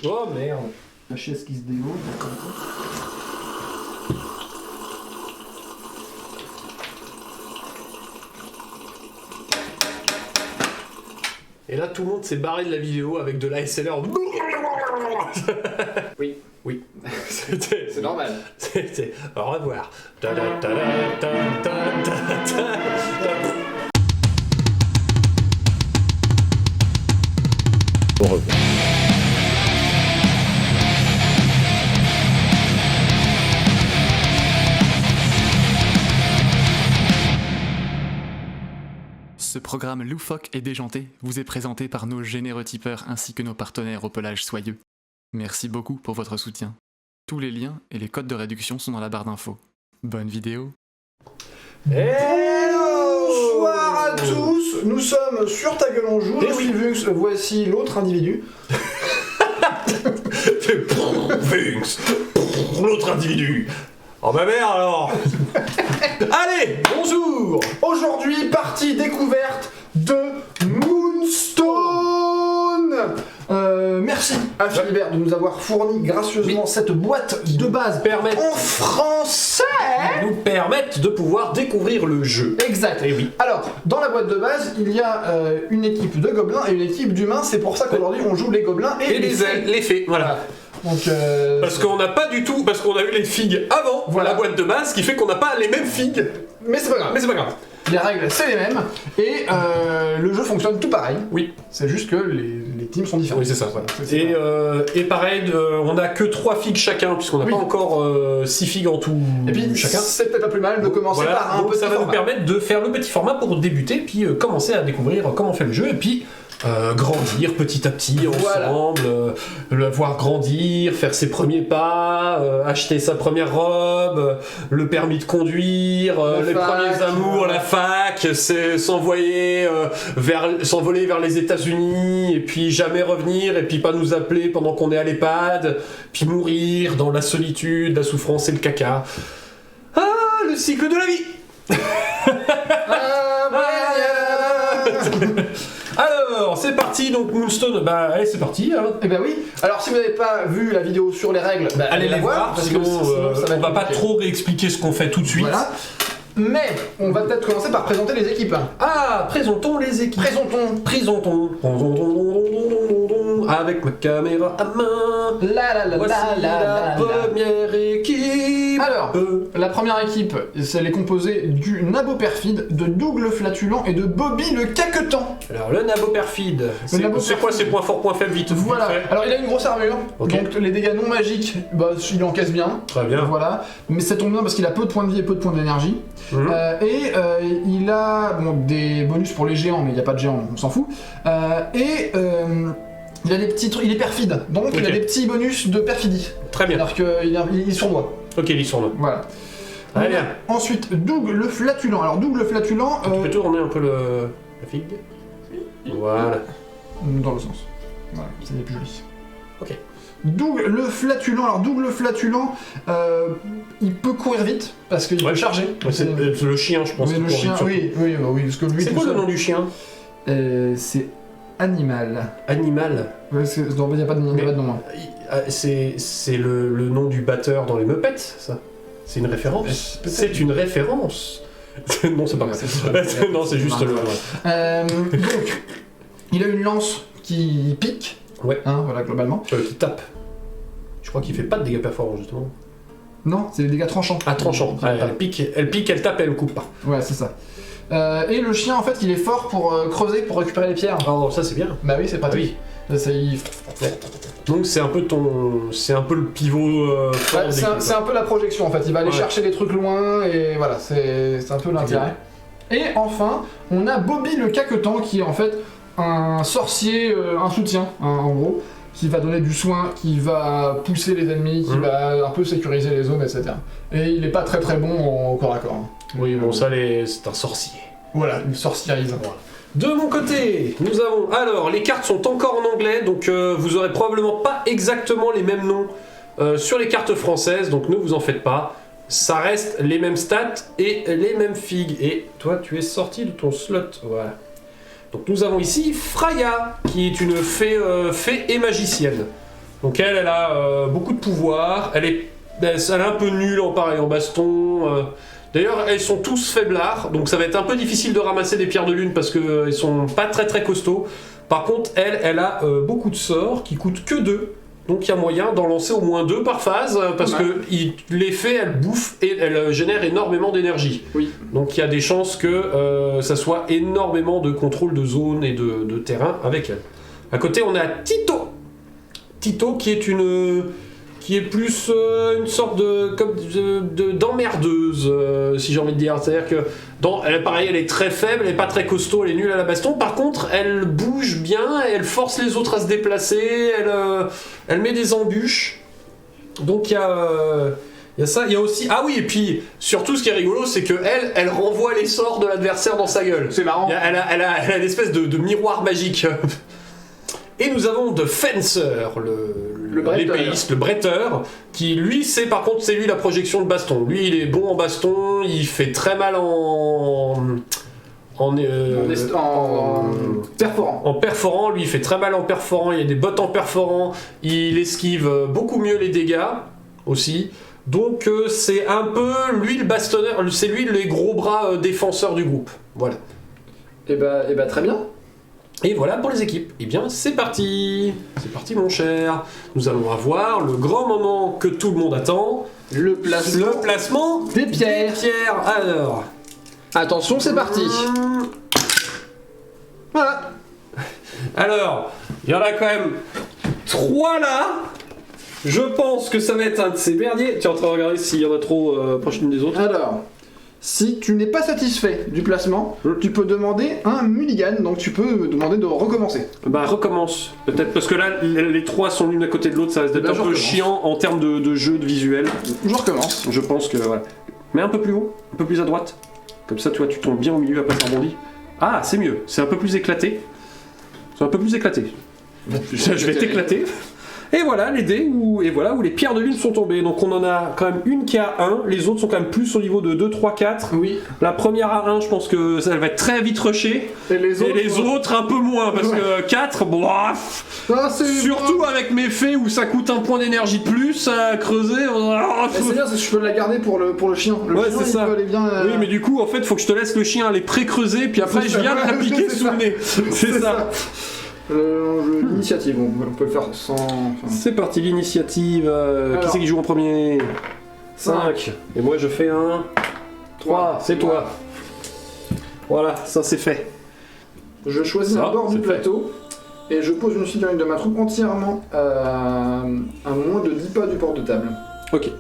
Oh merde. La chaise qui se démonte. Et là, tout le monde s'est barré de la vidéo avec de l'ASMR. Oui. Oui. C'est normal. C'était au revoir. Au revoir. Ce programme loufoque et déjanté vous est présenté par nos généreux tipeurs ainsi que nos partenaires au pelage soyeux. Merci beaucoup pour votre soutien. Tous les liens et les codes de réduction sont dans la barre d'infos. Bonne vidéo. Bonsoir à tous, nous sommes sur Ta Gueule on joue, je suis Vux, voici l'autre individu. Vux, l'autre individu. Oh ma mère alors. Allez, bonjour. Aujourd'hui, partie découverte de Moonstone. Merci à Philibert de nous avoir fourni gracieusement cette boîte de base en français. Nous permettent de pouvoir découvrir le jeu. Exact. Et oui. Alors, dans la boîte de base, il y a une équipe de gobelins et une équipe d'humains. C'est pour ça qu'aujourd'hui, on joue les gobelins et les fées, voilà. Donc, parce qu'on n'a pas du tout, parce qu'on a eu les figues avant la boîte de base, ce qui fait qu'on n'a pas les mêmes figues. Mais c'est pas grave. Les règles, c'est les mêmes. Et le jeu fonctionne tout pareil. Oui. C'est juste que les teams sont différents. Oui, c'est ça. Voilà. Et pareil, on n'a que 3 figues chacun, puisqu'on n'a pas encore 6 figues en tout et puis, chacun. C'est peut-être pas plus mal de commencer par un petit ça va format. nous permettre de faire le petit format pour débuter, puis commencer à découvrir comment on fait le jeu, et puis grandir petit à petit ensemble, le voir grandir, faire ses premiers pas, acheter sa première robe, le permis de conduire, les premiers amours, la fac, s'envoler vers les États-Unis et puis jamais revenir et puis pas nous appeler pendant qu'on est à l'EHPAD, puis mourir dans la solitude, la souffrance et le caca. Ah, le cycle de la vie. Alors, c'est parti, donc Moonstone, bah allez, c'est parti. Hein. Eh ben oui, alors si vous n'avez pas vu la vidéo sur les règles, bah, allez les voir, parce que sinon, ça va pas trop réexpliquer ce qu'on fait tout de suite. Voilà. Mais on va peut-être commencer par présenter les équipes. Ah, présentons les équipes. Présentons. Avec ma caméra à main. Voici la première équipe. Alors, la première équipe, elle est composée du Nabo Perfide, de Doug le Flatulent et de Bobby le Caquetan. Alors, le Nabo Perfide, c'est quoi ses points forts, points faibles, vite? Voilà, alors il a une grosse armure, donc les dégâts non magiques, bah, il encaisse bien. Très bien. Voilà, mais ça tombe bien parce qu'il a peu de points de vie et peu de points d'énergie. Il a des bonus pour les géants, mais il n'y a pas de géants, on s'en fout. Il a des petits trucs, il est perfide, donc il a des petits bonus de perfidie. Très bien. Alors qu'il est sournois. Ok, il est sournois. Voilà. Très bien. Ensuite, Doug le Flatulent. Alors Doug le Flatulent... Tu peux tourner un peu la figue? Voilà. Dans le sens. Voilà, c'est plus joli. Ok. Doug le Flatulent. Alors Doug le Flatulent, il peut courir vite parce qu'il peut charger. Ouais, c'est le chien, je pense. Oui, le chien, oui, parce que lui. C'est quoi le nom du chien? C'est Animal. Animal. Ouais, il n'y a pas de nom. C'est le nom du batteur dans les Muppets, ça? C'est une référence? C'est une référence. Non, c'est pas vrai. Non, c'est juste le... Donc, il a une lance qui pique. Ouais. Hein, voilà, globalement. Qui tape. Je crois qu'il fait pas de dégâts perforants, justement. Non, c'est des dégâts tranchants. Ah, tranchants. Elle pique, elle tape et elle coupe pas. Ouais, c'est ça. Et le chien, en fait, il est fort pour creuser, pour récupérer les pierres. Oh, ça c'est bien. Bah oui, c'est pratique. Oui. Ça, Donc c'est un peu le pivot. C'est un peu la projection, en fait. Il va aller chercher des trucs loin, et voilà, c'est un peu l'intérêt. Et enfin, on a Bobby le Caquetan, qui est en fait un sorcier, un soutien, hein, en gros, qui va donner du soin, qui va pousser les ennemis, qui va un peu sécuriser les zones, etc. Et il est pas très bon au corps à corps. Hein. Oui, bon, ça, c'est un sorcier. Voilà, une sorcierise. Voilà. De mon côté, nous avons... Alors, les cartes sont encore en anglais, donc vous aurez probablement pas exactement les mêmes noms sur les cartes françaises, donc ne vous en faites pas. Ça reste les mêmes stats et les mêmes figues. Et toi, tu es sorti de ton slot, voilà. Donc nous avons ici Freya, qui est une fée et magicienne. Donc elle a beaucoup de pouvoir, elle est un peu nulle en baston. D'ailleurs, elles sont tous faiblards, donc ça va être un peu difficile de ramasser des pierres de lune parce qu'elles sont pas très costauds. Par contre, elle a beaucoup de sorts qui coûtent que 2. Donc il y a moyen d'en lancer au moins 2 par phase, parce que les fées, elles bouffent et elles génèrent énormément d'énergie. Oui. Donc il y a des chances que ça soit énormément de contrôle de zone et de terrain avec elle. À côté, on a Tito. Tito qui est plus une sorte d'emmerdeuse, si j'ai envie de dire. C'est-à-dire que, pareil, elle est très faible, elle est pas très costaud, elle est nulle à la baston. Par contre, elle bouge bien, elle force les autres à se déplacer, elle met des embûches. Donc il y a ça, il y a aussi... Ah oui, et puis, surtout ce qui est rigolo, c'est que elle renvoie les sorts de l'adversaire dans sa gueule. C'est marrant. Elle a une espèce de miroir magique. Et nous avons The Fencer, l'épéiste, le bretteur, qui lui, c'est lui la projection de baston. Lui, il est bon en baston, il fait très mal en perforant. En perforant, lui, il fait très mal en perforant, il a des bottes en perforant, il esquive beaucoup mieux les dégâts aussi. Donc c'est un peu lui le bastonneur, c'est lui les gros bras défenseurs du groupe. Voilà. Et bah très bien. Et voilà pour les équipes. Eh bien, c'est parti. C'est parti, mon cher. Nous allons avoir le grand moment que tout le monde attend. Le placement des pierres. Alors, attention, c'est parti. Voilà. Alors, il y en a quand même 3 là. Je pense que ça va être un de ces merdiers. Tu es en train de regarder s'il y en a trop proches l'une des autres. Alors, si tu n'es pas satisfait du placement, tu peux demander un mulligan, donc tu peux demander de recommencer. Bah recommence, peut-être, parce que là, les 3 sont l'une à côté de l'autre, ça risque d'être un peu chiant en termes de jeu, de visuel. Je recommence. Je pense que, voilà. Mais un peu plus haut, un peu plus à droite. Comme ça, tu vois, tu tombes bien au milieu, après ça rebondit. Ah, c'est mieux, c'est un peu plus éclaté. C'est un peu plus éclaté. Je vais t'éclater. Et voilà les dés où les pierres de lune sont tombées. Donc on en a quand même une qui a 1, les autres sont quand même plus au niveau de 2, 3, 4. Oui. La première à 1, je pense que ça va être très vite rushée. Et les autres un peu moins, parce que 4, surtout avec mes fées où ça coûte un point d'énergie de plus à creuser. C'est bien, je peux la garder pour le chien. Le chien, c'est ça. Peut aller bien, Oui, mais du coup, en fait, faut que je te laisse le chien aller pré-creuser, puis après je viens de l'appliquer sous le nez. C'est ça. L'initiative, on peut le faire sans... C'est parti, l'initiative. Qui c'est qui joue en premier? 5. Et moi je fais un... 3, c'est toi. Voilà, ça c'est fait. Je choisis un bord du plateau et je pose une figurine de ma troupe entièrement à moins de 10 pas du port de table. Ok.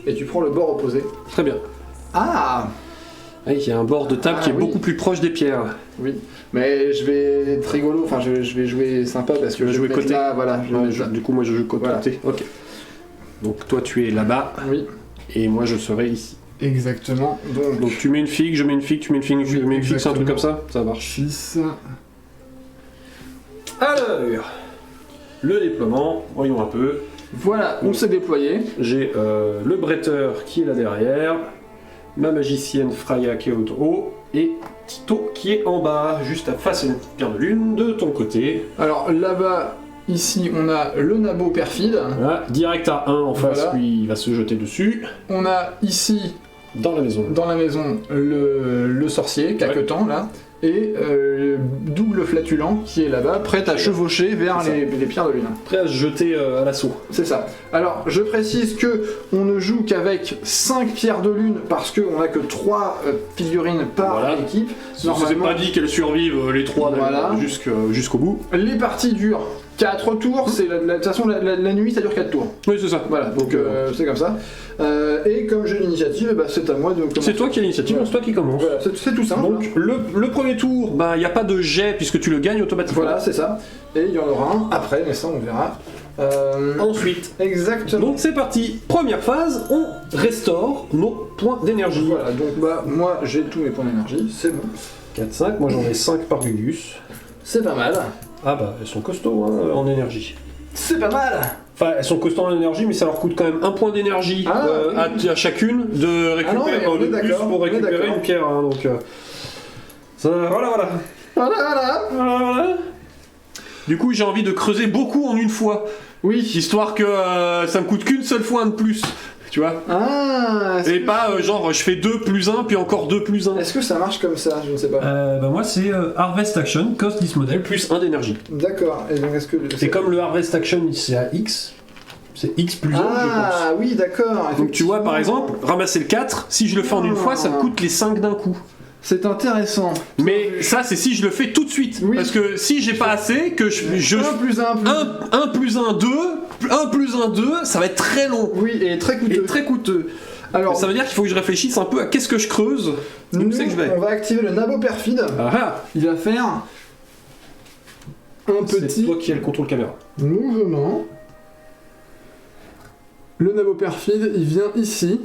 Et tu prends le bord opposé. Très bien. Ah, il y a un bord de table qui est beaucoup plus proche des pierres. Oui, mais je vais être rigolo, enfin je vais jouer sympa parce que je vais jouer côté. Là, voilà, du coup moi je joue côté. Voilà. Ok. Donc toi tu es là-bas. Oui. Et moi je serai ici. Exactement. Donc tu mets une figue, je mets une figue, tu mets une figue, je mets une figue, c'est un truc comme ça. Ça marche. 6. Alors, le déploiement, voyons un peu. Voilà, on s'est déployé. J'ai le bretteur qui est là derrière, ma magicienne Freya qui est au haut, et Tito qui est en bas, juste à face de une petite pierre de lune, de ton côté. Alors là-bas, ici, on a le nabo perfide. Voilà, direct à 1 en face, lui il va se jeter dessus. On a ici, dans la maison, le sorcier, caquetant là. Et double flatulent qui est là-bas, prêt à chevaucher vers les pierres de lune. Prêt à se jeter à l'assaut. C'est ça. Alors, je précise que on ne joue qu'avec 5 pierres de lune parce qu'on n'a que 3 figurines par équipe. C'est pas dit qu'elles survivent les 3 jusqu'au bout. Les parties durent 4 tours, c'est de toute façon la nuit ça dure 4 tours. Oui, c'est ça. Voilà, donc c'est comme ça. Et comme j'ai l'initiative, bah, c'est à moi de commencer. C'est toi qui as l'initiative, c'est toi qui commence. Voilà, c'est tout simple. Donc le premier tour, il n'y a pas de jet puisque tu le gagnes automatiquement. Voilà, c'est ça. Et il y en aura un après, mais ça on verra. Ensuite. Exactement. Donc c'est parti. Première phase, on restaure nos points d'énergie. Voilà, donc moi j'ai tous mes points d'énergie, c'est bon. 4, 5, moi j'en ai 5 par Gugus. C'est pas mal. Ah bah elles sont costauds en énergie. C'est pas mal. Enfin elles sont costauds en énergie mais ça leur coute quand même 1 point d'énergie à chacune de récupérer de plus pour récupérer une pierre. Donc voilà. Voilà. Du coup, j'ai envie de creuser beaucoup en une fois. Oui. Histoire que ça me coûte qu'une seule fois un de plus. Tu vois. Ah. Et pas genre je fais 2 plus 1 puis encore 2 plus 1. Est-ce que ça marche comme ça? Je ne sais pas. Bah moi c'est Harvest Action, cost this model plus 1 d'énergie. D'accord. Et donc est-ce que C'est comme le Harvest Action c'est à X. C'est X plus 1 je pense. Ah oui, d'accord. Donc tu vois par exemple, ramasser le 4, si je le fais en une fois, ça me coûte les 5 d'un coup. C'est intéressant. Mais ça c'est si je le fais tout de suite. Oui. Parce que si j'ai pas assez, que je 1 plus 1 plus 1 plus 1, 2, 1 plus 1, 2, ça va être très long. Oui, et très coûteux. Et très coûteux. Alors, Ça veut dire qu'il faut que je réfléchisse un peu à qu'est-ce que je creuse. Où c'est que je vais. on va activer le nabo perfide. Ah, Il va faire un c'est petit toi qui as le contrôle caméra. mouvement. Le nabo perfide, il vient ici.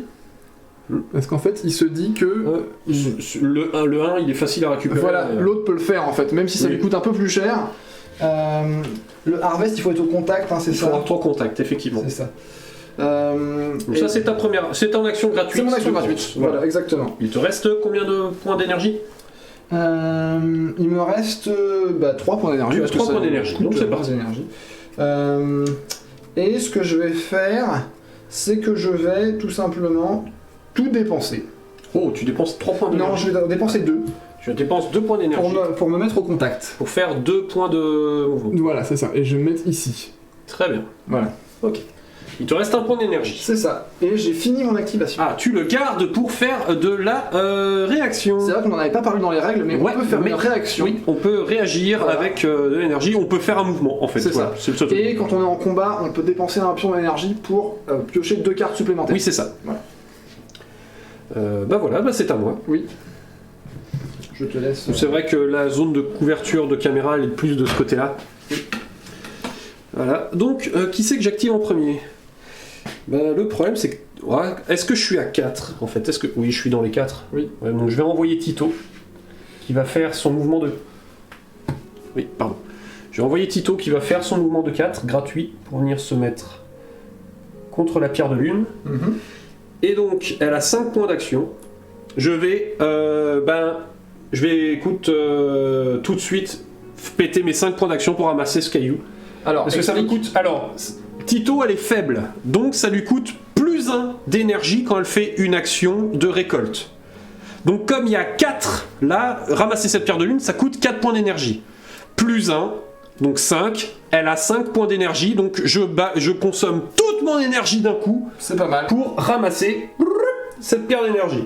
Parce qu'en fait, il se dit que... Le 1, il est facile à récupérer. Voilà, l'autre peut le faire en fait, même si ça Oui. lui coûte un peu plus cher. Le harvest, il faut être au contact, hein, c'est Il faut ça. avoir 3 contacts, effectivement. C'est ça. Donc ça, c'est ta première. C'est ton action gratuite. C'est mon action gratuite. Voilà, exactement. Il te reste combien de points d'énergie? Il me reste 3 points d'énergie. Tu as 3 points d'énergie, donc c'est parti. Et ce que je vais faire, c'est que je vais tout simplement tout dépenser. Oh, tu dépenses 3 points Non, d'énergie. je vais dépenser 2 Tu dépenses 2 points d'énergie pour me mettre au contact. pour faire 2 points de mouvement. Voilà, c'est ça. Et je vais me mettre ici. Très bien. Voilà. Ok. Il te reste 1 point d'énergie. C'est ça. Et j'ai fini mon activation. Ah, tu le gardes pour faire de la réaction. C'est vrai qu'on n'en avait pas parlé dans les règles, mais Ouais, on peut faire mais- une réaction. Oui, on peut réagir Voilà. avec de l'énergie, on peut faire un mouvement en fait. C'est Voilà, ça. c'est le seul truc. Et quand on est en combat, on peut dépenser un pion d'énergie pour piocher 2 cartes supplémentaires. Oui, c'est ça. Voilà. Bah c'est à moi. Oui. Je te laisse. C'est vrai que la zone de couverture de caméra elle est plus de ce côté-là. Voilà. Donc, qui c'est que j'active en premier? Le problème c'est que... ouais, est-ce que je suis à 4 en fait? Est-ce que... Oui, je suis dans les 4. Oui. Ouais, donc je vais envoyer Tito, qui va faire son mouvement de... Oui, pardon. Je vais envoyer Tito qui va faire son mouvement de 4, gratuit, pour venir se mettre contre la pierre de lune. Mhm. Et donc, elle a 5 points d'action. Je vais, écoute, tout de suite péter mes 5 points d'action pour ramasser ce caillou. Alors, Parce que ça me coûte... Alors, Tito, elle est faible. Donc, ça lui coûte plus 1 d'énergie quand elle fait une action de récolte. Donc, comme il y a 4, là, ramasser cette pierre de lune, ça coûte 4 points d'énergie. Plus 1, donc 5. Elle a 5 points d'énergie, donc je consomme toute mon énergie d'un coup c'est pas mal. pour ramasser cette pierre d'énergie.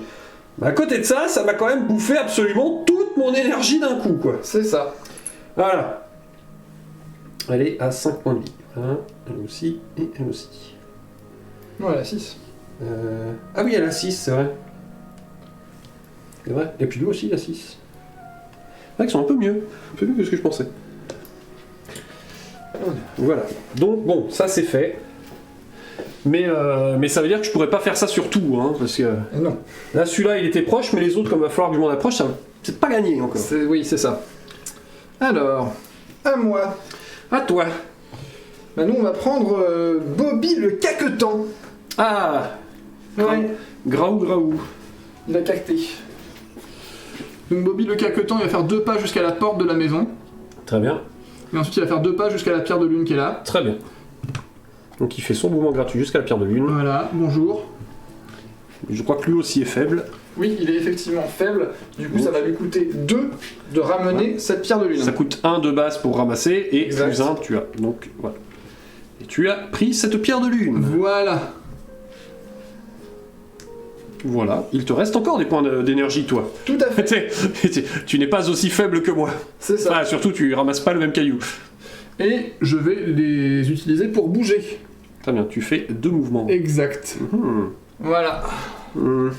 À côté de ça, ça m'a quand même bouffé absolument toute mon énergie d'un coup, quoi. C'est ça. Voilà. Elle est à 5 points de vie. Hein, elle aussi, et elle aussi. Voilà, 6. Ah oui, elle a 6, c'est vrai. C'est vrai. Et puis lui aussi, il a 6. C'est vrai qu'ils sont un peu mieux que ce que je pensais. Voilà. Donc, bon, ça c'est fait. Mais ça veut dire que je pourrais pas faire ça sur tout, hein, parce que... Non. Là, celui-là, il était proche, mais les autres, comme il va falloir que je m'en approche, c'est pas gagné encore. Oui, c'est ça. Alors, à moi. À toi. Nous, on va prendre Bobby le caquetant. Ah, Ouais. Graou. Il a cacté. Donc Bobby le caquetant, il va faire 2 pas jusqu'à la porte de la maison. Très bien. Et ensuite, il va faire 2 pas jusqu'à la pierre de lune qui est là. Très bien. Donc il fait son mouvement gratuit jusqu'à la pierre de lune. Voilà, bonjour. Je crois que lui aussi est faible. Oui, il est effectivement faible. Du coup, ça va lui coûter 2 de ramener cette pierre de lune. Ça coûte 1 de base pour ramasser, et Exact. plus 1, tu as. Donc voilà. Et tu as pris cette pierre de lune. Voilà. Voilà. Il te reste encore des points d'énergie, toi. Tout à fait. Tu n'es pas aussi faible que moi. C'est ça. Enfin, surtout, tu ramasses pas le même caillou. Et je vais les utiliser pour bouger. Très bien, tu fais 2 mouvements. Exact. Mhm. Voilà. Mhm.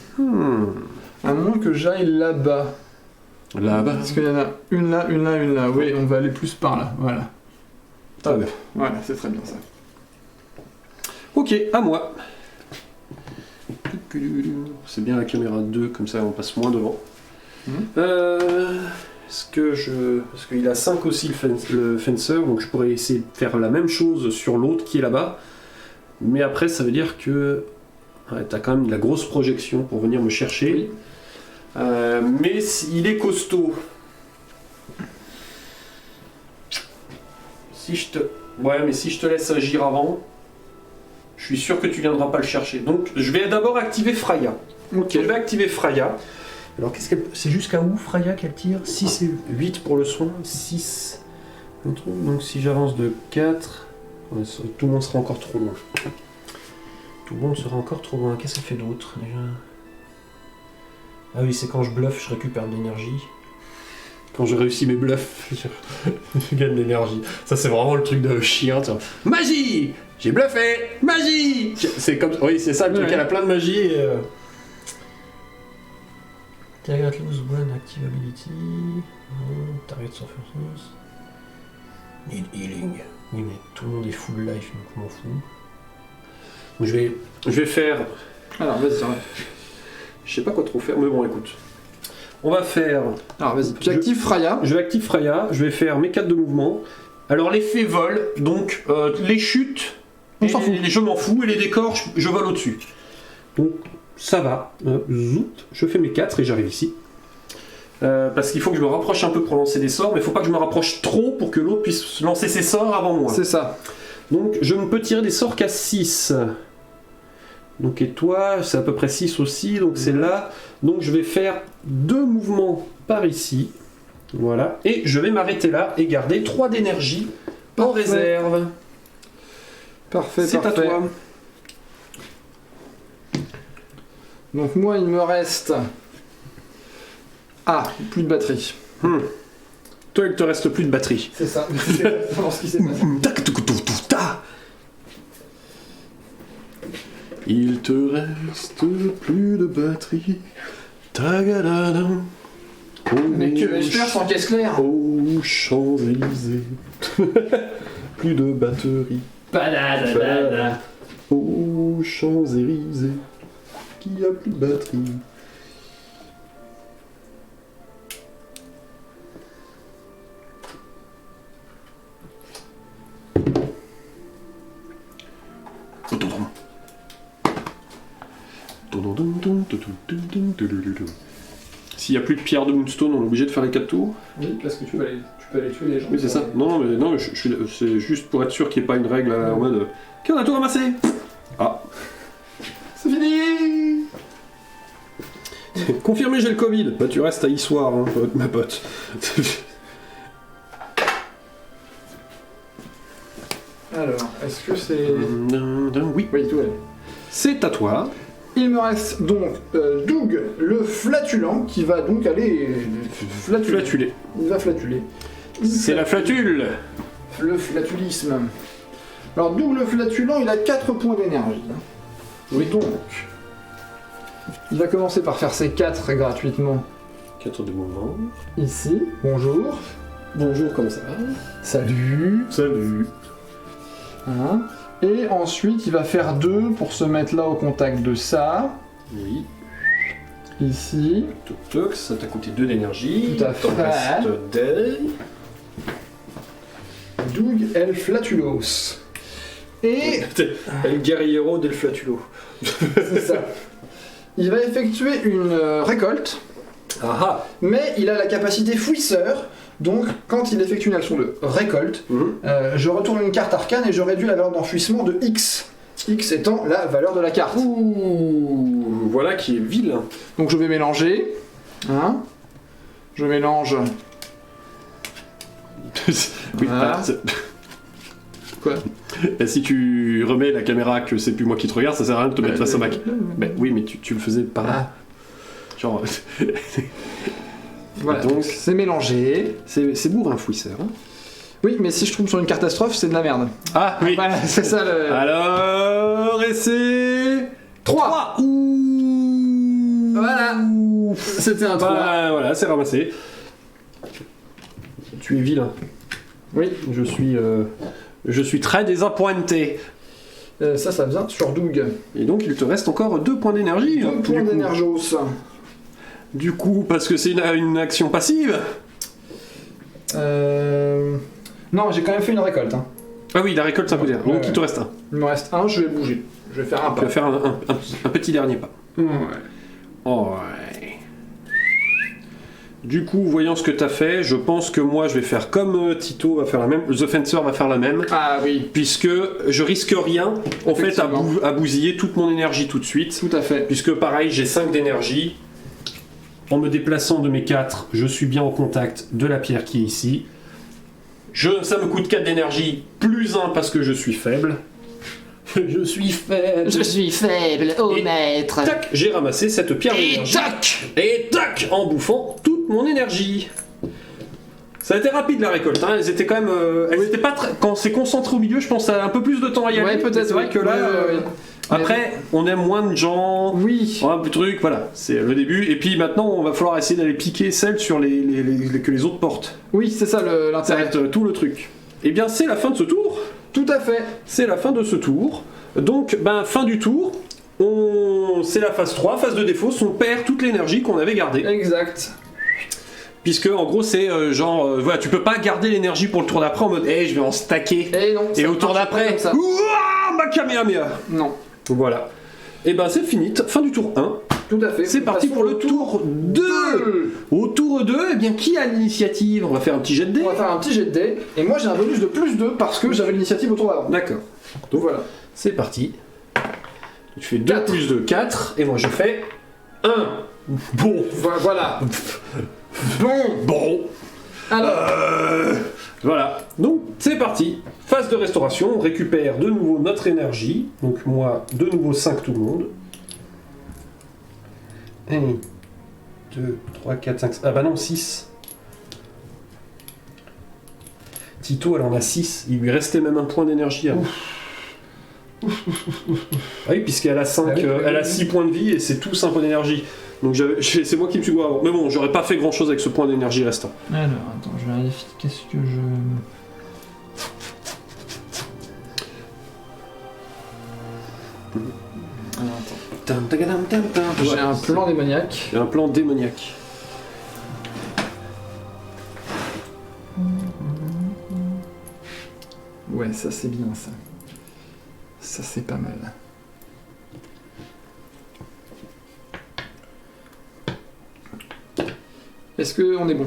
À moins que j'aille là-bas. Là-bas. Parce qu'il y en a une là, une là, une là. Oui, on va aller plus par là. Voilà. Très bien. Voilà, c'est très bien ça. Ok, à moi. C'est bien la caméra 2, comme ça on passe moins devant. Est-ce que je... Parce qu'il a 5 aussi le fencer, donc je pourrais essayer de faire la même chose sur l'autre qui est là-bas. Mais après ça veut dire que... Ouais, t'as quand même de la grosse projection pour venir me chercher. Oui. Mais il est costaud. Si je te... Ouais, mais si je te laisse agir avant, je suis sûr que tu viendras pas le chercher. Donc, je vais d'abord activer Freya. Ok. Je vais activer Freya. Alors, qu'est-ce qu'elle... C'est jusqu'à où, Freya, qu'elle tire 6 et 8 pour le soin, 6... Donc, si j'avance de 4... ouais, tout le monde sera encore trop loin. Tout le monde sera encore trop loin. Qu'est-ce qu'elle fait d'autre, déjà? Ah oui, c'est quand je bluffe, je récupère de l'énergie. Quand je réussis mes bluffs, je gagne de l'énergie. Ça, c'est vraiment le truc de chien. Tu vois. Magie! J'ai bluffé! Magie! C'est comme... Oui, c'est ça, le truc, elle a plein de magie et... Target lose one active ability. Target surface. Need healing. Oui, mais tout le monde est full life, donc je m'en fous. Donc, je vais faire... Alors, vas-y, ça va. Je sais pas quoi trop faire, mais bon, écoute. On va faire... Alors, vas-y, tu actives Freya. Je vais activer Freya, je vais faire mes 4 de mouvement. Alors, l'effet vol, donc les chutes, On s'en fout. je m'en fous, et les décors, je vole au-dessus. Donc, ça va. Zout, je fais mes 4 et j'arrive ici. Parce qu'il faut que je me rapproche un peu pour lancer des sorts, mais il faut pas que je me rapproche trop pour que l'autre puisse lancer ses sorts avant moi. C'est ça. Donc, je ne peux tirer des sorts qu'à 6. Donc, et toi, c'est à peu près 6 aussi, donc c'est là. Donc, je vais faire 2 mouvements par ici. Voilà. Et je vais m'arrêter là et garder 3 d'énergie en Parfait. réserve. Parfait, C'est à parfait. toi. Donc moi, il me reste... Ah, plus de batterie. Toi, il te reste plus de batterie. C'est ça. C'est exactement ce qui s'est passé. Il te reste plus de batterie. Tagadada. Mais que vais-je faire sans caisse claire? Aux Champs-Élysées. Plus de batterie. Badadadada. Aux Champs-Élysées. Qui a plus de batterie. S'il n'y a plus de pierre de Moonstone, on est obligé de faire les 4 tours. Oui, parce que tu peux aller tuer les gens. Oui, c'est ça. Non, mais c'est juste pour être sûr qu'il n'y ait pas une règle en mode. Qui on a tout ramassé? Ah. C'est fini. Confirmé, j'ai le Covid. Bah, tu restes à Issoire, hein, ma pote. Alors, est-ce que c'est... Oui, Oui, tout est. c'est à toi. Il me reste donc Doug, le flatulent, qui va donc aller flatuler. Flatulé. Il va flatuler. C'est la flatule. Le flatulisme. Alors Doug, le flatulent, il a 4 points d'énergie. Oui, donc... Il va commencer par faire ses 4 gratuitement. 4 de mouvement. Ici. Bonjour. Bonjour, comment ça va? Salut. Salut. Hein. Et ensuite, il va faire 2 pour se mettre là au contact de ça. Oui. Ici. Toc toc, ça t'a coûté 2 d'énergie. Tout à T'en fait. restes des. Doug El Flatulos. Et... El Guerriero del Flatulo. c'est ça. Il va effectuer une récolte, Ah ah. mais il a la capacité fouisseur. Donc, quand il effectue une action de récolte, je retourne une carte arcane et je réduis la valeur d'enfouissement de X. X étant la valeur de la carte. Ouh, voilà qui est vilain. Donc je vais mélanger. Hein. Je mélange. Oui, Voilà. Quoi? Et si tu remets la caméra que c'est plus moi qui te regarde, ça sert à rien de te mettre face au Mac. Mais oui, mais tu le faisais par là. Genre. Voilà, donc, donc c'est mélangé. c'est bourrin fouisseur. Hein. Oui, mais si je tombe sur une catastrophe, c'est de la merde. Ah oui. Voilà, c'est ça le... Alors, et c'est 3. Ouh. Voilà. C'était un 3. Voilà, c'est ramassé. Tu es vilain. Oui. Je suis très désappointé. Ça vient sur Doug. Et donc, il te reste encore 2 points d'énergie. 2 hein, points du coup. d'énergos. Du coup, parce que c'est une action passive. Non, j'ai quand même fait une récolte. Hein. Ah oui, la récolte, ça peut dire. Donc, Ouais. il te reste un. Il me reste un, je vais bouger. Je vais faire un Tu pas. vas faire un petit dernier pas. Ouais. Ouais. du coup, voyant ce que t'as fait, je pense que moi je vais faire comme Tito va faire la même, The Fencer va faire la même, Ah oui, puisque je risque rien en fait Effectivement. à bousiller toute mon énergie tout de suite, tout à fait. puisque pareil j'ai 5 d'énergie. En me déplaçant de mes 4, je suis bien au contact de la pierre qui est ici. Ça me coûte 4 d'énergie, plus 1 parce que je suis faible. Je suis faible. Je suis faible, ô Et maître. Tac, j'ai ramassé cette pierre Et d'énergie. tac. Et tac, en bouffant toute mon énergie. Ça a été rapide la récolte, hein. Elles étaient quand même. Elles étaient pas très. Quand c'est concentré au milieu, je pense que ça a un peu plus de temps à y aller. Ouais, peut-être, C'est vrai ouais. que là. Ouais. Après, on aime moins de gens. Oui. Un peu de trucs, voilà, c'est le début. Et puis maintenant, on va falloir essayer d'aller piquer celles sur que les autres portent. Oui, c'est ça Ça va l'intérêt. être tout le truc. Eh bien, c'est la fin de ce tour. Tout à fait. C'est la fin de ce tour. Donc, fin du tour. C'est la phase 3, phase de défaut. On perd toute l'énergie qu'on avait gardée. Exact. Puisque, en gros, c'est voilà, tu peux pas garder l'énergie pour le tour d'après en mode, je vais en stacker. Et non. Et ça au tour marche pas d'après, comme ça. ouah, ma Kamehameha. Non. Donc voilà. Et c'est fini. Fin du tour 1. Tout à fait. C'est parti pour le tour 2. Au tour 2, eh bien, qui a l'initiative? On va faire un petit jet de dés. On va faire un petit jet de dés. Et moi j'ai un bonus de plus 2 parce que j'avais l'initiative au tour d'avant. D'accord. Donc voilà. C'est parti. Tu fais 2 4. plus 2, 4. Et moi, je fais 1. Bon. Voilà. Bon. Alors. Voilà. Donc, c'est parti. Phase de restauration. On récupère de nouveau notre énergie. Donc, moi, de nouveau 5 tout le monde. 1, 2, 3, 4, 5... Ah bah non, 6. Tito, elle en a 6. Il lui restait même un point d'énergie avant. Ah oui, puisqu'elle a 5, Ah oui, elle a 6 points de vie et c'est tous un point d'énergie. Donc c'est moi qui me suis gouré avant. Mais bon, j'aurais pas fait grand chose avec ce point d'énergie restant. Alors, attends, je vérifie. Qu'est-ce que je. J'ai un plan démoniaque. J'ai un plan démoniaque. Ouais, ça c'est bien ça. Ça c'est pas mal. Est-ce que on est bon?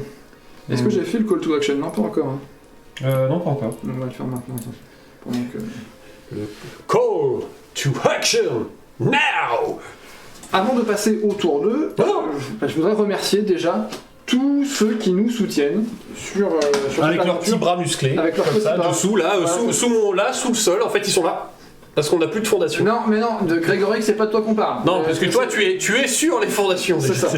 Est-ce que j'ai fait le call to action? Non, pas encore. Hein. Non, pas encore. On va le faire maintenant. Attends. Pendant que... Call to action now. Avant de passer au tour 2, je voudrais remercier déjà tous ceux qui nous soutiennent sur Avec cette leurs petits aventure. bras musclés. Avec leurs comme petits ça, bras. dessous, là, Voilà. sous le sol. En fait, ils sont là. Parce qu'on n'a plus de fondation. Non, mais non, de Grégory, c'est pas de toi qu'on parle. Non, parce que toi, tu es sur les fondations. C'est déjà. ça.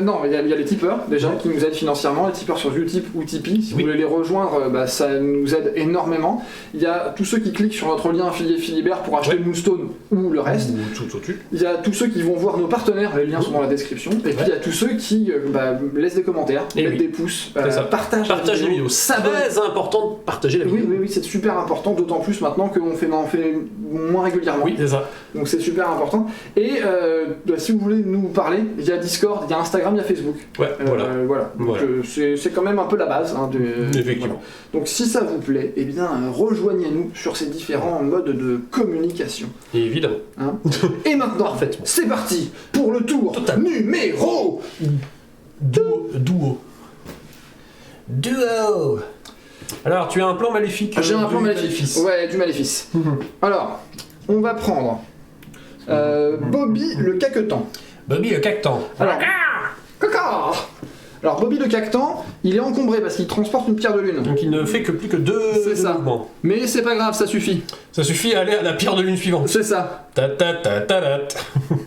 Non, il y a les tipeurs déjà qui nous aident financièrement, les tipeurs sur Utip ou Tipeee. Si vous voulez les rejoindre, ça nous aide énormément. Il y a tous ceux qui cliquent sur notre lien affilié Philibert pour acheter Moonstone ou le reste. Ou tout au-dessus. Il y a tous ceux qui vont voir nos partenaires, les liens sont dans la description. Et puis il y a tous ceux qui laissent des commentaires, Et mettent oui. des pouces, C'est ça. partagent Partage les vidéos. s'abonnent. Très important de partager la vidéo. Oui, c'est super important, d'autant plus maintenant qu'on en fait moins régulièrement. Oui, c'est ça. Donc c'est super important. Et si vous voulez nous parler, il y a Discord, il y a Instagram, il y a Facebook. Ouais, voilà. Donc Voilà. c'est quand même un peu la base. Effectivement. Voilà. Donc si ça vous plaît, eh bien rejoignez-nous sur ces différents modes de communication. Et évidemment. Hein. Et maintenant, Parfaitement. c'est parti pour le tour Total. numéro. Duo. Alors, tu as un plan maléfique. J'ai un du plan maléfice. Ouais, du maléfice. Alors, on va prendre Bobby le caquetan. Bobby le cactan. Alors, caca. Alors Bobby le cactan, il est encombré parce qu'il transporte une pierre de lune. Donc il ne fait que plus que 2 C'est ça. mouvements. Mais c'est pas grave, ça suffit. Ça suffit à aller à la pierre de lune suivante. C'est ça. Ta ta ta ta ta.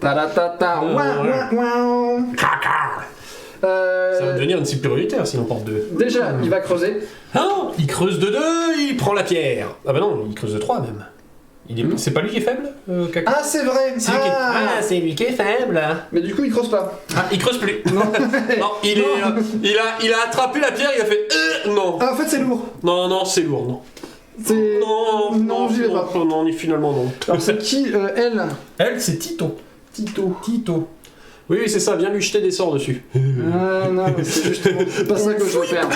Ta-da-ta-ta, ouin, ouin, ouin. Ça va devenir une cible prioritaire s'il en porte 2. Déjà, il va creuser. Ah, il creuse de 2, il prend la pierre. Ah bah non, il creuse de 3 même. C'est pas lui qui est faible, Cactus? Ah, c'est vrai. C'est lui qui est... Ah, c'est lui qui est faible. Mais du coup, il creuse pas. Ah, il creuse plus. Non. Non, il a attrapé la pierre, il a fait non. Ah, en fait, c'est lourd. Non, c'est lourd, non. C'est. Non, j'y vais pas. non, finalement non. Alors, c'est qui, elle? Elle, c'est Tito. Tito. Oui, c'est ça, viens lui jeter des sorts dessus. Ah, non, c'est justement pas ça que je veux faire.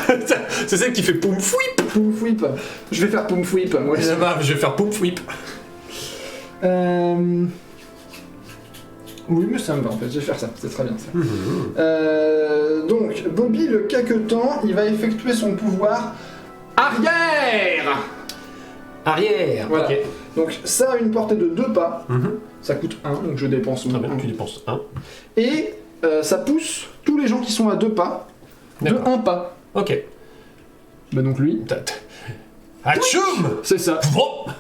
C'est celle qui fait poum fouip. Poum fouip. Je vais faire poum fouip, moi. Je vais faire poum fouip. Oui, mais ça me va en fait, je vais faire ça, c'est très bien ça. Mhm. Donc, Bobby le caquetant, il va effectuer son pouvoir arrière. Arrière. Voilà. Ok. Donc, ça a une portée de 2 pas, Mhm. ça coûte 1, donc je dépense Très bien, un. tu dépenses 1. Et ça pousse tous les gens qui sont à 2 pas de D'accord. 1 pas. Ok. Bah, donc lui, Atchoum. c'est ça. Bon.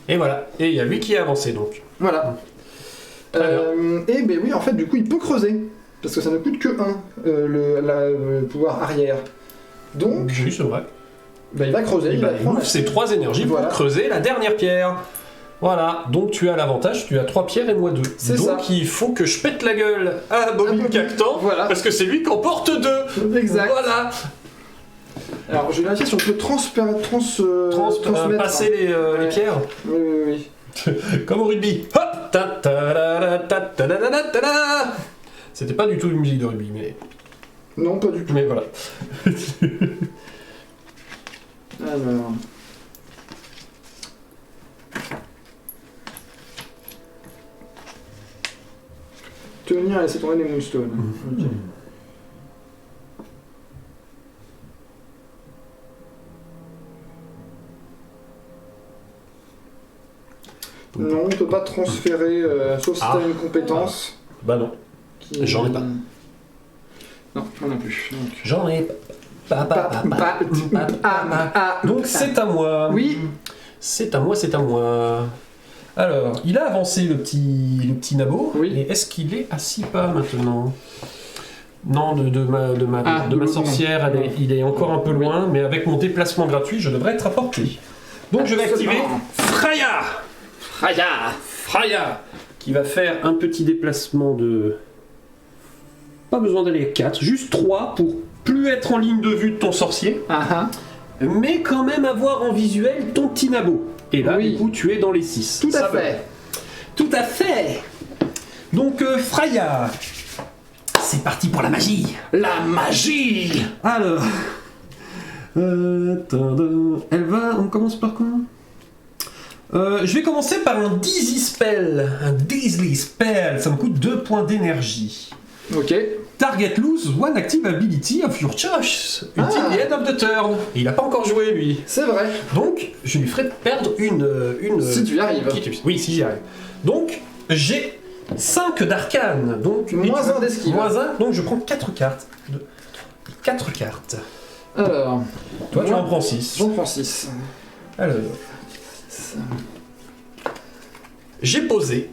Et voilà. Et il y a lui qui est avancé donc. Voilà. Très Et ben oui, en fait, du coup, il peut creuser. Parce que ça ne coûte que 1, le pouvoir arrière. Donc, Oui, c'est vrai. bah, il va creuser, il va Il prendre bouffe ses 3 énergies Voilà. pour creuser la dernière pierre. Voilà, donc tu as l'avantage, tu as 3 pierres et moi 2. C'est donc ça. il faut que je pète la gueule à Bobby le Cactan, Voilà. parce que c'est lui qui en porte 2. Exact. Voilà. Alors, je vais vérifier si on peut transmettre. Passer les Ouais. pierres, Oui. comme au rugby. Hop, ta ta ra, ta ta ra, ra, ta ra. C'était pas du tout une musique de rugby, Non, pas du tout. mais voilà. Alors. Tenir et laisser tomber les moonstones. Ok. Non, on peut pas transférer, sauf si Ah. t'as une compétence. Bah non, Qui... J'en ai pas. Non, moi non plus. Donc, j'en ai pas. Donc c'est à moi. Oui. C'est à moi. Alors, il a avancé le petit nabo. Oui. Et est-ce qu'il est à 6 pas maintenant? Non, de ma sorcière, il est encore un peu loin, mais avec mon déplacement gratuit, je devrais être à portée. Donc je vais activer Freya, qui va faire un petit déplacement de... Pas besoin d'aller à 4, juste 3 pour plus être en ligne de vue de ton sorcier, mais quand même avoir en visuel ton petit nabo. Et là, Oui. du coup, tu es dans les 6. Tout à fait. Tout à fait. Donc, Freya, c'est parti pour la magie. La magie. Alors, elle va... On commence par quoi? Je vais commencer par un Dizzy Spell. Un Dizzy Spell, ça me coûte 2 points d'énergie. Ok. Target lose one active ability of your choice until the end of the turn. Et il a pas encore joué, lui. C'est vrai. Donc, je lui ferai perdre une Si tu y arrives. Oui, si j'y arrive. Donc, j'ai 5 d'arcane. Donc, Moins un d'esquive. Moins 1, donc je prends 4 cartes. 4 cartes. Alors, Toi, tu moi, en prends 6. j'en prends 6. Alors, j'ai posé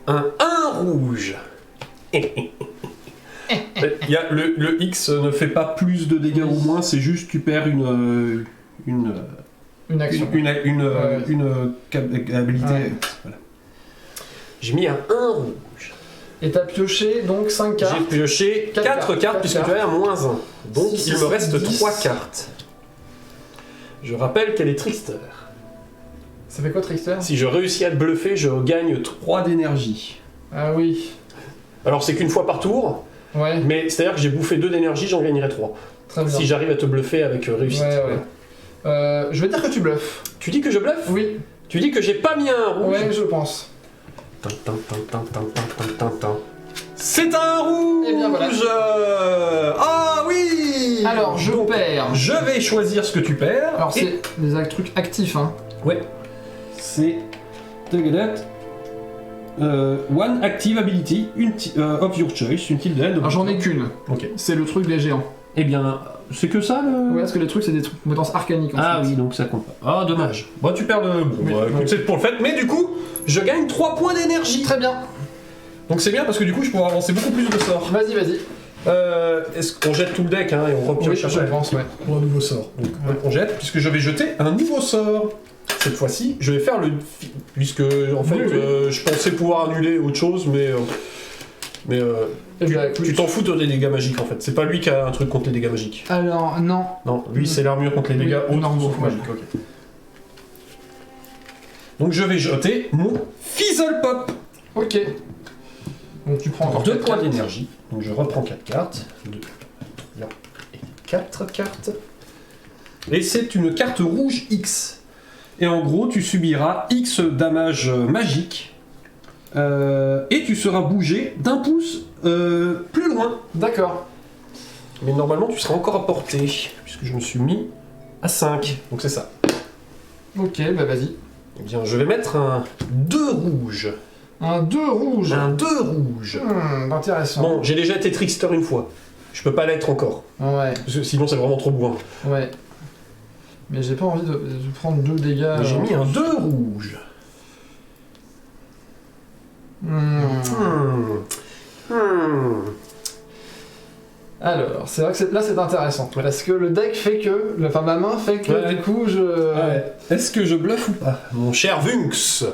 un 1 rouge. Il y a le X ne fait pas plus de dégâts ou moins, c'est juste tu perds une Action. habilité. Ouais. Voilà. J'ai mis un 1 rouge. Et t'as pioché donc 5 cartes. J'ai pioché 4 cartes puisque tu as un moins 1. Donc Six, il me six, reste 10. 3 cartes. Je rappelle qu'elle est trickster. Ça fait quoi, Trickster? Si je réussis à te bluffer, je gagne 3 d'énergie. Ah oui. Alors c'est qu'une fois par tour, Ouais, mais c'est-à-dire que j'ai bouffé 2 d'énergie, j'en gagnerai 3. très bien. Si j'arrive à te bluffer avec réussite. Ouais. Je vais dire que tu bluffes. Tu dis que je bluffe? Oui. Tu dis que j'ai pas mis un rouge? Ouais, je pense. C'est un rouge. Eh bien, voilà. Ah oui. Alors, je perds. Je vais choisir ce que tu perds. Alors, c'est des trucs actifs, hein. Ouais. C'est... one active ability of your choice, une tilde. Alors, j'en ai qu'une. Ok. C'est le truc des géants. Eh bien, c'est que ça le... Ouais, parce que les trucs, c'est des trucs compétences arcaniques. Ah ensuite. oui, donc ça compte pas. Ah, dommage. Bon, tu perds le... Bon, Oui, bah, écoute, oui. c'est pour le fait. Mais du coup, je gagne 3 points d'énergie. Très bien. Donc c'est bien parce que du coup, je pourrai avancer beaucoup plus de sorts. Vas-y, vas-y. Est-ce qu'on jette tout le deck hein, et on repioche Oui, je après pense, ouais. pour un nouveau sort. Donc on jette, puisque je vais jeter un nouveau sort. Cette fois-ci, je vais faire le... Puisque, en fait, Oui. je pensais pouvoir annuler autre chose, mais Eh bien, écoute. tu t'en fous des dégâts magiques, en fait. C'est pas lui qui a un truc contre les dégâts magiques. Alors, non. Non, lui, c'est l'armure contre les dégâts Oui, autres non, sauf ouais. magiques. Ok. Donc je vais jeter mon Fizzle Pop. Ok. Donc, tu prends encore 2 quatre points cartes. d'énergie. Donc je reprends 4 cartes. 2, 3 et 4 cartes. Et c'est une carte rouge X. Et en gros, tu subiras X damage magique Et tu seras bougé d'un pouce plus loin. D'accord. Mais normalement, tu seras encore à portée, puisque je me suis mis à 5. Donc c'est ça. Ok, bah vas-y. Eh bien, je vais mettre un 2 rouge. Un 2 rouge. Un 2 rouge. Intéressant. Bon, j'ai déjà été trickster une fois. Je peux pas l'être encore. Ouais, Parce que sinon, c'est vraiment trop bourrin. ouais. Mais j'ai pas envie de prendre 2 dégâts. J'ai mis un 2 rouge. Alors, c'est vrai que là c'est intéressant. Parce que le deck fait que. Enfin, ma main fait que du coup je. Est-ce que je bluffe ou pas? Mon cher Vunx,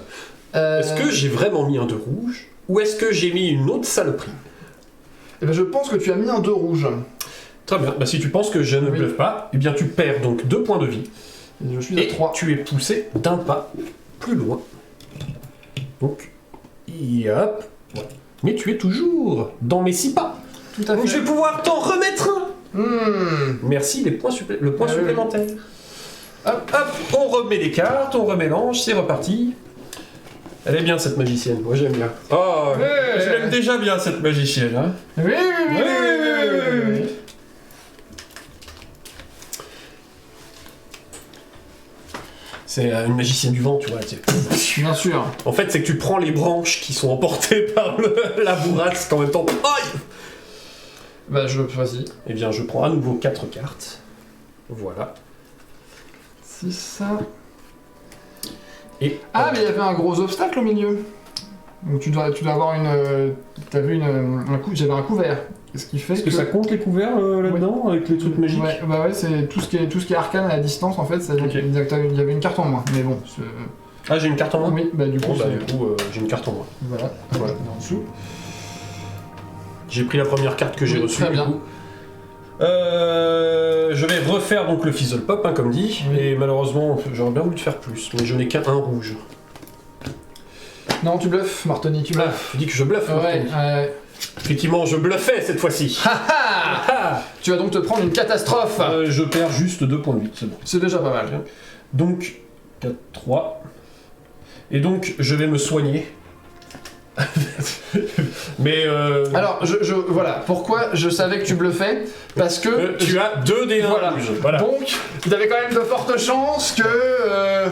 est-ce que j'ai vraiment mis un 2 rouge? Ou est-ce que j'ai mis une autre saloperie? Eh ben, je pense que tu as mis un 2 rouge. Très bien, bah, si tu penses que je ne bluffe pas, eh bien tu perds donc 2 points de vie. Et je suis à Et 3. tu es poussé d'un pas plus loin. Donc, hop. Voilà. Mais tu es toujours dans mes 6 pas. Tout à Donc je fait. vais pouvoir t'en remettre un. Merci le point supplémentaire. Hop, hop, on remet les cartes, on remélange, c'est reparti. Elle est bien cette magicienne, moi j'aime bien. Oh, je l'aime déjà bien cette magicienne. Hein. Oui. C'est une magicienne du vent, tu vois. Bien sûr. En fait, c'est que tu prends les branches qui sont emportées par la bourrasque en même temps. Aïe! Bah, vas-y. Eh bien, je prends à nouveau 4 cartes. Voilà. 6. Et Ah, mais il y avait un gros obstacle au milieu. Donc tu dois avoir une. T'as vu un coup. J'avais un couvert. Ce qui fait est-ce que ça compte les couverts là-dedans avec les trucs magiques? Ouais, bah ouais, c'est tout ce qui est arcane à la distance en fait. Ok. Il y avait une carte en moins. Mais bon. Ah, j'ai une carte en moins? Oui, bah du coup. J'ai une carte en moins. Voilà. Voilà. En dessous. J'ai pris la première carte que j'ai Oui, reçue. très bien. Du coup. Je vais refaire donc le Fizzle Pop, hein, comme dit. Oui. Et malheureusement, j'aurais bien voulu te faire plus, mais je n'ai qu'un rouge. Non, tu bluffes, Martoni, tu Ah, bluffes. tu dis que je bluffe, Ouais, Martoni. Effectivement, je bluffais cette fois-ci. Ah. Tu vas donc te prendre une catastrophe. Je perds juste 2 points de vie, c'est bon. C'est déjà pas mal. Donc, 4, 3. Et donc, je vais me soigner. Mais Alors, voilà, pourquoi je savais que tu bluffais? Parce que tu as 2 des 1 voilà. rouges. Voilà. Donc, il y avait quand même de fortes chances que.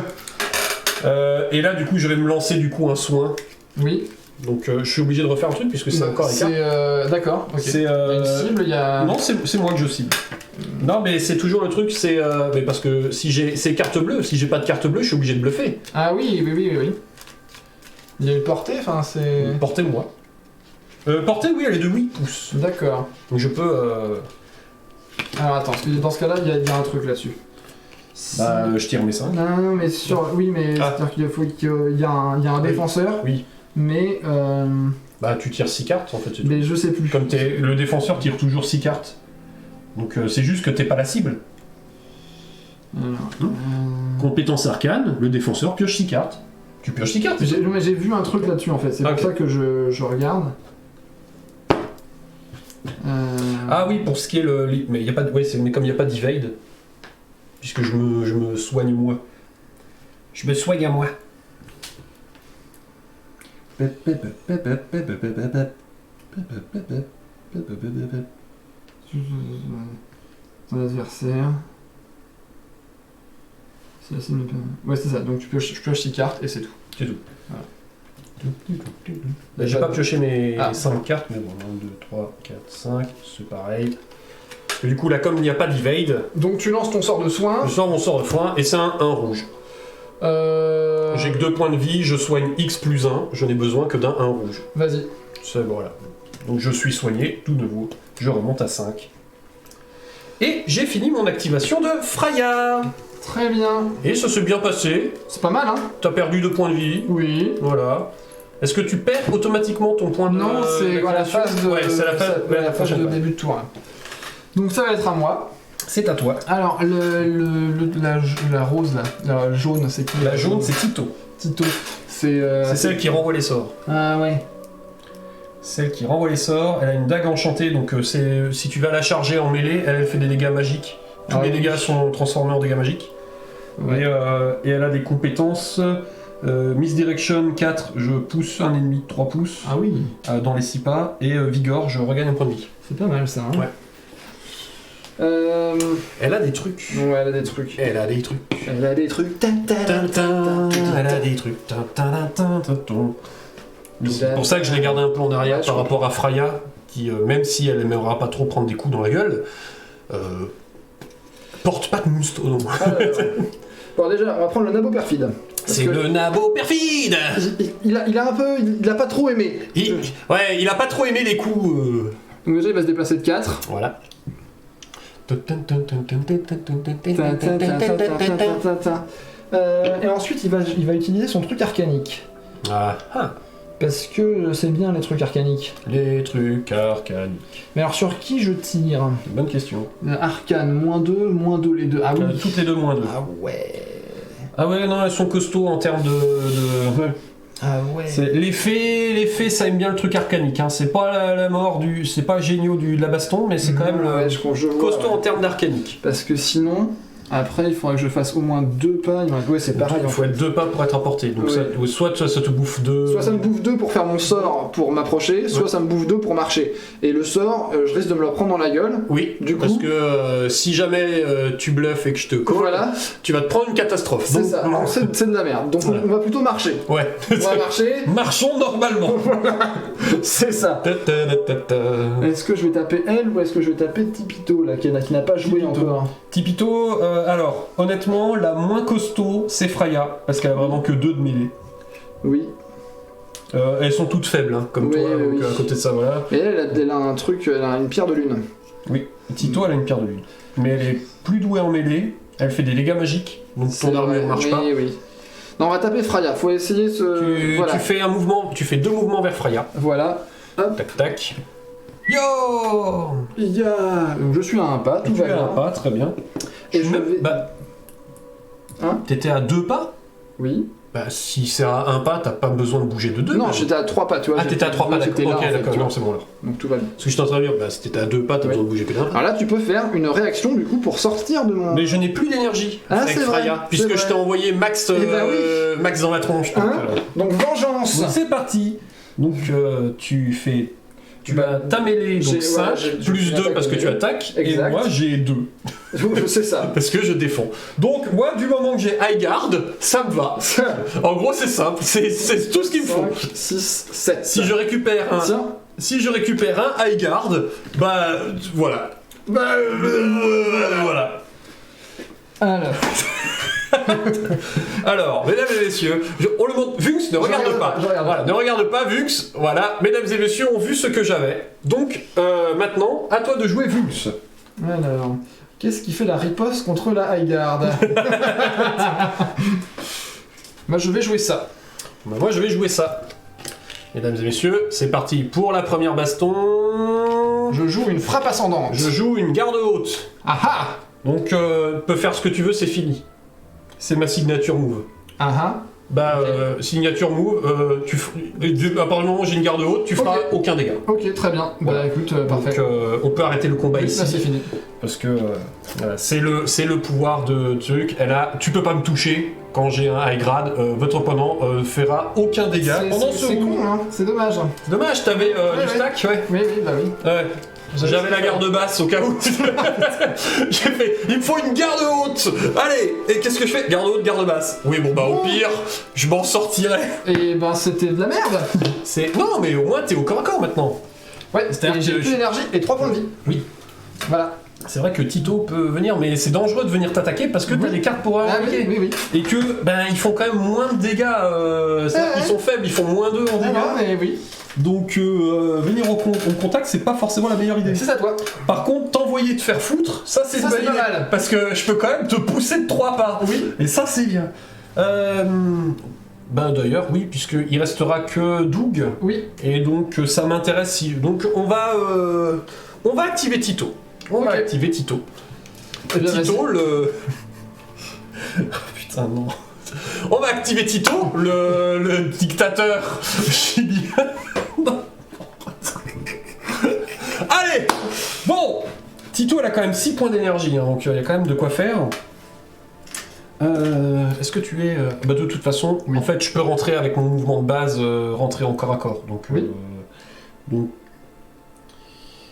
Et là, du coup, je vais me lancer du coup un soin. Oui. Donc, je suis obligé de refaire un truc puisque c'est encore les cartes. D'accord. Ok. C'est Il y a une cible, il y a. Non, c'est moi que je cible. Non, mais c'est toujours le truc, c'est mais parce que si j'ai ces cartes bleues, si j'ai pas de carte bleue, je suis obligé de bluffer. Ah oui. Il y a une portée, enfin c'est. Portez-moi. Portée, oui, elle est de 8 pouces. D'accord. Donc je peux. Alors attends, parce que dans ce cas-là, il y a un truc là-dessus. Bah, je tire mes 5. Non, mais sur. Oui, mais Ah. c'est-à-dire qu'il y a un défenseur. Oui. Mais. Bah, tu tires 6 cartes en fait. c'est tout. Mais je sais plus. Comme le défenseur tire toujours 6 cartes. Donc c'est juste que t'es pas la cible. Alors, Compétence arcane, le défenseur pioche 6 cartes. Tu pioches 6 cartes. mais j'ai vu un truc là-dessus en fait, c'est Ok. pour ça que je regarde. Ah oui, pour ce qui est mais y a pas de... mais comme il n'y a pas d'evade, puisque je me soigne moi. Je me soigne à moi. Ton adversaire. C'est la cible. Ouais, c'est ça, donc je pioche 6 cartes et c'est tout. C'est tout. Voilà. Bah, j'ai pas pioché mes Ah. 5 cartes, mais bon, 1, 2, 3, 4, 5, c'est pareil. Parce que du coup, là, comme il n'y a pas d'evade, Donc tu lances ton sort de soin. je sors mon sort de foin et c'est un 1 rouge. J'ai que 2 points de vie, je soigne X plus 1, je n'ai besoin que d'un 1 rouge. Vas-y. C'est voilà. Donc je suis soigné, tout nouveau, je remonte à 5. Et j'ai fini mon activation de Freya. Très bien. Et ça s'est bien passé, C'est pas mal, hein? t'as perdu 2 points de vie, Oui. voilà. Est-ce que tu perds automatiquement ton point de Non, c'est la phase de, Ouais, c'est la phase, ouais, la phase prochaine de phase. début de tour. Là. Donc ça va être à moi. C'est à toi. Alors, la rose là, la jaune, c'est qui? La jaune, c'est Tito. Tito. C'est C'est celle qui renvoie les sorts. Ah ouais. Celle qui renvoie les sorts, elle a une dague enchantée, donc si tu vas la charger en mêlée, elle fait des dégâts magiques. Tous Ah les oui. dégâts sont transformés en dégâts magiques. Ouais. Et elle a des compétences Misdirection 4, je pousse un ennemi de 3 pouces Ah oui, dans les 6 pas. Et Vigor, je regagne un point de vie. c'est pas mal ça. Hein. Ouais. Elle a des trucs. Ouais, elle a des trucs. Elle a des trucs. Elle a des trucs. Elle a des trucs. C'est pour ça que je l'ai gardé un peu en arrière par rapport à Freya, qui, même si elle n'aimera pas trop prendre des coups dans la gueule, porte pas de mousto non. Bon, déjà, on va prendre le nabo perfide. C'est le nabo perfide. Il a un peu. Il a pas trop aimé. Ouais, il a pas trop aimé les coups. Donc déjà, il va se déplacer de 4. Voilà. Et ensuite, il va utiliser son truc arcanique. Ah, Parce que c'est bien les trucs arcaniques. les trucs arcaniques. Mais alors, sur qui je tire? Bonne question. Arcane, -2, les deux. Ah oui. Toutes les deux -2. Ah ouais. Ah ouais, non, elles sont costauds en termes de... Ah ouais. Les fées, ça aime bien le truc arcanique. Hein. C'est pas la mort du... C'est pas géniaux de la baston, mais c'est quand même je vois, costaud en termes d'arcanique. Parce que sinon, après, il faudrait que je fasse au moins 2 pas. Ouais, c'est pareil. Il faut être 2 pas pour être à portée. Donc Ouais. soit ça te bouffe 2... Soit ça me bouffe 2 pour faire mon sort pour m'approcher, soit ça me bouffe 2 pour marcher. Et le sort, je risque de me le prendre dans la gueule. Oui, Du coup, parce que si jamais tu bluffes et que je te colle, voilà, tu vas te prendre une catastrophe. c'est Donc, ça. Alors, c'est de la merde. Donc Voilà. on va plutôt marcher. Ouais. On va marcher. Marchons normalement. C'est ça. Est-ce que je vais taper elle ou est-ce que je vais taper Tipito là, qui n'a pas joué Tipito. encore? Tipito, alors, honnêtement, la moins costaud, c'est Freya, parce qu'elle a vraiment que 2 de mêlée. Oui. Elles sont toutes faibles, hein, comme Oui, toi, oui, donc oui. à côté de ça, voilà. Et elle a un truc, elle a une pierre de lune. Oui, Tito, elle a une pierre de lune. Mais elle est plus douée en mêlée, elle fait des dégâts magiques, donc ton armure marche oui, pas. Oui. Non, on va taper Freya, faut essayer ce. Voilà. Tu fais un mouvement, tu fais 2 mouvements vers Freya. Voilà. Hop. Tac tac. Yo. Donc je suis à un pas, tout Tu va es à bien. un pas, très bien. Et je vais. Bah. Hein? T'étais à 2 pas? Oui. Bah, si c'est à 1 pas, t'as pas besoin de bouger de 2. Non, j'étais à 3 pas, tu vois. Ah, t'étais à 3 pas, d'accord. J'étais là, Ok, en fait, d'accord, tu non, vois. c'est bon alors. Donc tout va bien. Parce que je t'en train de dire, bah, si t'étais à 2 pas, t'as Oui. besoin de bouger que d'un pas. Alors là, tu peux faire une réaction du coup pour sortir de mon. Mais je n'ai plus d'énergie Ah, avec c'est vrai, Freya, c'est puisque vrai. je t'ai envoyé max, Eh ben oui. max dans la tronche. Hein Donc vengeance. Donc c'est parti. Donc tu fais... Tu as ta mêlée, donc J'ai- 5, voilà, j'ai plus une 2 attaque parce que de tu mêlée. attaques, Exact. et moi j'ai 2, C'est ça. parce que je défends. Donc moi, du moment que j'ai high guard, ça me va. En gros, c'est simple, c'est tout ce qu'il me faut. 5, 6, 7. Si je récupère un... Tiens. Si je récupère un high guard, bah voilà. Voilà. Alors. Alors, mesdames et messieurs, on le montre. Vux ne regarde regarde pas. pas, je regarde Voilà, pas. ne regarde pas Vux. Voilà, mesdames et messieurs ont vu ce que j'avais. Donc, maintenant, à toi de jouer Vux. Alors. Qu'est-ce qui fait la riposte contre la high guard? Moi je vais jouer ça. Bah, moi, je vais jouer ça. Mesdames et messieurs, c'est parti pour la première baston. Je joue une frappe ascendante. Je joue une garde haute. Ah ah. Donc, peux faire ce que tu veux, c'est fini. C'est ma signature move. Ah ah. Bah, Ok. signature move, à partir du moment où j'ai une garde haute, tu feras Ok. aucun dégât. Ok, très bien. Voilà. Bah écoute, parfait. Donc, on peut arrêter le combat Oui, ici. là c'est fini. Parce que voilà, c'est le pouvoir de truc. Tu peux pas me toucher quand j'ai un high grade. Votre opponent fera aucun dégât pendant ce C'est round. con, hein. C'est dommage. C'est dommage, t'avais Ouais, du ouais. stack, ouais. Oui, oui, bah oui. Ouais. J'avais la garde basse au cas où. J'ai fait, il me faut une garde haute. Allez, et qu'est-ce que je fais? Garde haute, garde basse. Oui, bon bah au pire, je m'en sortirai. Et ben c'était de la merde. C'est non, mais au moins t'es au corps à corps maintenant. Ouais, C'est-à-dire et j'ai que plus d'énergie et 3 points de vie. Oui. Voilà. C'est vrai que Tito peut venir, mais c'est dangereux de venir t'attaquer parce que t'as Oui. des cartes pour Ah attaquer. oui, oui, oui. Et que, ben, ils font quand même moins de dégâts. C'est-à-dire Ouais, qu'ils ouais. sont faibles, ils font moins 2 en Ah dégâts. non, mais oui. Donc, venir au contact, c'est pas forcément la meilleure idée. C'est ça toi. Par contre, t'envoyer te faire foutre, ça c'est Ça, une bonne c'est pas idée. mal. Parce que je peux quand même te pousser de 3 pas. Oui. Et ça, c'est bien. Ben d'ailleurs, oui, puisqu'il restera que Doug. Oui. Et donc, ça m'intéresse. Donc, on va activer Tito. On va Ok. activer Tito. Eh bien, Tito, le... Oh, putain, non. On va activer Tito, le dictateur chilien. Allez. Bon, Tito, elle a quand même 6 points d'énergie, hein, donc il y a quand même de quoi faire. Est-ce que tu es... Bah de toute façon, en fait, je peux rentrer avec mon mouvement de base, rentrer en corps à corps. Donc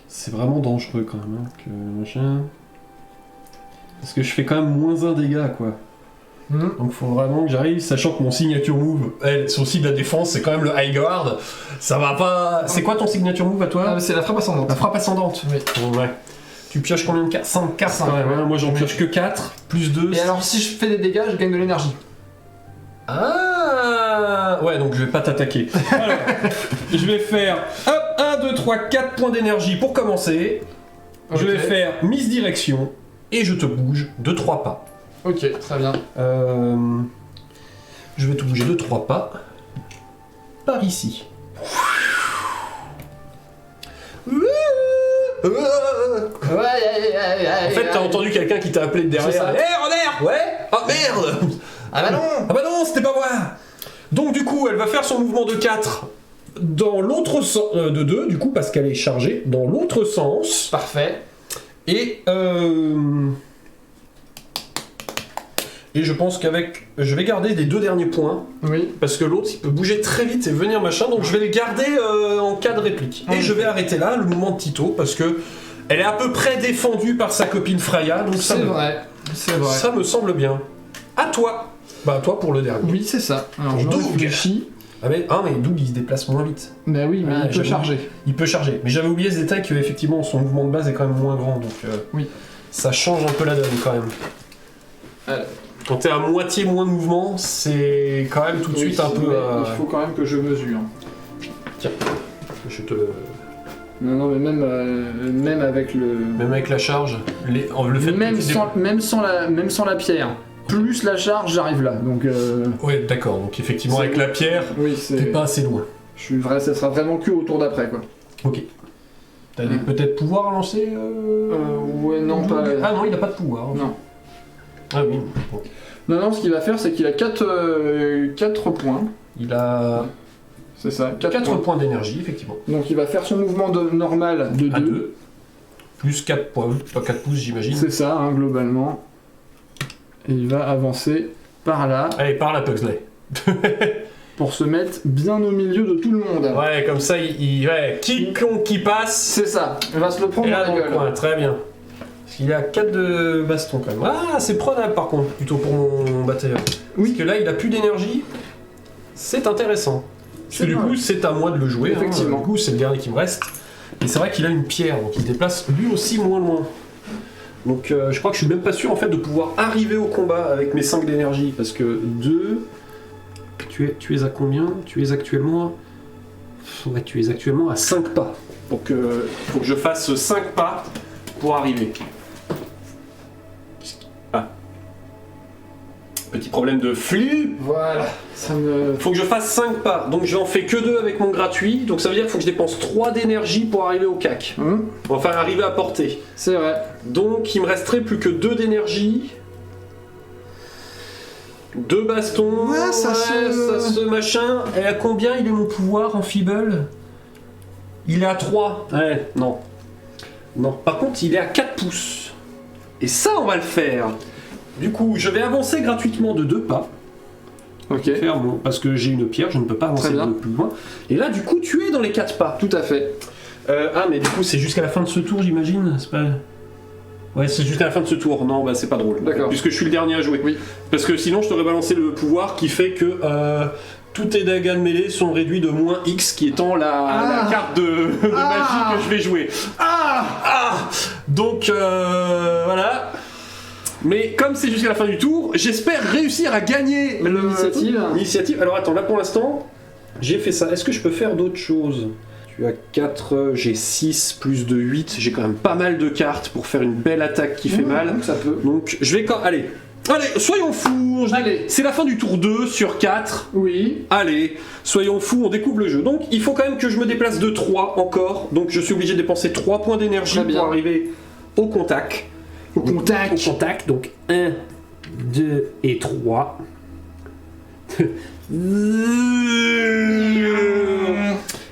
c'est vraiment dangereux quand même, hein, que machin... Parce que je fais quand même moins 1 dégât, quoi. Donc faut vraiment que j'arrive, sachant que mon signature move, son cible de la défense, c'est quand même le high guard. Ça va pas... C'est quoi ton signature move à toi? C'est la frappe ascendante. La frappe ascendante. Oui. Ouais. Tu pioches combien de cartes? 5 cartes quand même, hein. Moi j'en pioche que 4, plus 2. Et alors si je fais des dégâts, je gagne de l'énergie. Ah ouais, donc je vais pas t'attaquer. Alors, je vais faire hop, 1, 2, 3, 4 points d'énergie pour commencer. Okay. Je vais faire misdirection et je te bouge de 3 pas. Ok, très bien. Je vais te bouger de 3 pas par ici. En fait, t'as entendu quelqu'un qui t'a appelé de derrière. Hé, Robert! Ouais? Ah merde! Ah bah non! Ah bah non, c'était pas moi! Donc du coup, elle va faire son mouvement de 4 dans l'autre sens... de 2, du coup, parce qu'elle est chargée, dans l'autre sens. Parfait. Et je pense qu'avec... Je vais garder les 2 derniers points. Oui. Parce que l'autre, il peut bouger très vite et venir machin, donc je vais les garder en cas de réplique. Et je vais arrêter là, le mouvement de Tito, parce que elle est à peu près défendue par sa copine Freya, donc c'est vrai. Ça me semble bien. À toi. Bah toi pour le dernier. Oui, c'est ça. Alors je réfléchis. Ah mais Doug il se déplace moins vite. Bah oui, mais il peut charger. Il peut charger. Mais j'avais oublié ce détail que effectivement son mouvement de base est quand même moins grand, donc oui. Ça change un peu la donne quand même. Quand t'es à moitié moins de mouvement, c'est quand même tout de suite un peu... Il faut quand même que je mesure. Tiens, je te... Non, mais même avec le... Même avec la charge, le fait même sans la pierre. Plus la charge, j'arrive là, donc... Ouais, d'accord, donc effectivement avec la pierre, t'es pas assez loin. Ça sera vraiment que au tour d'après, quoi. Ok. T'as peut-être pouvoir à lancer Ouais, non, pas... Ah non, il a pas de pouvoir. Non. Ah oui. Bon. Non, ce qu'il va faire, c'est qu'il a 4 points. Il a... C'est ça, 4 points d'énergie, effectivement. Donc il va faire son mouvement normal de 2. Plus 4 points, pas 4 pouces, j'imagine. C'est ça, hein, globalement. Et il va avancer par là. Allez, par là, Pugsley. Pour se mettre bien au milieu de tout le monde. Ouais, comme ça, quiconque qui passe... C'est ça, il va se le prendre et dans là, la gueule. Coin, très bien. Parce qu'il a 4 de baston quand même. Ah, c'est prenable par contre, plutôt pour mon batteur. Oui. Parce que là, il a plus d'énergie. C'est intéressant. Parce que du coup, c'est à moi de le jouer. Effectivement. Du coup, c'est le dernier qui me reste. Et c'est vrai qu'il a une pierre, donc il se déplace lui aussi moins loin. Donc je crois que je suis même pas sûr en fait de pouvoir arriver au combat avec mes 5 d'énergie. Parce que 2... Tu es à combien? Tu es actuellement... Ouais, tu es actuellement à 5 pas. Donc faut que je fasse 5 pas pour arriver. Ah. Petit problème de flux. Voilà, ça me... Faut que je fasse 5 pas, donc je n'en fais que 2 avec mon gratuit, donc ça veut dire qu'il faut que je dépense 3 d'énergie pour arriver au cac. Enfin, arriver à portée. C'est vrai. Donc il me resterait plus que 2 d'énergie. 2 bastons, ouais, ça se machin. Et à combien il est mon pouvoir en feeble? Il est à 3. Ouais, non. Non, par contre il est à 4 pouces. Et ça on va le faire. Du coup, je vais avancer gratuitement de 2 pas. Ok. Parce que j'ai une pierre, je ne peux pas avancer de plus loin. Et là, du coup, tu es dans les 4 pas. Tout à fait. Mais du coup, c'est jusqu'à la fin de ce tour, j'imagine. C'est pas... Ouais, c'est jusqu'à la fin de ce tour. Non, bah c'est pas drôle. D'accord. Puisque je suis le dernier à jouer. Oui. Parce que sinon, je t'aurais balancé le pouvoir qui fait que tous tes dégâts de mêlée sont réduits de moins X, qui étant la carte de magie que je vais jouer. Donc, voilà. Mais comme c'est jusqu'à la fin du tour, j'espère réussir à gagner l'initiative. Alors attends, là pour l'instant, j'ai fait ça. Est-ce que je peux faire d'autres choses? Tu as 4, j'ai 6, plus de 8. J'ai quand même pas mal de cartes pour faire une belle attaque qui fait mal. Donc ça peut. Donc je vais quand... Allez, soyons fous. C'est la fin du tour 2 sur 4. Oui. Allez, soyons fous, on découvre le jeu. Donc il faut quand même que je me déplace de 3 encore. Donc je suis obligé de dépenser 3 points d'énergie pour arriver au contact. Au contact, donc 1, 2 et 3.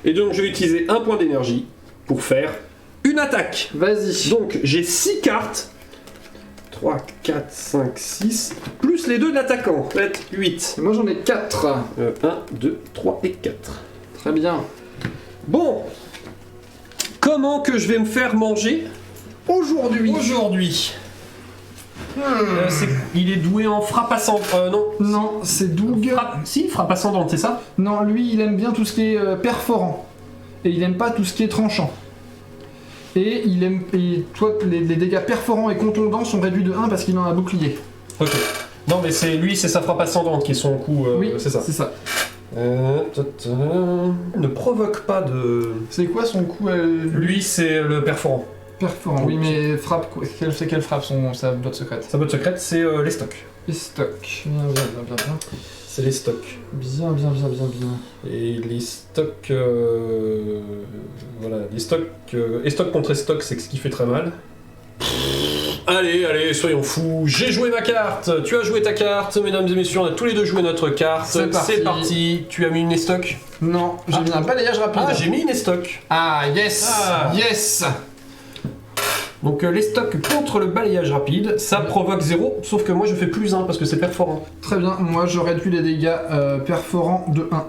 Et donc je vais utiliser un point d'énergie pour faire une attaque. Vas-y. Donc j'ai 6 cartes. 3, 4, 5, 6. Plus les 2 de l'attaquant. Ça va être 8. Et moi j'en ai 4. 1, 2, 3 et 4. Très bien. Bon. Comment que je vais me faire manger aujourd'hui? Il est doué en frappe ascendante. Non. Non, c'est Doug. Si, frappe ascendante, c'est ça? Non, lui il aime bien tout ce qui est perforant. Et il aime pas tout ce qui est tranchant. Et toi, les dégâts perforants et contondants sont réduits de 1 parce qu'il a un bouclier. Ok. Non, mais c'est sa frappe ascendante qui est son coup. Oui, c'est ça. C'est ça. Ne provoque pas de. C'est quoi son coup Lui, c'est le perforant. Perforant, oui, mais frappe, c'est quelle frappe sa botte secrète? Sa botte secrète, c'est les stocks. Les stocks. Bien. C'est les stocks. Bien. Et les stocks. Voilà, les stocks. Estoc contre estoc, c'est ce qui fait très mal. Allez, soyons fous. J'ai joué ma carte. Tu as joué ta carte, mesdames et messieurs. On a tous les deux joué notre carte. C'est parti. Tu as mis une estoc? Non, j'ai mis un balayage rapide. Ah, j'ai mis une estoc. Ah, yes. Yes. Donc les stocks contre le balayage rapide, ça provoque 0, sauf que moi je fais plus 1 parce que c'est perforant. Très bien, moi je réduis les dégâts perforants de 1.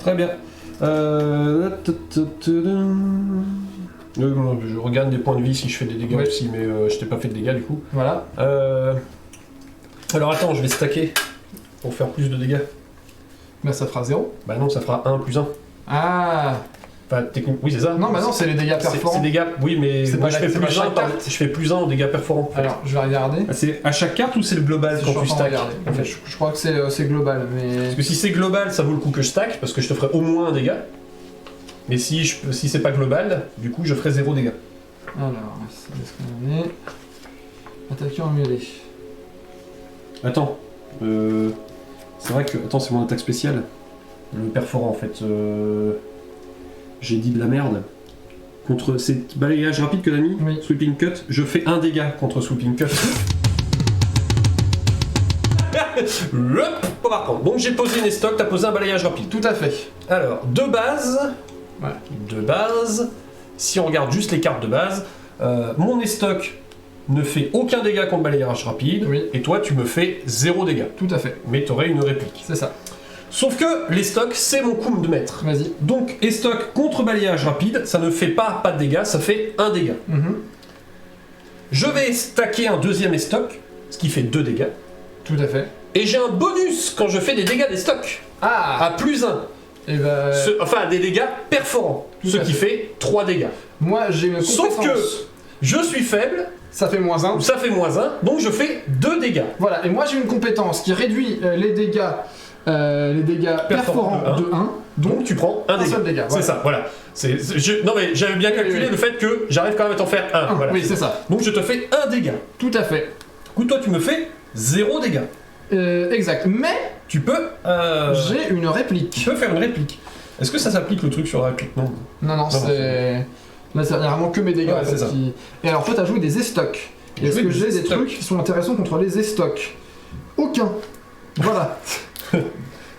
Très bien. Je regagne des points de vie si je fais des dégâts aussi, mais je t'ai pas fait de dégâts du coup. Voilà. Alors attends, je vais stacker pour faire plus de dégâts. Bah ça fera 0. Bah non, ça fera 1 plus 1. Ah. Enfin, techniquement, oui, c'est ça. Non, bah non, c'est les dégâts perforants. C'est dégâts, oui, mais moi je fais plus 1 je fais plus 1 aux dégâts perforants. En fait. Alors, je vais regarder. C'est à chaque carte ou c'est le global quand tu stacks en fait. Je crois que c'est global, mais... Parce que si c'est global, ça vaut le coup que je stack, parce que je te ferai au moins un dégât. Mais si c'est pas global, du coup je ferai 0 dégâts. Alors, est-ce qu'on en est? Attaquant en mêlée. Attends, c'est vrai que... Attends, c'est mon attaque spéciale. Le perforant en fait. J'ai dit de la merde. Contre ces balayages rapides que t'as mis, oui. Sweeping Cut, je fais 1 dégât contre Sweeping Cut. Par contre, donc j'ai posé une estoc, t'as posé un balayage rapide. Tout à fait. Alors, de base, si on regarde juste les cartes de base, mon estoc ne fait aucun dégât contre balayage rapide, et toi tu me fais 0 dégâts. Tout à fait. Mais t'aurais une réplique. C'est ça. Sauf que l'estoc, c'est mon coup de maître. Vas-y. Donc, estoc contre balayage rapide, ça ne fait pas de dégâts, ça fait 1 dégât. Je vais stacker un deuxième estoc, ce qui fait 2 dégâts. Tout à fait. Et j'ai un bonus quand je fais des dégâts d'estoc. Ah. À plus 1. Et bah... Enfin, des dégâts perforants. Ce qui fait 3 dégâts. Moi, j'ai une compétence. Sauf que je suis faible. Ça fait moins 1. Ça fait moins 1, donc je fais 2 dégâts. Voilà, et moi j'ai une compétence qui réduit les dégâts perforants de 1. Donc tu prends un dégât. C'est ça, voilà. Non mais j'avais bien calculé le fait que j'arrive quand même à t'en faire 1. Voilà. Oui, c'est ça. Donc je te fais 1 dégât. Tout à fait. Du coup, toi tu me fais 0 dégâts. Exact. Mais tu peux... j'ai une réplique. Tu peux faire une réplique. Est-ce que ça s'applique le truc sur la réplique? Non. Non, c'est... Là, c'est vraiment que mes dégâts. Ouais, c'est ça. Et alors toi, t'as joué des estocs. Est-ce que j'ai des trucs qui sont intéressants contre les estocs? Aucun. Voilà.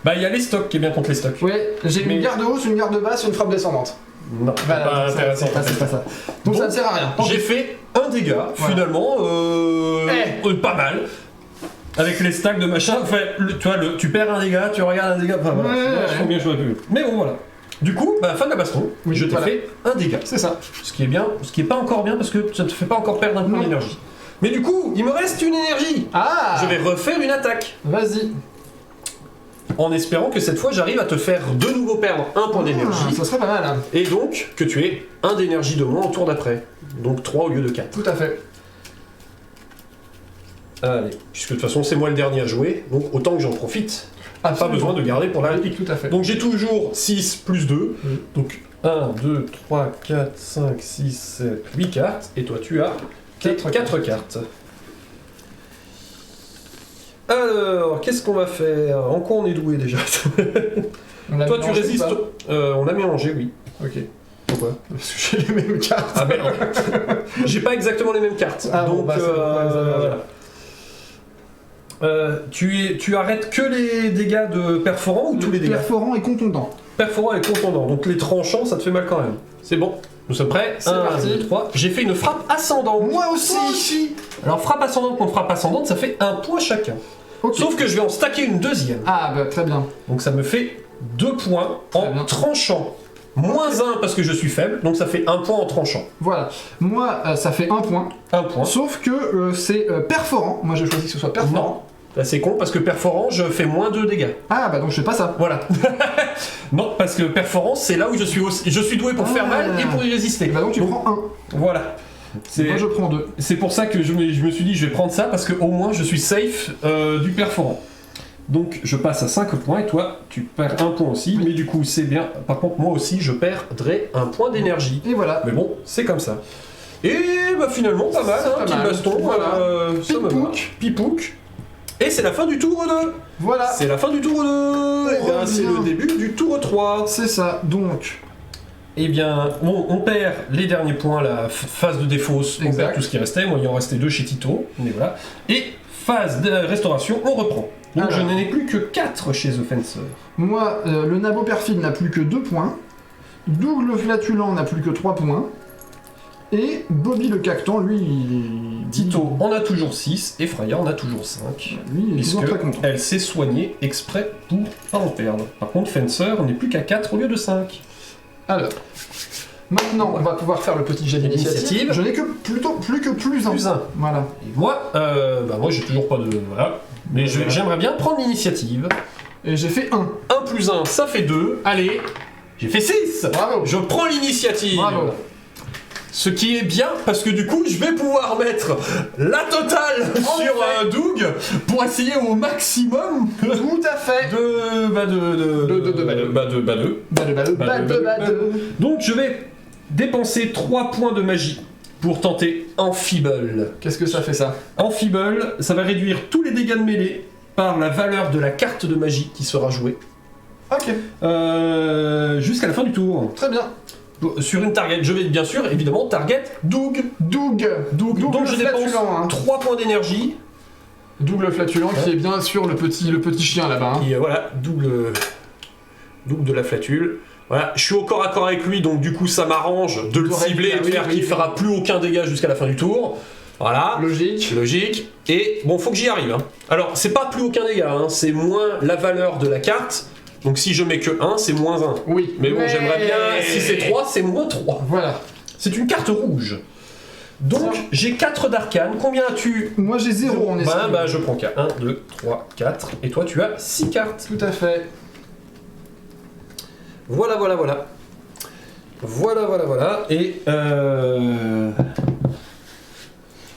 Bah, il y a les stocks qui est bien contre les stocks. Ouais, j'ai une garde hausse, une garde basse, une frappe descendante. Non, voilà, pas intéressant. C'est pas ça. Donc ça ne sert à rien. J'ai fait 1 dégât, finalement, pas mal. Avec les stacks de machin, enfin, tu vois, tu perds un dégât, tu regardes un dégât, enfin voilà, combien j'aurais pu. Mais bon, voilà. Du coup, fin de la baston, je t'ai fait 1 dégât. C'est ça. Ce qui est bien, ce qui est pas encore bien parce que ça te fait pas encore perdre un point d'énergie. Mais du coup, il me reste une énergie. Ah. Je vais refaire une attaque. Vas-y. En espérant que cette fois j'arrive à te faire de nouveau perdre un point d'énergie. Ça serait pas mal. Hein. Et donc que tu aies 1 d'énergie de moins au tour d'après. Donc 3 au lieu de 4. Tout à fait. Allez, puisque de toute façon c'est moi le dernier à jouer, donc autant que j'en profite. Absolument. Pas besoin de garder pour la réplique. Tout à fait. Donc j'ai toujours 6 plus 2. Donc 1, 2, 3, 4, 5, 6, 7, 8 cartes. Et toi tu as 4 cartes. Alors, qu'est-ce qu'on va faire? En quoi on est doué déjà? Toi tu résistes... on l'a mélangé, oui. Ok. Pourquoi? Parce que j'ai les mêmes cartes. Ah merde. J'ai pas exactement les mêmes cartes. Ah donc bon, bah, voilà. Tu arrêtes que les dégâts de perforant ou tous les dégâts? Perforant et contondant. Perforant et contondant, donc les tranchants ça te fait mal quand même. C'est bon, nous sommes prêts. C'est parti. 2, 3. J'ai fait une frappe ascendante. Moi aussi. Alors frappe ascendante contre frappe ascendante, ça fait 1 point chacun. Ok. Sauf que je vais en stacker une deuxième. Ah bah très bien. Donc ça me fait 2 points Très en bien. tranchant. Moins 1 parce que je suis faible, donc ça fait 1 point en tranchant. Voilà. Moi, ça fait 1 point. 1 point. Sauf que c'est perforant. Moi, j'ai choisi que ce soit perforant. Non. Là c'est con parce que perforant, je fais moins 2 dégâts. Ah bah donc je fais pas ça. Voilà. Non, parce que perforant, c'est là où je suis doué pour faire mal et pour y résister. Et bah donc tu prends 1. Voilà. Moi je prends 2. C'est pour ça que je me suis dit je vais prendre ça parce qu'au moins je suis safe du perforant. Donc je passe à 5 points et toi tu perds 1 point aussi, mais du coup c'est bien. Par contre moi aussi je perdrai 1 point d'énergie. Et voilà. Mais bon, c'est comme ça. Et bah finalement pas mal, C'est hein, pas petit mal. baston, Voilà. ça me Pipouk. marche. Pipouk. Et c'est la fin du tour 2. Voilà. C'est la fin du tour 2. Et bien c'est le début du tour 3. C'est ça. Donc. Eh bien, on perd les derniers points, la phase de défausse, on Exact. perd tout ce qui restait. Moi, il en restait 2 chez Tito, mais voilà. Et phase de restauration, on reprend. Donc Alors. je n'en ai plus que 4 chez The Fencer. Moi, le nabo perfide n'a plus que 2 points. Doug le flatulent n'a plus que 3 points. Et Bobby le cactan, lui, Tito, on a toujours 6, et Freya, on a toujours 5. lui, il est toujours Puisque très content. elle s'est soignée exprès pour pas en perdre. Par contre, Fencer, on n'est plus qu'à 4 au lieu de 5. Alors, maintenant, on va pouvoir faire le petit jet d'initiative. Initiative. Je n'ai que plus que plus 1. Plus 1. Voilà. Et moi, moi j'ai toujours pas de... Voilà. Mais j'aimerais bien prendre l'initiative. Et j'ai fait 1. 1 plus 1, ça fait 2. Allez, j'ai fait 6. Bravo. Je prends l'initiative. Bravo. Ce qui est bien, parce que du coup, je vais pouvoir mettre la totale sur Doug pour essayer au maximum Tout à fait. Donc, je vais dépenser 3 points de magie pour tenter Enfeeble. Qu'est-ce que ça fait ça? Enfeeble, ça va réduire tous les dégâts de mêlée par la valeur de la carte de magie qui sera jouée. Ok. Jusqu'à la fin du tour. Très bien. Sur une target, je vais bien sûr évidemment target Doug. Doug Donc le je dépense flatulent, hein. 3 points d'énergie. Doug le flatulent qui est bien sûr le petit chien là-bas. Hein. Et voilà, Doug de la flatule. Voilà, je suis au corps à corps avec lui, donc du coup ça m'arrange de le cibler et de faire qu'il fera plus aucun dégât jusqu'à la fin du tour. Voilà. Logique. Et bon, faut que j'y arrive. Hein. Alors, c'est pas plus aucun dégât, hein, c'est moins la valeur de la carte. Donc si je mets que 1, c'est moins 1. Oui. Mais bon, j'aimerais bien, si c'est 3, c'est moins 3. Voilà. C'est une carte rouge. Donc, j'ai 4 d'arcane. Combien as-tu? Moi j'ai 0 en esquive. Bah, je prends 1, 2, 3, 4. Et toi, tu as 6 cartes. Tout à fait. Voilà.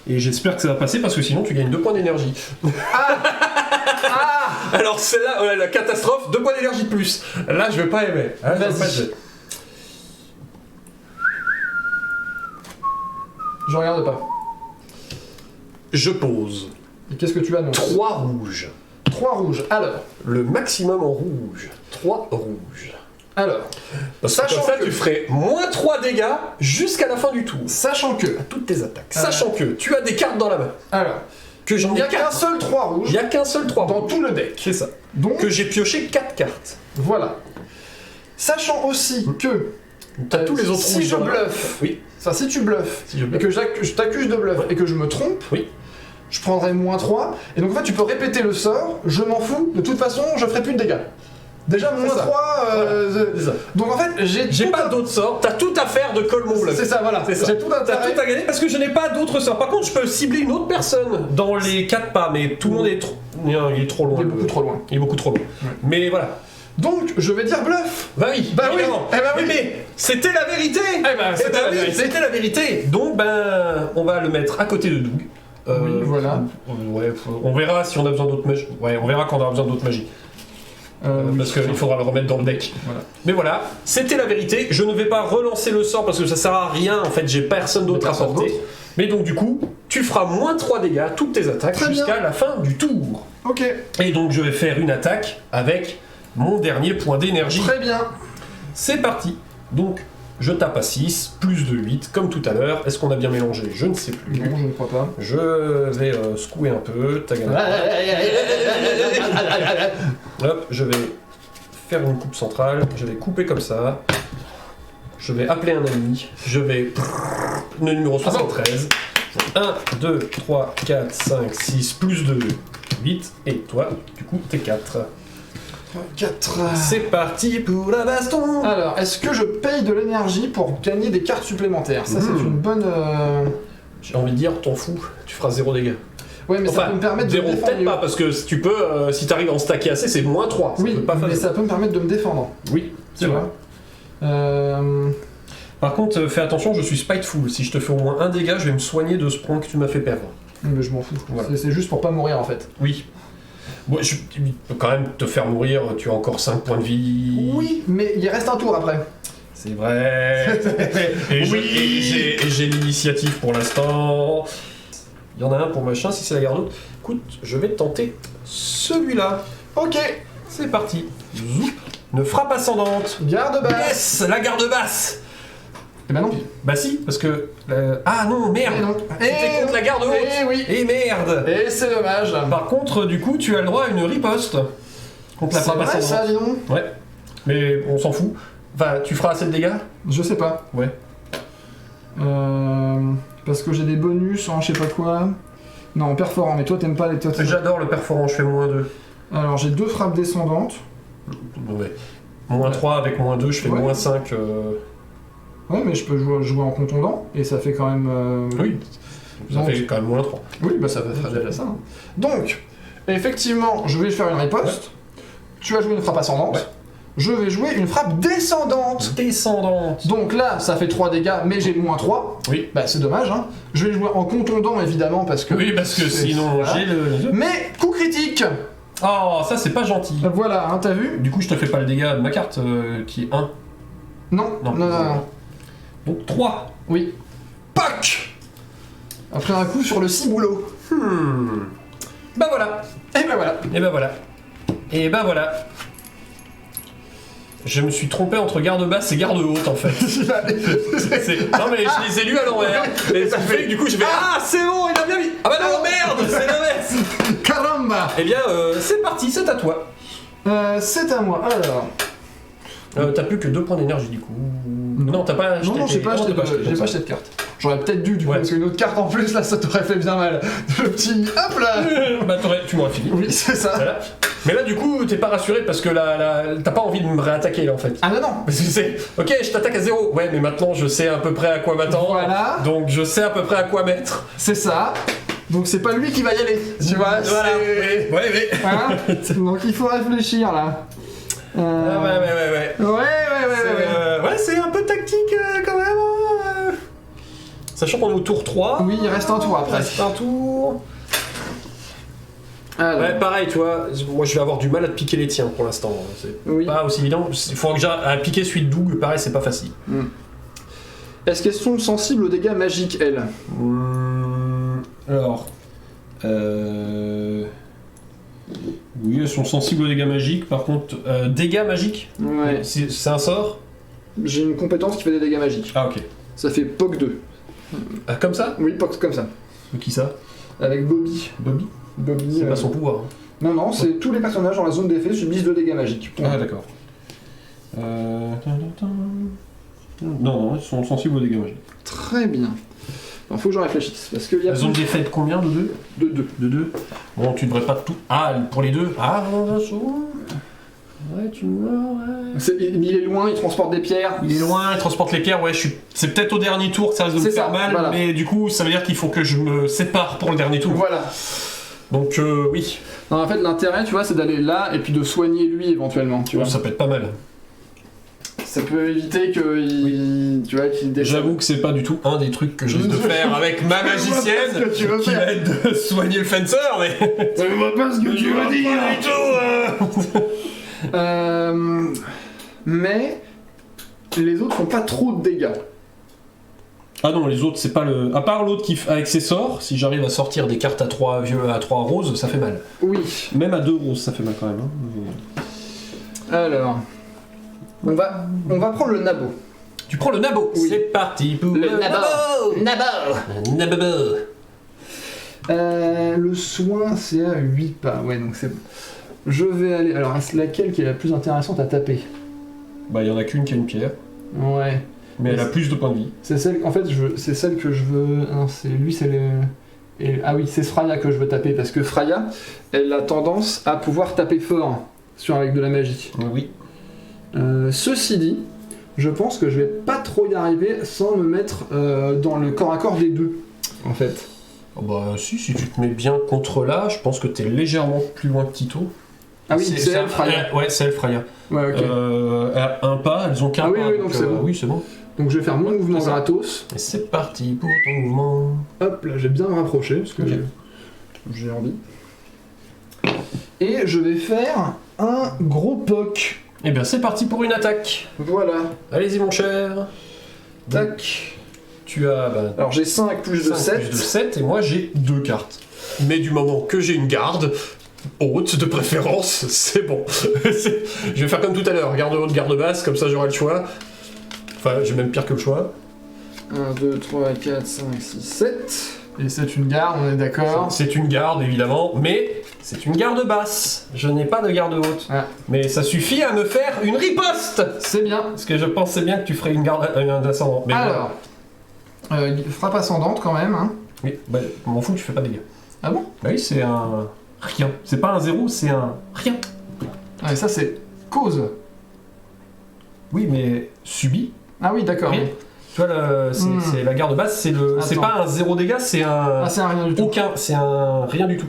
Et j'espère que ça va passer parce que sinon tu gagnes 2 points d'énergie. Alors c'est là la catastrophe, 2 points d'énergie de plus. Là je vais pas aimer. Hein, Vas-y. Je regarde pas. Je pose Et qu'est-ce que tu annonces? 3 rouges. 3 rouges. Alors. Le maximum en rouge. 3 rouges. Alors. Parce que comme ça tu ferais moins 3 dégâts jusqu'à la fin du tour. Sachant que. À toutes tes attaques. Sachant que tu as des cartes dans la main. Alors. Que j'en Il n'y ai a qu'un 4. seul 3 rouges. Il n'y a qu'un seul 3 dans rouges. tout le deck. C'est ça. Donc. Que j'ai pioché 4 cartes. Voilà. Sachant aussi que. T'as tous les autres si rouges je dans la main. bluffe. Oui. Enfin, si tu bluffes. Si je Et bluffe. que je t'accuse de bluff et que je me trompe. Oui. Je prendrai moins 3. Et donc en fait, tu peux répéter le sort. Je m'en fous. De toute façon, je ferai plus de dégâts. Déjà, moins ça. 3. C'est ça. Donc en fait, J'ai tout pas à- d'autres sorts, t'as tout à faire de colle mon bluff. C'est ça, voilà. C'est ça. J'ai tout T'as intérêt. tout à gagner parce que je n'ai pas d'autres sorts. Par contre, je peux cibler une autre personne dans les 4 pas, mais tout le monde est trop. Non, il est trop loin. Il est beaucoup trop loin. Il est beaucoup trop loin. Ouais. Mais voilà. Donc, je vais dire bluff. Bah oui, Bah oui. évidemment. Eh ben oui. Mais c'était la vérité. Eh ben, c'était la vérité. C'était la vérité. Donc, on va le mettre à côté de Doug. Oui, voilà. Ouais, on verra si on a besoin d'autres magies. Ouais, on verra quand on aura besoin d'autres magies. Parce qu'il faudra le remettre dans le deck. Voilà. Mais voilà, c'était la vérité. Je ne vais pas relancer le sort parce que ça sert à rien. En fait, j'ai personne d'autre à Personne porter. d'autre. Mais donc, du coup, tu feras moins 3 dégâts à toutes tes attaques Très bien. jusqu'à la fin du tour. Ok. Et donc, je vais faire une attaque avec mon dernier point d'énergie. Très bien. C'est parti. Donc, Je tape à 6, plus de 8, comme tout à l'heure. Est-ce qu'on a bien mélangé? Je ne sais plus. Non, je ne crois pas. Je vais secouer un peu. Hop, je vais faire une coupe centrale. Je vais couper comme ça. Je vais appeler un ami. Je vais... Le numéro 73. 1, 2, 3, 4, 5, 6, plus de 8. Et toi, du coup, t'es 4. 4. C'est parti pour la baston. Alors, est-ce que je paye de l'énergie pour gagner des cartes supplémentaires? Ça, c'est une bonne... J'ai envie de dire, t'en fous. Tu feras 0 dégâts. Ouais, mais ça peut me permettre de me 0 défendre peut-être mieux. pas, parce que si tu peux, si t'arrives à en stacker assez, c'est moins 3. Oui, peut pas mais faire... ça peut me permettre de me défendre. Oui, c'est Tu vrai. vois. Par contre, fais attention, je suis spiteful. Si je te fais au moins un dégât, je vais me soigner de ce point que tu m'as fait perdre. Mais je m'en fous. Voilà. C'est juste pour pas mourir en fait. Oui. Bon, je peux quand même te faire mourir, tu as encore 5 points de vie. Oui, mais il reste un tour après. C'est vrai. Et j'ai l'initiative pour l'instant. Il y en a un pour machin, si c'est la garde. Écoute, je vais tenter celui-là. Ok. C'est parti. Zoup. Une frappe ascendante. Garde basse. Yes, la garde basse. Eh ben non. Bah si, parce que... Ah non, merde. Eh non. C'était contre la garde haute. Eh oui. Et merde. Et c'est dommage. Par contre, du coup, tu as le droit à une riposte. Contre la C'est frappe vrai ascendante. ça, dis donc. Ouais. Mais on s'en fout. Enfin, tu feras assez de dégâts? Je sais pas. Ouais. Parce que j'ai des bonus en je sais pas quoi. Non, perforant, mais toi t'aimes pas les... J'adore le perforant, je fais -2. Alors j'ai 2 frappes descendantes. Ouais. -3 avec -2, je fais Ouais. -5. Ouais, mais je peux jouer en contondant, et ça fait quand même... Oui. Ça Donc- fait quand même -3. Oui, bah ça fera déjà ça. Hein. Donc, effectivement, je vais faire une riposte. Tu vas jouer une frappe ascendante. Ouais. Je vais jouer une frappe descendante. Descendante. Donc là, ça fait 3 dégâts, mais j'ai -3. Oui. Bah c'est dommage, hein. Je vais jouer en contondant, évidemment, parce que... Oui, parce que c'est- sinon, voilà. j'ai le... Mais, coup critique. Oh, ça c'est pas gentil. Voilà, hein, t'as vu? Du coup, je te fais pas le dégât de ma carte, qui est 1. Non, non, non, non. Donc 3. Oui. Pac. Après un coup sur le ciboulot. Bah voilà. Et ben voilà. Et bah voilà. Et bah voilà. Je me suis trompé entre garde basse et garde haute en fait. Non mais je les ai lus à l'envers. Et ça fait que du coup je vais... Ah c'est bon, il a bien mis. Ah bah non merde, c'est l'inverse. Caramba. Eh bien c'est parti, c'est à toi. C'est à moi. Alors... T'as plus que 2 points d'énergie du coup. Non, t'as pas acheté. Non, j'ai pas acheté j'ai de acheté. carte. J'aurais peut-être dû, du coup, Ouais. parce qu'une autre carte en plus, là, ça t'aurait fait bien mal. Le petit... Hop là. Bah tu m'aurais fini. Oui, c'est ça. Voilà. Mais là du coup t'es pas rassuré parce que t'as pas envie de me réattaquer là en fait. Ah non, non. Parce que c'est... Ok, je t'attaque à 0. Ouais, mais maintenant je sais à peu près à quoi m'attendre. Voilà. Donc je sais à peu près à quoi mettre. C'est ça. Donc c'est pas lui qui va y aller. Tu vois, Voilà. c'est... Ouais, mais... Hein. Donc il faut réfléchir, là. Ah, ouais. Ouais. C'est un peu tactique quand même. Sachant qu'on est au tour 3. Oui, il reste un tour après. Il reste un tour. Alors. Ouais, pareil, tu vois. Moi je vais avoir du mal à te piquer les tiens pour l'instant. C'est Oui. pas aussi évident. Il faut que j'aille piquer celui de Doug, pareil, c'est pas facile. Est-ce qu'elles sont sensibles aux dégâts magiques, elles? Alors. Oui, elles sont sensibles aux dégâts magiques. Par contre, dégâts magiques, Ouais. c'est un sort. J'ai une compétence qui fait des dégâts magiques. Ah, ok. Ça fait POC 2. Ah, comme ça? Oui, POC comme ça. De qui ça? Avec Bobby. Bobby? Bobby. C'est pas son pouvoir. Non, non, c'est tous les personnages dans la zone d'effet subissent 2 dégâts magiques. Ah, d'accord. Non, ils sont sensibles aux dégâts magiques. Très bien. Il faut que je réfléchisse. Parce qu'il y a. La zone d'effet de combien? De 2? De 2. De 2? Bon, tu devrais pas tout. Ah, pour les deux? Ah, ouais, tu meurs, ouais. Il est loin, il transporte des pierres. Il est loin, il transporte les pierres, ouais, c'est peut-être au dernier tour que ça risque de me C'est faire ça, mal, voilà. mais du coup, ça veut dire qu'il faut que je me sépare pour le dernier tour. Voilà. Donc, oui. Non, en fait, l'intérêt, tu vois, c'est d'aller là et puis de soigner lui éventuellement, tu vois. Ça peut être pas mal. Ça peut éviter qu'il. Tu vois, qu'il décède. J'avoue que c'est pas du tout un des trucs que je risque de faire avec ma Je vois magicienne, pas ce que tu veux qui faire. va être de soigner le fencer, mais... Je vois pas ce que tu veux dire. du tout, Mais les autres font pas trop de dégâts. Ah non, les autres, c'est pas le... À part l'autre qui avec ses sorts, si j'arrive à sortir des cartes à 3 vieux, à 3 roses, ça fait mal. Oui. Même à 2 roses, ça fait mal quand même. Hein. Alors. On va prendre le nabot. Tu prends le nabo. Oui. C'est parti pour Le nabo. Nabo. Le soin, c'est à 8 pas. Ouais, donc c'est bon. Je vais aller... Alors, est-ce laquelle qui est la plus intéressante à taper? Bah, il y en a qu'une qui a une pierre, Ouais. mais elle a plus de points de vie. C'est celle... En fait, c'est celle que je veux... Non, c'est... Lui, c'est le... Ah oui, c'est Freya que je veux taper, parce que Freya, elle a tendance à pouvoir taper fort avec de la magie. Oui. Ceci dit, je pense que je vais pas trop y arriver sans me mettre dans le corps à corps des deux, en fait. Oh bah si tu te mets bien contre là, je pense que t'es légèrement plus loin que Tito. Ah oui, c'est elle, Freya. Ouais, c'est elle, Freya. Ouais, ok. À un pas, elles ont qu'un Ah oui, pas. oui, donc c'est bon. Oui, c'est bon. Donc je vais faire mon mouvement c'est ça. gratos. Et c'est parti pour ton mouvement. Hop, là, j'ai bien me rapprocher, parce que Ok. j'ai envie. Et je vais faire un gros poc. Et bien c'est parti pour une attaque. Voilà. Allez-y mon cher. Tac. Tu as bah, Alors j'ai 5 plus de 5 7. plus de 7 et moi j'ai 2 cartes. Mais du moment que j'ai une garde, haute de préférence, c'est bon. Je vais faire comme tout à l'heure, garde haute, garde basse, comme ça j'aurai le choix. Enfin, j'ai même pire que le choix. 1, 2, 3, 4, 5, 6, 7. Et c'est une garde, on est d'accord. C'est une garde évidemment, mais c'est une garde basse. Je n'ai pas de garde haute. Ah. Mais ça suffit à me faire une riposte. C'est bien. Parce que je pensais bien que tu ferais une garde ascendant. Mais Alors, frappe ascendante quand même. Hein. oui, bah, m'en fous, tu fais pas de dégâts. Ah bon? Bah oui, c'est un rien. C'est pas un 0, c'est un rien. Ah, et ça c'est cause. Oui, mais subi. Ah oui, d'accord. Rien. Tu vois, c'est la garde basse, c'est Attends. pas un 0 dégâts, c'est un. Ah, c'est un rien du tout. Aucun, c'est un rien du tout.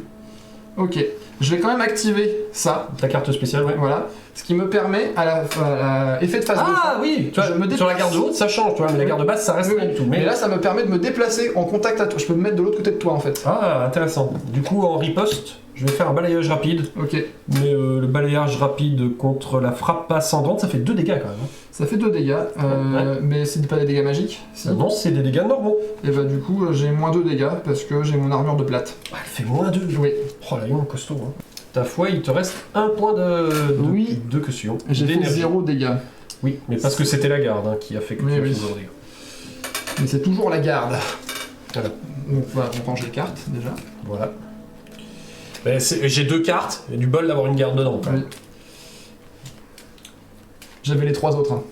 Ok. Je vais quand même activer ça. Ta carte spéciale, ouais. Voilà. Ce qui me permet à effet de phase de Ah feu. oui, tu vois, Je me sur la déplace. garde haute, ça change, tu vois, mais la Oui. garde basse, ça reste Oui, rien oui. du tout. Mais là, ça me permet de me déplacer en contact à toi. Je peux me mettre de l'autre côté de toi en fait. Ah, intéressant. Du coup, en riposte, je vais faire un balayage rapide. Ok. Mais le balayage rapide contre la frappe ascendante, ça fait 2 dégâts quand même. Ça fait 2 dégâts. Ouais. Mais c'est pas des dégâts magiques. Si. Non, c'est des dégâts normaux. Et bah du coup, j'ai moins 2 dégâts parce que j'ai mon armure de plate. Ah, elle fait moins 2. Oui. Oh là, il est costaud. Hein. Ta foi, il te reste 1 point Oui. de caution. J'ai fait d'énergie. 0 dégâts. Oui, mais parce que c'était la garde hein, qui a fait que Oui, tu as oui. fait 0 dégâts. Mais c'est toujours la garde. Voilà. Donc voilà, on range les cartes déjà. Voilà. Mais j'ai 2 cartes, et du bol d'avoir une garde dedans. Quand même. Oui. J'avais les 3 autres. Hein.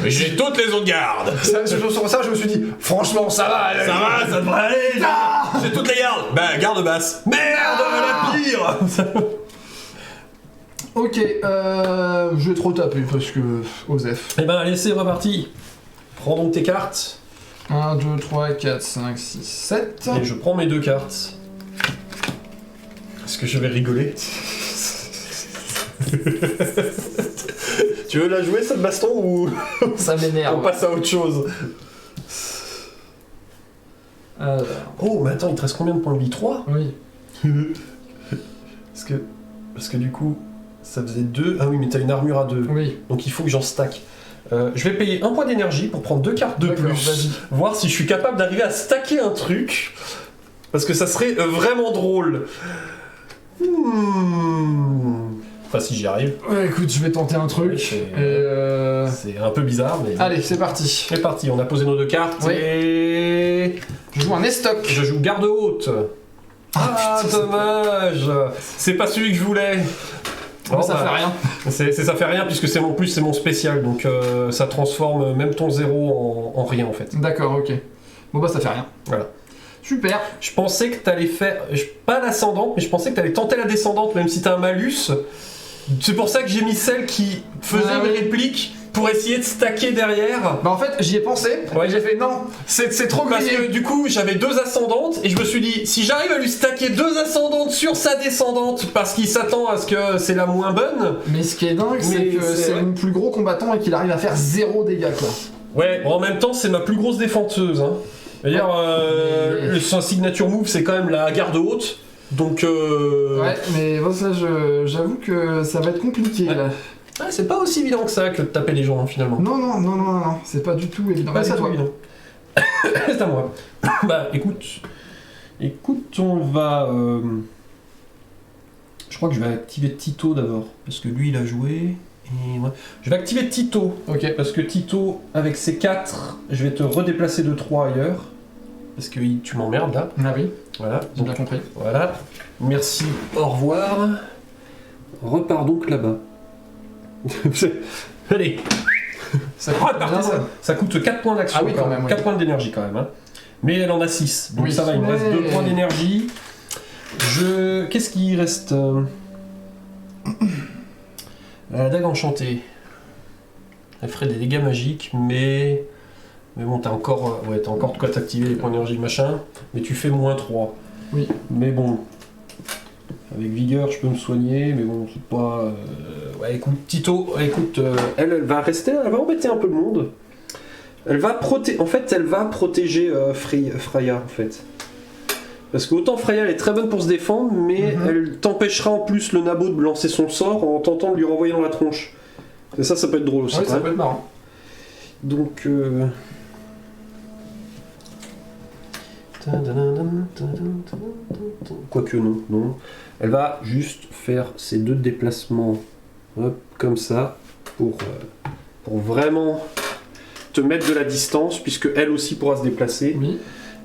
Mais j'ai toutes les autres gardes. Sur ça, je me suis dit, franchement, ça va. Ça va, ça devrait aller. J'ai toutes les gardes. Bah, garde basse. Merde, la pire. Ok, je vais trop taper parce que Osef. Eh ben, allez, c'est reparti. Prends donc tes cartes. 1, 2, 3, 4, 5, 6, 7. Et je prends mes 2 cartes. Est-ce que je vais rigoler? Tu veux la jouer cette baston ou Ça on m'énerve. passe à autre chose? Alors, Oh, mais attends, il te reste combien de points de vie? 3? oui. Parce que du coup, ça faisait 2. Ah oui, mais t'as une armure à 2. Oui. Donc il faut que j'en stack. Je vais payer 1 point d'énergie pour prendre 2 cartes de D'accord, plus. vas-y. Voir si je suis capable d'arriver à stacker un truc. Parce que ça serait vraiment drôle. Enfin, si j'y arrive. Ouais, écoute, je vais tenter un truc. C'est- Et C'est un peu bizarre, mais. Allez, c'est parti. C'est parti, on a posé nos 2 cartes Oui. et. Je joue un estoc. Je joue garde haute. Ah, putain, dommage. C'est pas celui que je voulais. Mais Bon, ça bah, fait rien. ça fait rien puisque c'est mon spécial, donc ça transforme même ton 0 en rien en fait. D'accord, ok. Bon bah ça fait rien. Voilà. Super. Je pensais que t'allais faire, pas l'ascendante, mais je pensais que t'allais tenter la descendante même si t'as un malus. C'est pour ça que j'ai mis celle qui faisait Ah, une oui. réplique pour essayer de stacker derrière. Bah en fait, j'y ai pensé. Ouais. Et j'ai fait non, c'est trop Parce grillé. que du coup j'avais 2 ascendantes et je me suis dit si j'arrive à lui stacker 2 ascendantes sur sa descendante parce qu'il s'attend à ce que c'est la moins bonne. Mais ce qui est dingue, c'est Mais que c'est c'est vrai. mon plus gros combattant et qu'il arrive à faire 0 dégâts quoi. Ouais, bon, en même temps c'est ma plus grosse défenseuse. Hein. C'est-à-dire Mais- son signature move c'est quand même la garde haute. Donc Ouais, mais bon, ça, j'avoue que ça va être compliqué Ouais. là. ah, c'est pas aussi évident que ça que de taper les gens hein, finalement. Non, c'est pas du tout évident. Pas Bah, c'est à du tout toi. évident. C'est à moi. Bah écoute, on va. Je crois que je vais activer Tito d'abord parce que lui il a joué et Et ouais. Je vais activer Tito. Ok. Parce que Tito, avec ses 4, je vais te redéplacer de 3 ailleurs. Parce que tu m'emmerdes là. Ah oui, Voilà. j'ai bien compris. Voilà. Merci, au revoir. Repars donc là-bas. Allez. Ça coûte Repartez, bien, ça coûte 4 points d'action. Ah oui, quand même, oui. 4 points d'énergie quand même. Hein. Mais elle en a 6. Donc Oui, ça va, il me reste mais- 2 points d'énergie. Qu'est-ce qu'il reste La dague enchantée. Elle ferait des dégâts magiques, mais bon, t'as encore de quoi t'activer les points d'énergie, machin. Mais tu fais moins 3. Oui. Mais bon, avec vigueur, je peux me soigner, mais bon, c'est pas... Ouais, écoute, Tito, écoute, elle va rester, elle va embêter un peu le monde. Elle va protéger Freya, en fait. Parce que autant Freya, elle est très bonne pour se défendre, mais elle t'empêchera en plus le nabo de lancer son sort en tentant de lui renvoyer dans la tronche. Et ça peut être drôle aussi. Ouais, quand ça même. peut être marrant. Donc... Quoique non. Elle va juste faire ses 2 déplacements, hop, comme ça, pour vraiment te mettre de la distance, puisque elle aussi pourra se déplacer. Oui.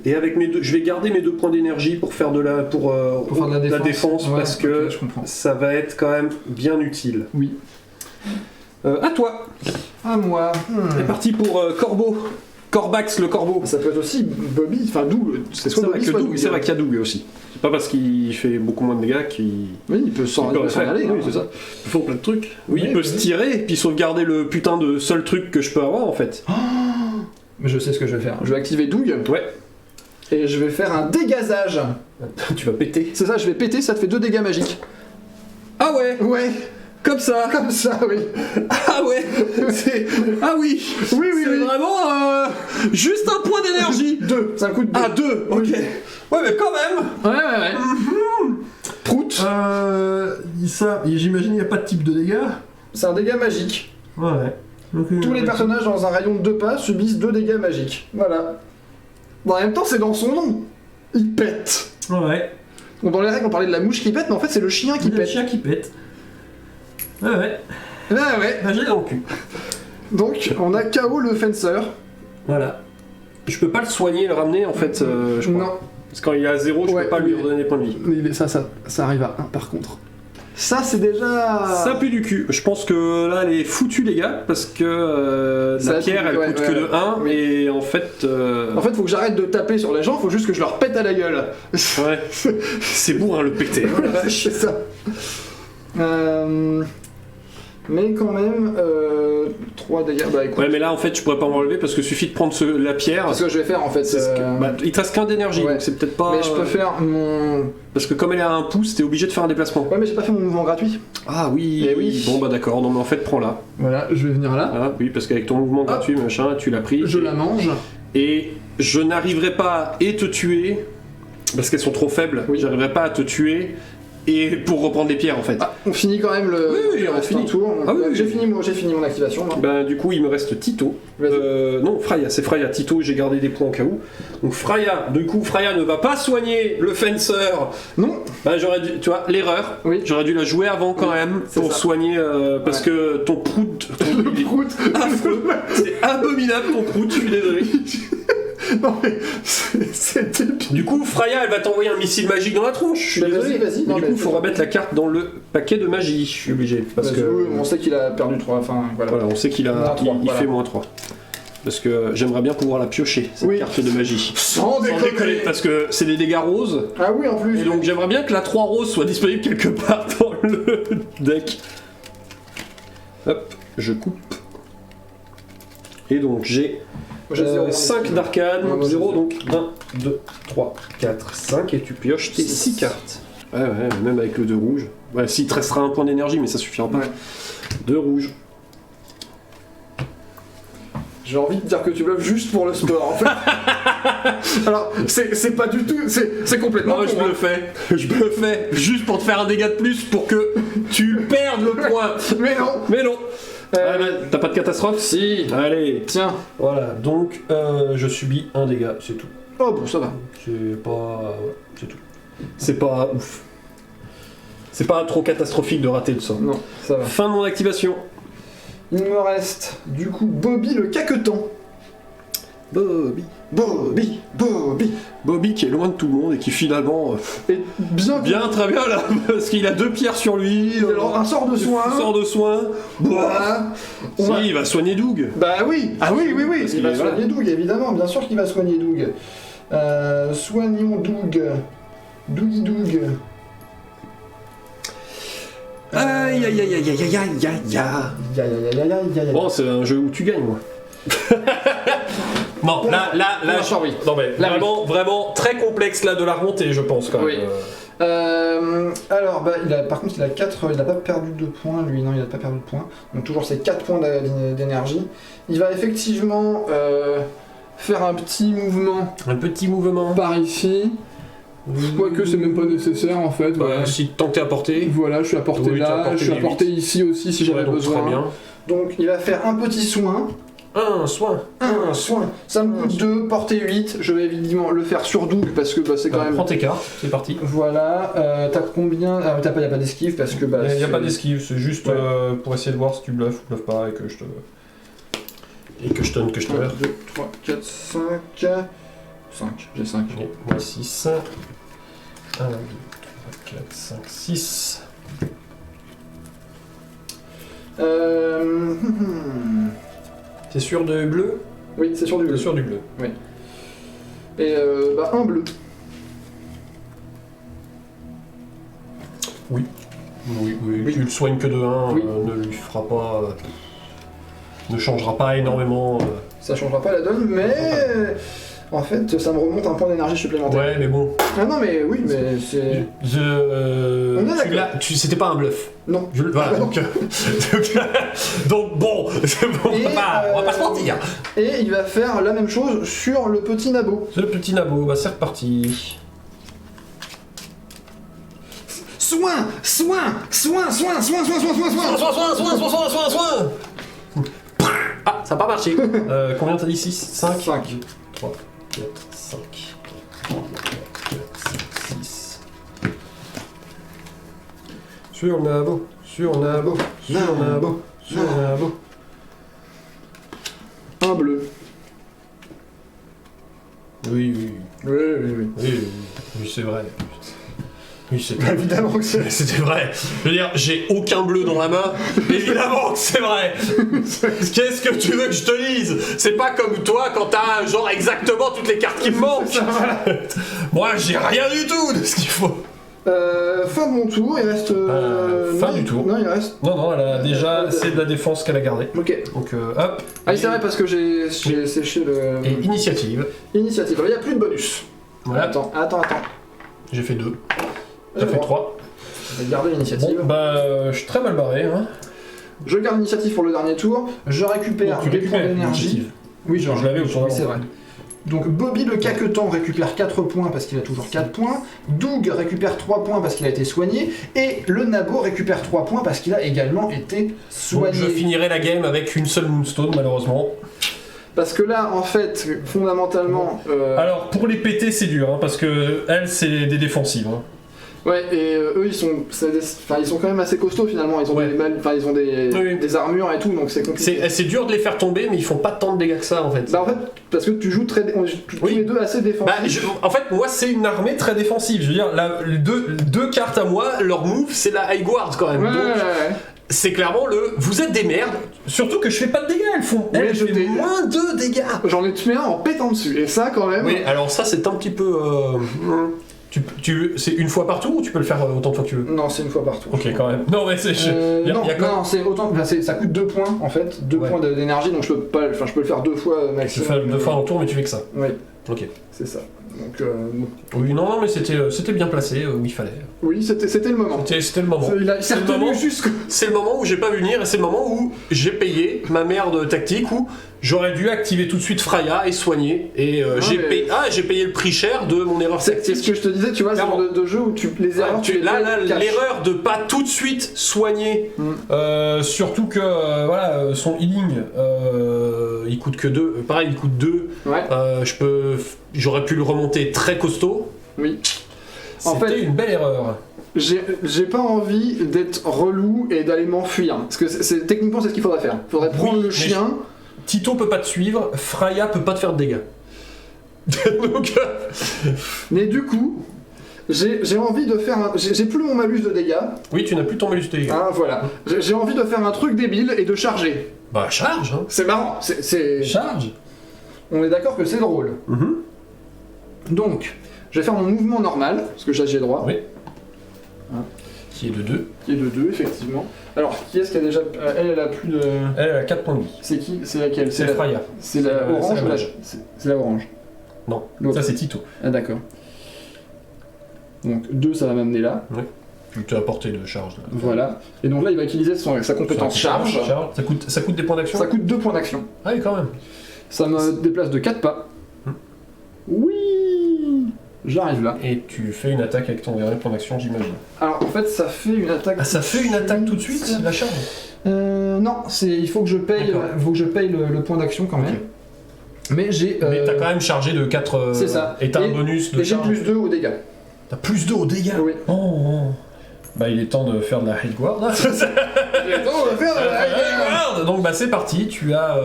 Et avec je vais garder mes 2 points d'énergie pour faire de la défense, Ouais, parce que ok, je comprends. ça va être quand même bien utile. Oui. À toi. À moi. C'est parti pour Corbeau. Corbax le corbeau. Ça peut être aussi Bobby, enfin Doug. C'est soit Bobby, soit Doug. C'est vrai qu'il y a Doug aussi. C'est pas parce qu'il fait beaucoup moins de dégâts qu'il... Oui, il peut s'en aller. Oui, c'est ça. Il faut plein de trucs. Oui, Oui, il peut oui. se tirer et puis sauvegarder le putain de seul truc que je peux avoir en fait. Mais je sais ce que je vais faire. Je vais activer Doug. Ouais. Et je vais faire un dégazage. Tu vas péter. C'est ça, je vais péter, ça te fait 2 dégâts magiques. Ah ouais. Ouais, Comme ça. comme ça, oui. Ah ouais. Ah oui. Oui, oui, C'est oui. vraiment juste un point d'énergie. 2, c'est un coup de 2. Ah 2. Ok. Ouais mais quand même. Ouais. Prout. J'imagine il n'y a pas de type de dégâts. C'est un dégât magique. Ouais. Tous les personnages dans un rayon de 2 pas subissent 2 dégâts magiques. Voilà. Bon, en même temps, c'est dans son nom. Il pète. Ouais. Bon, dans les règles, on parlait de la mouche qui pète, mais en fait, c'est le chien qui Le pète. chien qui pète. Ouais. Ah ouais. Bah, j'ai dans le cul. Donc, on a KO le fencer. Voilà. Je peux pas le soigner et le ramener en fait, je crois. Non, Parce que quand il est à 0, je Ouais, peux pas lui oui. redonner des points de vie. mais ça arrive à 1 par contre. Ça, c'est déjà. Ça pue du cul. Je pense que là, elle est foutue, les gars, parce que Ça la pierre, pue, elle ouais, coûte ouais, que de ouais. 1, Oui. et en fait... En fait, faut que j'arrête de taper sur les gens, faut juste que je leur pète à la gueule. Ouais. C'est bourrin le péter. Oh la vache, c'est ça. Mais quand même, 3 dégâts. Bah écoute. Ouais, mais là, en fait, je pourrais pas m'enlever parce que suffit de prendre la pierre. C'est ce que je vais faire en fait. C'est ce que- bah, il te reste qu'un d'énergie, ouais. donc c'est peut-être pas... Mais je peux faire mon. Parce que comme elle est à 1 pouce, t'es obligé de faire un déplacement. Ouais, mais j'ai pas fait mon mouvement gratuit. Ah oui. Eh oui. Bon, bah d'accord. Non, mais en fait, prends-la. Voilà, je vais venir là. Ah, oui, parce qu'avec ton mouvement gratuit, machin, tu l'as pris. Je la mange. Et je n'arriverai pas à te tuer, parce qu'elles sont trop faibles, Oui. j'arriverai pas à te tuer, et pour reprendre les pierres en fait. Ah, on finit quand même le. Oui, il on reste finit. un tour. Ah oui, oui. J'ai fini mon activation. Moi. Ben, du coup, il me reste Tito. Vas-y. Non, Freya, c'est Freya. Tito, j'ai gardé des points au cas où. Donc Freya, du coup, Freya ne va pas soigner le fencer. Non. Ben, j'aurais dû, tu vois, l'erreur. Oui. J'aurais dû la jouer avant quand Oui, même c'est pour ça. soigner, parce que ton prout, il est Prout. affreux. C'est abominable ton prout, je suis désolé. Non mais c'était. Du coup, Freya, elle va t'envoyer un missile magique dans la tronche. Je suis Bah, désolé. vas-y. Mais Non, du mais coup, il faut c'est- remettre la carte dans le paquet de magie. Je suis obligé. Parce que on sait qu'il a perdu 3. Enfin, voilà. voilà, on sait qu'il Moins a, trois, il voilà. fait moins 3. Parce que j'aimerais bien pouvoir la piocher, cette Oui. carte de magie. Sans Sans déconner, parce que c'est des dégâts roses. Ah oui, en plus. Et donc j'aimerais bien que la 3 rose soit disponible quelque part dans le deck. Hop, je coupe. Et donc j'ai Moi, j'ai zéro. 5 d'arcane, Ouais, moi, 0, j'ai donc 1, 2, 3, 4, 5, et tu pioches tes 6 cartes. Ouais, même avec le 2 rouge. Ouais, s'il te restera un point d'énergie, mais ça suffira pas. Ouais. 2 rouges. J'ai envie de dire que tu bluffes juste pour le sport, en fait. Alors, c'est pas du tout. C'est complètement. Non, je con, me hein. le fais. Je me le fais. Juste pour te faire un dégât de plus pour que tu perdes le point. Mais non. Mais non. Ah, bah, t'as pas de catastrophe? Si. Allez. Tiens. Voilà, donc je subis un dégât, c'est tout. Oh bon, ça va. C'est pas... ouais, c'est tout. C'est pas ouf. C'est pas trop catastrophique de rater le sort. Non, ça va. Fin de mon activation. Il me reste du coup Bobby le caquetant. Bobby. Bobby qui est loin de tout le monde et qui finalement Et bien très bien là, parce qu'il a 2 pierres sur lui. Alors, un sort de soin. Un sort de soin. Voilà. Si, il va soigner Doug. Bah oui. Ah oui. Parce Il va qu'il est- soigner Doug, évidemment. Bien sûr qu'il va soigner Doug. Soignons Doug. Dougie Doug. Aïe aïe aïe aïe aïe aïe aïe aïe. Bon, c'est un jeu où tu gagnes, moi. Non, là, oui. non mais Là, vraiment très complexe là de la remontée, je pense quand même. Oui. Alors, bah, par contre, il a 4, il n'a pas perdu de points, lui, non, il n'a pas perdu de points. Donc, toujours ces 4 points d'énergie. Il va effectivement faire un petit mouvement Un petit mouvement. par ici. Quoique, c'est même pas nécessaire en fait. Voilà, Si tant que t'es à portée. Voilà, je suis à portée Oui, tu as là, porté je suis à les portée ici aussi si j'avais Ouais, donc besoin. très bien. Donc, il va faire un petit soin. Un soin. Un soin. Ça me coûte 2, portée 8. Je vais évidemment le faire sur Doug parce que bah, c'est quand même. Prends tes cartes, c'est parti. Voilà, t'as combien? Ah, y a pas d'esquive parce que bah. Il n'y a c'est- pas d'esquive, c'est juste Ouais. pour essayer de voir si tu bluffes ou bluffes pas et que je te. Et que je donne que je te 1, heure. 2, 3, 4, 5. 5, j'ai 5. Et moi 6. 1, 2, 3, 4, 5, 6. T'es sûr de bleu? Oui, c'est sur du bleu. T'es sûr du bleu. Et bah, un bleu. Oui, tu le soignes que de 1, Oui. ne lui fera pas. Ne changera pas énormément. Ça changera pas la donne, mais. En fait, ça me remonte un point d'énergie supplémentaire. Ouais, mais bon. Ah non, mais oui, mais c'est. On est Tu d'accord. c'était pas un bluff. Non. Voilà, Ah bah non. donc bon, c'est bon, Et, on va pas se mentir. Et il va faire la même chose sur le petit nabo. C'est le petit nabo, bah c'est reparti. Soin. Ah, ça n'a pas marché. Combien t'as dit 6 5 5. 3, 4, 5. 3, 4, 5, 6. Sur nabo, sur nabo, sur nabo, sur nabo. Un bleu. Oui, c'est vrai. Oui, c'est vrai. Évidemment que c'est. C'était vrai. Je veux dire, j'ai aucun bleu dans la main. Évidemment que c'est vrai. Qu'est-ce que tu veux que je te dise? C'est pas comme toi quand t'as genre exactement toutes les cartes qui me manquent. Moi, j'ai rien du tout de ce qu'il faut. Fin de mon tour, il reste. Fin non, du tour. Non, il reste. Non, elle a déjà, c'est de la défense qu'elle a gardée. Ok. Donc, hop. Ah oui, c'est vrai parce que j'ai séché le. Et initiative. Initiative. Alors, il n'y a plus de bonus. Voilà. Attends. J'ai fait 2. T'as fait 3. Je vais garder l'initiative. Bon, bah, je suis très mal barré. Hein. Je garde l'initiative pour le dernier tour. Je récupère Tu des points récupères d'énergie. l'initiative. Oui, Je l'avais au tour oui, c'est d'avant. vrai. Donc Bobby le caquetant récupère 4 points parce qu'il a toujours 4 points. Doug récupère 3 points parce qu'il a été soigné. Et le Nabo récupère 3 points parce qu'il a également été Donc, soigné. je finirai la game avec une seule Moonstone, malheureusement. Parce que là, en fait, fondamentalement... Alors, pour les péter, c'est dur, hein, parce que elles, c'est des défensives. Hein. Ouais, et eux, ils sont quand même assez costauds finalement. Ils ont Ouais. ils ont Oui. des armures et tout, donc c'est compliqué. C'est dur de les faire tomber, mais ils font pas tant de dégâts que ça, en fait. Bah en fait, parce que tu joues on joue tous Oui. les deux assez défensifs. En fait, moi, c'est une armée très défensive. Je veux dire, les deux cartes à moi, leur move, c'est la High Guard quand même. Ouais, Donc, ouais. c'est clairement vous êtes des merdes. Surtout que je fais pas de dégâts, elles font. Oui, Elles je font t'ai- moins de dégâts. J'en ai tué un en pétant dessus, et ça quand même... Oui, alors ça, c'est un petit peu. C'est une fois par tour ou tu peux le faire autant de fois que tu veux? Non, c'est une fois par tour. Ok, quand même. Non, mais c'est. y a non, quand- non, c'est autant. Ça coûte 2 points en fait, 2 Ouais. points d'énergie, donc je peux le faire 2 fois Tu maximum. fais 2 fois en tour, mais tu fais que ça. Oui, Ok. c'est ça. Donc, bon. Oui, non, mais c'était bien placé où il fallait. Oui, c'était le moment. C'était le moment. Il s'est C'est le moment. retenu jusqu'au. C'est le moment où j'ai pas vu venir et c'est le moment où j'ai payé ma merde tactique où j'aurais dû activer tout de suite Freya et soigner et j'ai payé le prix cher de mon erreur C'est tactique. ce que je te disais, tu vois, c'est le genre de jeu où les erreurs, tu les là, payes cash. l'erreur de pas tout de suite soigner, surtout que voilà, son healing il coûte que 2, pareil il coûte 2, Ouais, j'aurais pu le remonter très costaud. oui. En C'était fait, une belle erreur. j'ai pas envie d'être relou et d'aller m'enfuir. Parce que techniquement, c'est ce qu'il faudrait faire. Il faudrait prendre Oui, le mais chien. Tito peut pas te suivre, Freya peut pas te faire de dégâts. Donc, Mais du coup, j'ai envie de faire un... J'ai plus mon malus de dégâts. oui, tu n'as plus ton malus de dégâts. Hein, voilà. J'ai envie de faire un truc débile et de charger. Bah charge, hein. C'est marrant. Charge. On est d'accord que c'est drôle. Donc, je vais faire mon mouvement normal, parce que j'ai droit. Oui. Hein. Qui est de 2. Qui est de 2, effectivement. Alors, qui est-ce qui a déjà... elle a plus de... Elle a 4 points de vie. C'est qui? C'est laquelle? C'est Freya. C'est la C'est orange la ou la... mage. C'est la orange. Non, L'autre. ça c'est Tito. Ah d'accord. Donc 2, ça va m'amener là. Tu t'es apporté de charge. Là. Voilà. Et donc là, il va utiliser sa compétence charge. Ça coûte des points d'action. Ça coûte 2 points d'action. Ah oui, quand même. Ça me déplace de 4 pas. Oui. J'arrive là. Et tu fais une attaque avec ton dernier point d'action, j'imagine. Alors en fait, ça fait une attaque... Ah, ça fait une attaque tout de suite, la charge? Non, il faut que je paye, D'accord. le point d'action quand même. Ok. Mais j'ai... Mais t'as quand même chargé de 4... C'est ça. Et t'as un bonus de Et j'ai charge. plus 2 aux dégâts. T'as plus 2 aux dégâts? Oui. Oh. Bah il est temps de faire de la hit guard. Attends, on va faire de la Guard. Donc bah c'est parti, tu as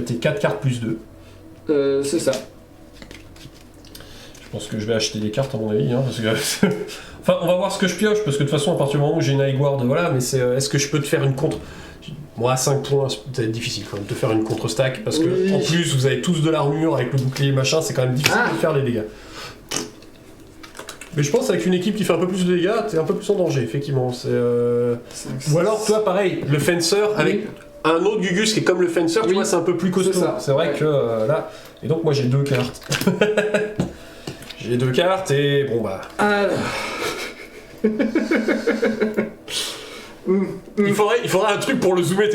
tes 4 cartes plus 2. c'est ça. Je pense que je vais acheter des cartes à mon avis, hein, parce que... Enfin, on va voir ce que je pioche, parce que de toute façon, à partir du moment où j'ai une high guard, voilà, mais c'est... Est-ce que je peux te faire une contre... Moi, à 5 points, c'est peut-être difficile quand même de te faire une contre-stack, parce que Oui. en plus, vous avez tous de l'armure avec le bouclier machin, c'est quand même difficile de faire les dégâts. Mais je pense qu'avec une équipe qui fait un peu plus de dégâts, t'es un peu plus en danger, effectivement. C'est... Ou alors, toi, pareil, le fencer, avec un autre Gugus qui est comme le fencer, tu vois, c'est un peu plus costaud. C'est vrai que là... Et donc, moi, j'ai 2 cartes. J'ai 2 cartes et bon bah. Alors. Il faudrait un truc pour le zoomer.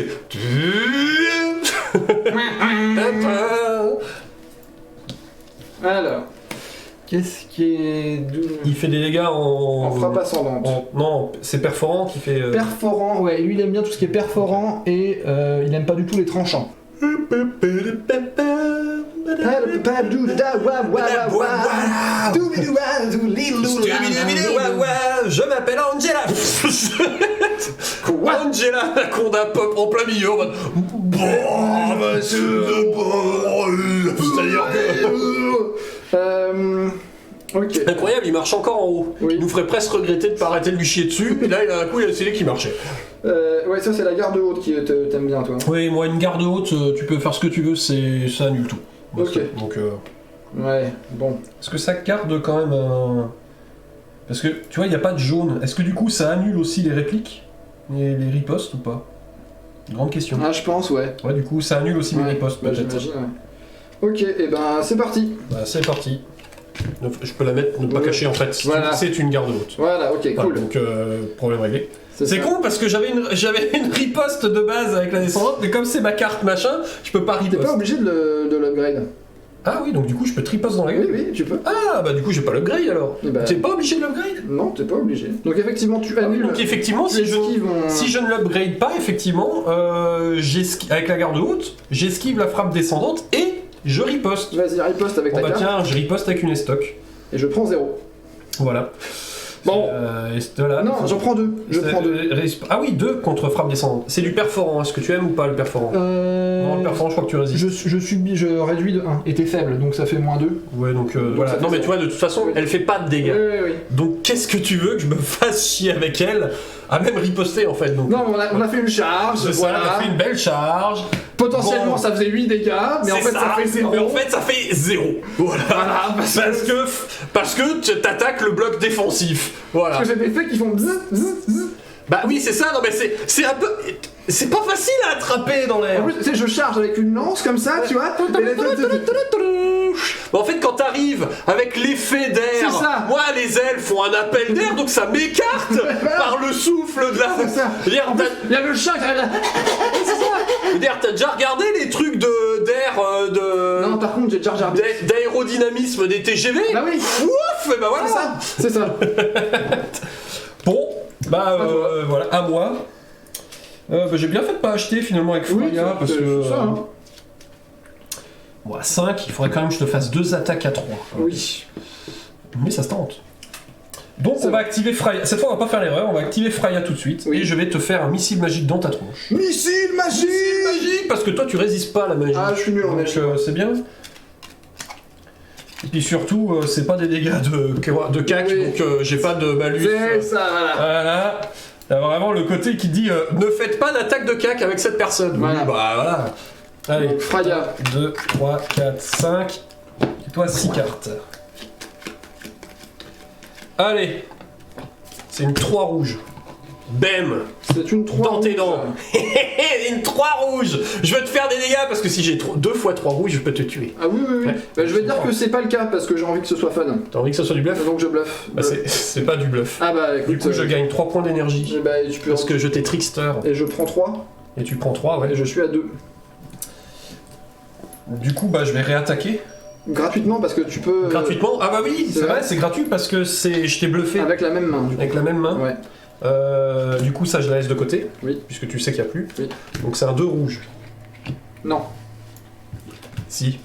Alors. Qu'est-ce qui est. Il fait des dégâts En frappe ascendante. Non, c'est perforant qui fait. Perforant, ouais, lui il aime bien tout ce qui est perforant et il aime pas du tout les tranchants. Je m'appelle Angela. Quoi? Angela, la con d'un pop en plein milieu. C'est-à-dire que. Ok. Incroyable, il marche encore en haut. Oui. Il nous ferait presque regretter de pas arrêter de lui chier dessus. Et là, un coup, il a décidé qu'il marchait. Ouais, ça c'est la garde haute qui t'aime bien, toi. Oui, moi, une garde haute, tu peux faire ce que tu veux, ça annule tout. Ok. Donc, Ouais, bon. est-ce que ça garde quand même un... Parce que, tu vois, il n'y a pas de jaune. Est-ce que du coup, ça annule aussi les répliques? Les ripostes ou pas? Grande question. Ah, je pense, ouais. Ouais, du coup, ça annule aussi mes ripostes, bah, peut-être. j'imagine, ouais. Ok, et ben c'est parti. Bah, c'est parti. Je peux la mettre, ne pas cacher en fait. Voilà. C'est une garde haute. Voilà, ok, Voilà, cool. donc, problème réglé. C'est ça. con parce que j'avais une riposte de base avec la descendante, mais comme c'est ma carte machin, je peux pas T'es riposte. pas obligé de l'upgrade. Ah oui, donc du coup, je peux triposte dans la gueule. Oui, tu peux. Ah, bah du coup, j'ai pas l'upgrade alors. Eh ben- T'es pas obligé de l'upgrade? Non, t'es pas obligé. Donc effectivement, tu annules. Donc effectivement, tu esquives si je ne l'upgrade pas, effectivement, avec la garde haute, j'esquive la frappe descendante et je riposte. Vas-y, riposte avec Bon ta bah carte. tiens, je riposte avec une estoc. Et je prends 0. Voilà. Bon. Voilà. Non, j'en prends 2. Je prends 2. Ah oui, 2 contre frappe descendante. C'est du perforant, est-ce que tu aimes ou pas le perforant? Non, le perforant, je crois que tu résistes. Je réduis de 1. Et t'es faible, donc ça fait moins 2. Ouais, donc voilà. ça fait Non, mais ça. tu vois, de toute façon, elle fait pas de dégâts. Oui. Donc qu'est-ce que tu veux que je me fasse chier avec elle? À même riposter en fait. Donc, Non, on a fait une charge, c'est ça, voilà. on a fait une belle charge. Potentiellement, Bon. ça faisait 8 dégâts, mais en C'est fait, ça fait 0. Mais en fait, ça fait 0. Voilà. Voilà, Parce que tu t'attaques le bloc défensif. Voilà. Parce que j'ai des faits qui font bzz, bzz, bzz. Bah oui, c'est ça. Non, mais c'est un peu. C'est pas facile à attraper dans l'air. En plus, tu sais, je charge avec une lance comme ça, tu vois. Et les Bah en fait, quand t'arrives avec l'effet d'air, C'est ça. moi les ailes font un appel d'air, donc ça m'écarte par le souffle de la. C'est ça. C'est-à-dire, Il y a le chat qui arrive là. c'est-à-dire, t'as déjà regardé les trucs d'air de. Non, par contre, j'ai déjà regardé. D'aérodynamisme des TGV? Bah oui. Ouf, et bah voilà. C'est ça. Bon, bah voilà, à moi. Bah, j'ai bien fait de pas acheter finalement avec Oui, Freya parce que. c'est ça, hein. Bon, à 5, il faudrait quand même que je te fasse 2 attaques à 3. Oui. Mais ça se tente. Donc on va activer Freya. Cette fois on va pas faire l'erreur, on va activer Freya tout de suite. Oui. Et je vais te faire un missile magique dans ta tronche. Missile magique. Magique parce que toi tu résistes pas à la magie. Ah, je suis nul en Donc magie. c'est bien. Et puis surtout, c'est pas des dégâts de cac, Oui. donc j'ai pas de malus. C'est ça, voilà. Voilà. Il y a vraiment le côté qui dit ne faites pas d'attaque de cac avec cette personne. Voilà. Oui, bah voilà. Allez. Donc, Freya. 2, 3, 4, 5. Et toi 6 cartes. Allez. C'est une 3 rouge. Bam. C'est une 3 Dans tes dents. Une 3 rouge. Je veux te faire des dégâts parce que si j'ai 2 fois 3 rouges, je peux te tuer. Ah oui, oui, oui. Ouais. Bah, je vais dire que c'est pas le cas parce que j'ai envie que ce soit fun. T'as envie que ce soit du bluff? Donc je bluffe. Bah, c'est pas du bluff. Ah bah écoute. Du coup, je gagne 3 points d'énergie. Bah, tu peux. Parce que je t'ai trickster. Et je prends 3. Et tu prends 3, ouais. Et je suis à 2. Du coup, bah, je vais réattaquer. Gratuitement parce que tu peux. Gratuitement? Ah bah oui, c'est c'est vrai. vrai, c'est gratuit parce que je t'ai bluffé Avec la même main. Du coup. avec la même main. Ouais. Du coup, ça, je la laisse de côté. Oui. Puisque tu sais qu'il n'y a plus. Oui. Donc c'est un 2 rouge. Non. Si.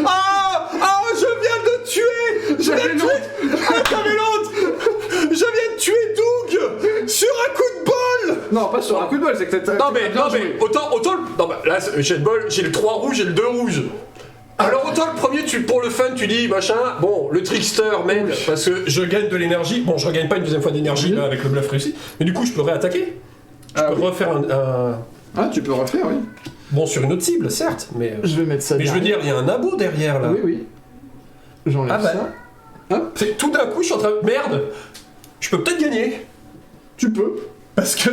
Ah! Ah! Je viens de te tuer! Je viens de tuer! Ah, t'avais l'autre! Je viens de tuer Doug! Sur un coup de bol! Non, pas sur un coup de bol, c'est que t'as. Non mais, t'as bien joué. autant non bah là j'ai le bol, j'ai le 3 rouge et le 2 rouge. Alors autant le premier pour le fun tu dis machin, bon le trickster m'aide parce que je gagne de l'énergie, bon je regagne pas une deuxième fois d'énergie Oui. là avec le bluff réussi, mais du coup je peux réattaquer. Je Ah, peux oui. refaire un... Ah, tu peux refaire, oui. Bon sur une autre cible certes, mais Je vais mettre ça je veux dire il y a un abo derrière là. Oui, oui. J'enlève Ah bah. ça. C'est tout d'un coup je suis en train de... Merde. Je peux peut-être gagner. Tu peux. Parce que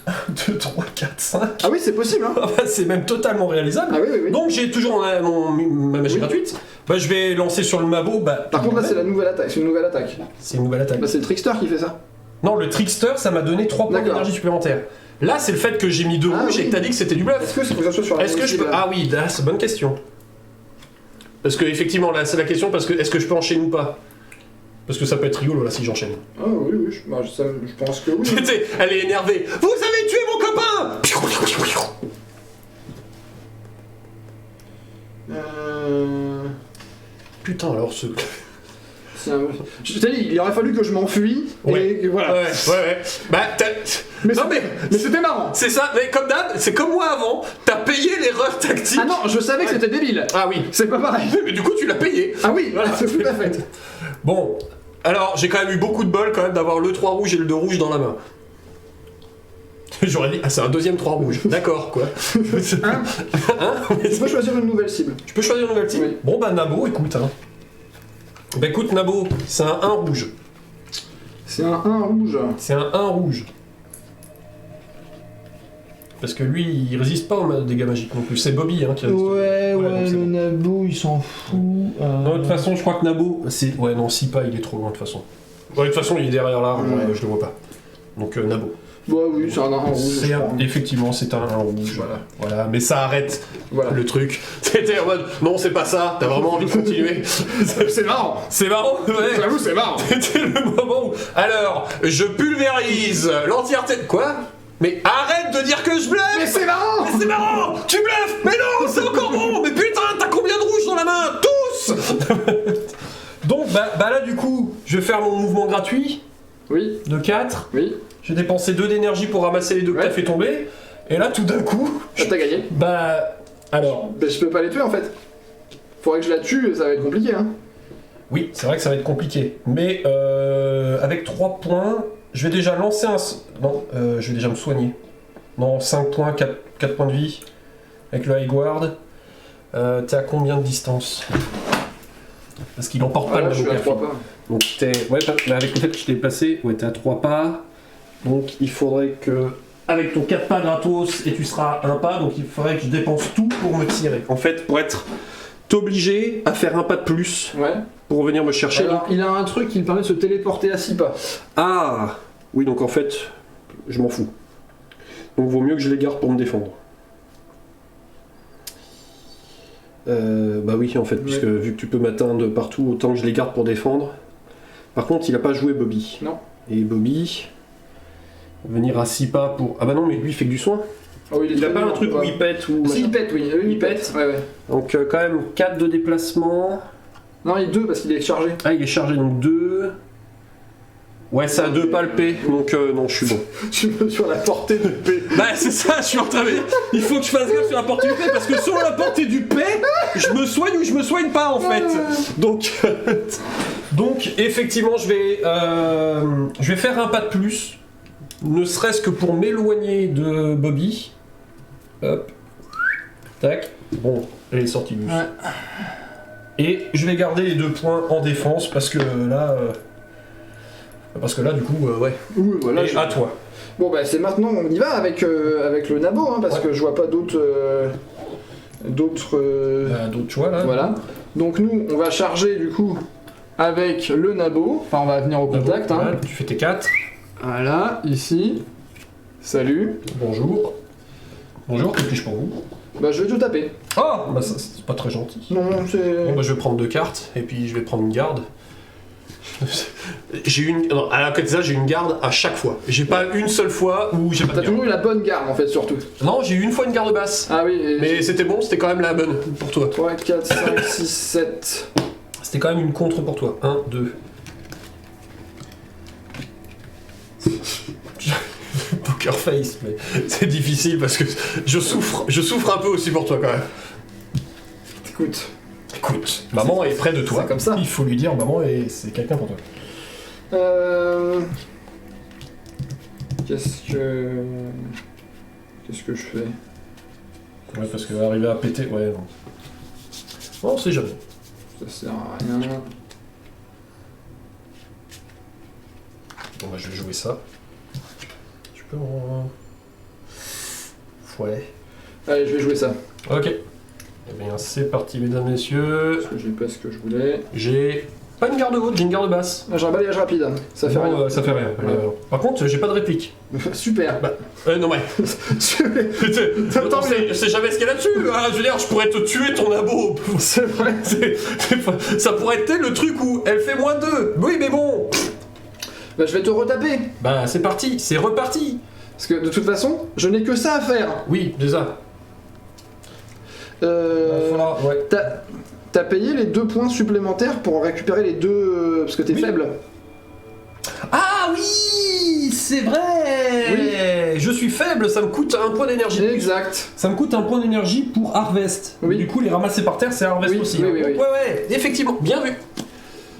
1, 2, 3, 4, 5... Ah oui, c'est possible, hein. c'est même totalement réalisable. Ah oui, oui, oui. Donc j'ai toujours ma magie Oui. gratuite. Bah je vais lancer sur le Mabo. Bah, Par contre, là, c'est la nouvelle attaque. C'est une nouvelle attaque. c'est une nouvelle attaque. Bah, c'est le trickster qui fait ça. Non, le trickster, ça m'a donné 3 points D'accord. d'énergie supplémentaires. Là, c'est le fait que j'ai mis 2 Ah, rouges et oui. que t'as dit que c'était du bluff. Est-ce que c'est pour que ça soit sur la Est-ce que je peux... cible, là Ah oui, là, c'est bonne question. Parce que effectivement, là, c'est la question parce que est-ce que je peux enchaîner ou pas? Parce que ça peut être rigolo là si j'enchaîne. Ah oui, oui, je pense que oui. Tu sais, elle est énervée. Vous avez tué mon copain! Putain, alors ce... Je t'ai dit, il aurait fallu que je m'enfuis. Ouais. Et voilà. Ouais. Bah, Mais non c'était- mais c'était marrant. c'est ça, mais comme d'hab, c'est comme moi avant, t'as payé l'erreur tactique. Ah non, je savais que c'était débile. Ah oui. C'est pas pareil. Mais du coup, tu l'as payé. Ah oui, Voilà. c'est tout à fait. Bon, alors j'ai quand même eu beaucoup de bol quand même d'avoir le 3 rouge et le 2 rouge dans la main. J'aurais dit, ah c'est un deuxième 3 rouge, d'accord quoi. Hein Tu peux choisir une nouvelle cible. Tu peux choisir une nouvelle team. Oui. Bon bah Nabo, écoute. Hein. Bah écoute Nabo, c'est un 1 rouge. C'est un 1 rouge. C'est un 1 rouge. Parce que lui, il résiste pas aux dégâts magiques non plus. C'est Bobby hein, qui résiste. Ouais, donc c'est bon. Nabo, il s'en fout. Non, de toute façon, je crois que Nabo, c'est... Ouais, non, si pas, il est trop loin de toute façon. Ouais, de toute façon, il est derrière l'arbre, Ouais. je le vois pas. Donc Nabo. Ouais, oui, c'est un 1 rouge. C'est je un- crois. Effectivement, c'est un rouge. Voilà. Mais ça arrête Voilà. le truc. C'était en mode, non, c'est pas ça, t'as vraiment envie de continuer. C'est marrant. C'est marrant, ouais. J'avoue, c'est marrant. C'était le moment où... Alors, je pulvérise l'entièreté... Quoi? Mais arrête de dire que je bluffe! Mais c'est marrant. Mais c'est marrant! Tu bluffes! Mais non, c'est encore bon! Mais putain, t'as combien de rouges dans la main? Tous! Donc, bah là, du coup, je vais faire mon mouvement gratuit Oui, de 4. oui. J'ai dépensé 2 d'énergie pour ramasser les 2 que Ouais. t'as fait tomber. Et là, tout d'un coup, Ah, t'as gagné. bah... Alors... Ben, je peux pas les tuer en fait. Faudrait que je la tue, ça va être compliqué, hein. Oui, c'est vrai que ça va être compliqué. Mais avec 3 points, je vais déjà lancer un... Non, je vais déjà me soigner. Non, 5 points, 4 points de vie. Avec le high guard. T'es à combien de distance? Parce qu'il emporte pas Ah, là, le je suis à Nabo 3 Perfide. pas. Donc t'es... Ouais, mais avec le fait que je t'ai placé, ouais, t'es à 3 pas. Donc il faudrait que... Avec ton 4 pas gratos, et tu seras à 1 pas, donc il faudrait que je dépense tout pour me tirer. En fait, pour être... T'es obligé à faire un pas de plus Ouais. pour venir me chercher. Alors, il a un truc qui me permet de se téléporter à 6 pas. Ah oui, donc en fait, je m'en fous. Donc vaut mieux que je les garde pour me défendre. Bah oui, en fait, puisque vu que tu peux m'atteindre partout, autant que je les garde pour défendre. Par contre, il a pas joué Bobby. Non. Et Bobby... Venir à 6 pas pour... Ah bah non, mais lui, il fait que du soin. Oh, il est Il a très pas nul, un truc ou où pas il pète ou... Si, machin. il pète, oui. Il Il pète. Ouais, ouais. Donc quand même 4 de déplacement. Non, il est 2 parce qu'il est chargé. Ah, il est chargé donc 2. Ouais, ça a 2 palpés, donc non, je suis bon. Tu veux sur la portée de P. Bah, c'est ça, je suis en train de dire. Il faut que je fasse gaffe sur la portée du P, parce que sur la portée du P, je me soigne ou je me soigne pas en fait. Donc effectivement, je vais faire un pas de plus, ne serait-ce que pour m'éloigner de Bobby. Hop. Tac. Bon, elle est sortie douce. Ouais. Et je vais garder les 2 points en défense parce que là, du coup, ouais. Oui, voilà. Et à toi. Bon, bah, c'est maintenant, on y va avec le nabo, hein, parce que je vois pas d'autres. D'autres choix là. Voilà. Donc, nous, on va charger du coup avec le nabo. Enfin, on va venir au contact. Voilà, Hein. tu fais tes 4. Voilà, ici. Salut. Bonjour. Bonjour, que puis-je pour vous? Bah, je vais tout taper. Oh, bah ça, c'est pas très gentil. Non, c'est. Bon, bah je vais prendre 2 cartes et puis je vais prendre une garde. Non, à côté de ça, j'ai une garde à chaque fois. J'ai pas une seule fois où j'ai pas de T'as garde. toujours eu la bonne garde en fait, surtout. Non, j'ai eu une fois une garde basse. Ah oui, Mais c'était bon, c'était quand même la bonne pour toi. 3, 4, 5, 6, 7. C'était quand même une contre pour toi. 1, 2. Poker face, mais c'est difficile parce que je souffre un peu aussi pour toi quand même. Écoute, maman est près de toi. C'est comme ça. Il faut lui dire, maman, c'est quelqu'un pour toi. Qu'est-ce que je fais? Ouais, parce que arriver à péter, ouais, non. Bon, on sait jamais. Ça sert à rien. Bon, bah, je vais jouer ça. Tu peux en. Ouais. Allez, je vais jouer ça. Ok. Eh bien, c'est parti, mesdames, messieurs. Parce que j'ai pas ce que je voulais. J'ai pas une garde haute, j'ai une garde basse. Ah, j'ai un balayage rapide. Ça fait Non, rien. ça fait rien. Ouais. Par contre, j'ai pas de réplique. Super. Bah, non, ouais. Attends, On sait jamais ce qu'il y a là-dessus. Hein. Je veux dire, je pourrais te tuer ton abo. C'est vrai. Ça pourrait être le truc où elle fait -2. Oui, mais bon. Bah, je vais te retaper. Bah, c'est parti, c'est reparti. Parce que de toute façon, je n'ai que ça à faire. Oui, déjà. Ouais. T'as payé les 2 points supplémentaires pour récupérer les 2. Parce que t'es Oui. faible. Ah oui, c'est vrai. Oui. Je suis faible, ça me coûte 1 point d'énergie. Exact. Ça me coûte 1 point d'énergie pour Harvest. Oui. Du coup, les ramasser par terre, c'est Harvest Oui, aussi. oui, hein. oui, oui. Ouais, effectivement, bien vu.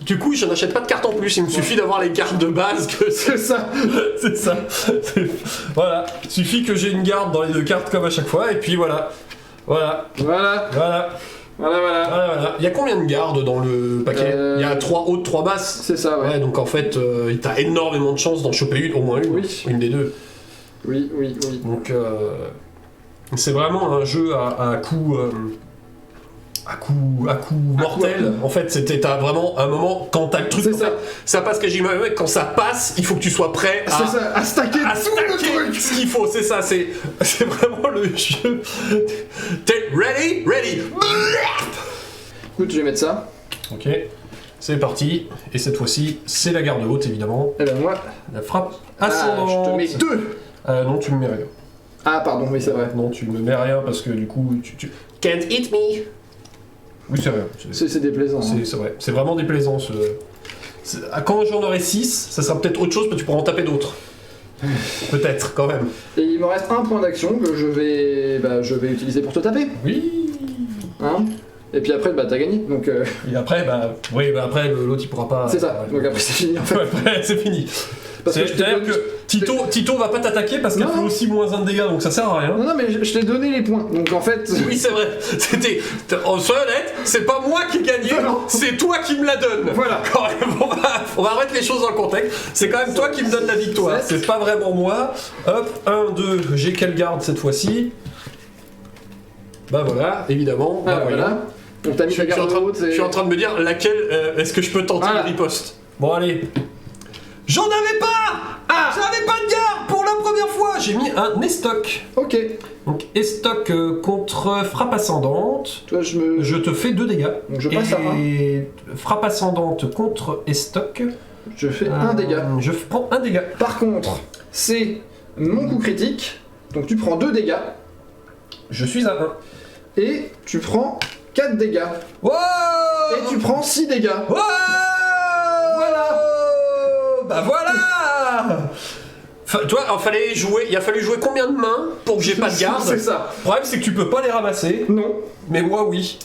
Du coup, je n'achète pas de cartes en plus, il me suffit d'avoir les cartes de base que C'est ça. c'est ça. Voilà, il suffit que j'ai une garde dans les 2 cartes comme à chaque fois, et puis voilà. Voilà. Il y a combien de gardes dans le paquet? Il y a 3 hautes, 3 basses. C'est ça, ouais. Ouais, donc en fait, t'as énormément de chances d'en choper une, au moins une. Oui. Une des 2. Oui. Donc c'est vraiment un jeu à coup mortel. En fait, t'as vraiment un moment quand t'as le truc. C'est ça. Ça passe quasiment. Quand ça passe, il faut que tu sois prêt C'est ça, à stacker tout le truc. ce qu'il faut. C'est ça. C'est vraiment le jeu. T'es ready? Écoute, je vais mettre ça. Ok. C'est parti. Et cette fois-ci, c'est la garde haute évidemment. Et ben moi. La frappe Ah, ascendante. je te mets 2. Non, tu me mets rien. Ah, pardon, oui, c'est vrai. Non, tu me mets rien parce que du coup, tu... Can't hit me. Oui, c'est rien. C'est déplaisant. Hein. C'est vrai. C'est vraiment déplaisant. Quand j'en aurai 6, ça sera peut-être autre chose, mais tu pourras en taper d'autres. Peut-être, quand même. Et il me reste un point d'action que je vais utiliser pour te taper. Oui. Hein. Et puis après, bah t'as gagné. Donc. Et après, après l'autre il pourra pas. C'est ça. Ouais. Donc après c'est fini en fait. Ouais, après, c'est fini. Parce que je t'ai C'est-à-dire donné- que Tito va pas t'attaquer parce qu'elle Non, fait non. aussi -1 de dégâts, donc ça sert à rien. Non, mais je t'ai donné les points. Donc en fait. Oui, c'est vrai. Sois honnête, c'est pas moi qui ai gagné, Non. c'est toi qui me la donne. Voilà. Quand même, on va remettre les choses dans le contexte. C'est quand même toi qui me donne la victoire. Sept. C'est pas vraiment moi. Hop, 1, 2, j'ai quelle garde cette fois-ci? Bah voilà, évidemment. Ah, bah voyons. voilà. Donc t'as mis ta garde haute. Je suis en train de me dire laquelle est-ce que je peux tenter Voilà. une riposte. Bon, allez. J'en avais pas. J'avais pas de garde pour la première fois. J'ai mis un estoc. Ok. Donc estoc contre frappe ascendante. Toi, je Je te fais 2 dégâts. Donc je passe à Et frappe ascendante contre estoc. Je fais un dégât. Je prends un dégât. Par contre, c'est mon coup critique. Donc tu prends 2 dégâts. Je suis à 1. Et tu prends 4 dégâts. Wow. Et tu prends 6 dégâts. Wow voilà. Bah voilà. Toi, il a fallu jouer combien de mains pour que j'ai pas de garde? C'est ça. Le problème, c'est que tu peux pas les ramasser. Non. Mais moi, oui.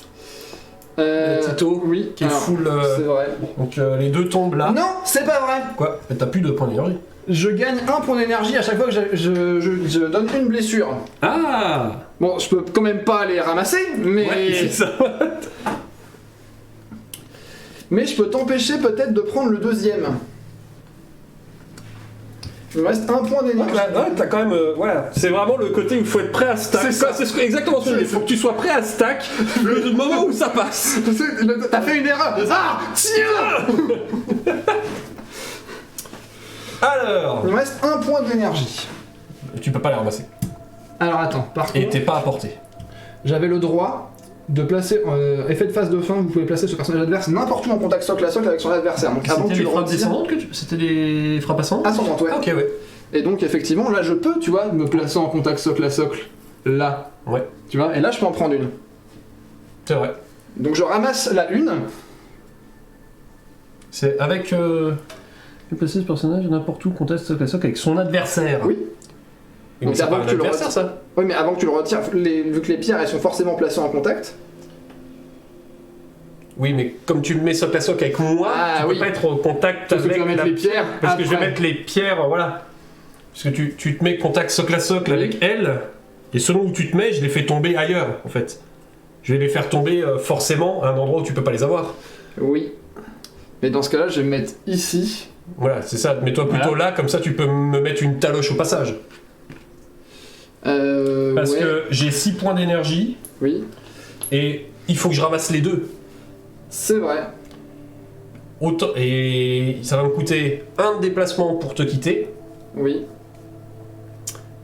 Tito, oui. qui est full. C'est vrai. Donc les deux tombent là. Non, c'est pas vrai. Quoi? Mais t'as plus de points d'énergie. Je gagne 1 point d'énergie à chaque fois que je donne une blessure. Ah. Bon, je peux quand même pas les ramasser, mais. Ouais, c'est ça. Mais je peux t'empêcher peut-être de prendre le deuxième. Il me reste 1 point d'énergie. Ouais, t'as quand même. Voilà. C'est vraiment le côté où il faut être prêt à stack. C'est ça. C'est exactement ce que je dis. Il faut que tu sois prêt à stack le moment où ça passe. T'as fait une erreur. Ah, tiens. Alors. Il me reste 1 point d'énergie. Tu peux pas les ramasser. Alors attends, par Et contre, t'es pas à portée. j'avais le droit de placer effet de phase de fin. Vous pouvez placer ce personnage adverse n'importe où en contact socle à socle avec son adversaire. Donc avant que C'était tu les le frappes retires. descendantes que C'était des frappes ascendantes? Ascendante, ouais. Ah, ok, ouais. Et donc effectivement, là je peux, tu vois, me placer en contact socle à socle. Là. Ouais. Tu vois, et là je peux en prendre une. C'est vrai. Donc je ramasse la une. C'est avec. Placer ce personnage n'importe où, conteste socle à socle avec son adversaire. Oui. Mais Donc c'est avant pas un que tu le adversaire, retires. ça. Oui, mais avant que tu le retires, vu que les pierres elles sont forcément placées en contact. Oui, mais comme tu mets socle à socle avec moi, Ah, tu oui. peux pas être au contact Parce que avec tu vas mettre la les pierres. Parce que je vais après. mettre les pierres, voilà. Parce que tu te mets contact socle à socle Oui. avec elle, et selon où tu te mets, je les fais tomber ailleurs, en fait. Je vais les faire tomber forcément à un endroit où tu peux pas les avoir. Oui. Mais dans ce cas-là, je vais me mettre ici. Voilà, c'est ça. Mets-toi plutôt là, comme ça tu peux me mettre une taloche au passage. Parce ouais. que j'ai 6 points d'énergie, Oui. et il faut que je ramasse les deux. C'est vrai. Autant, et ça va me coûter un déplacement pour te quitter. Oui.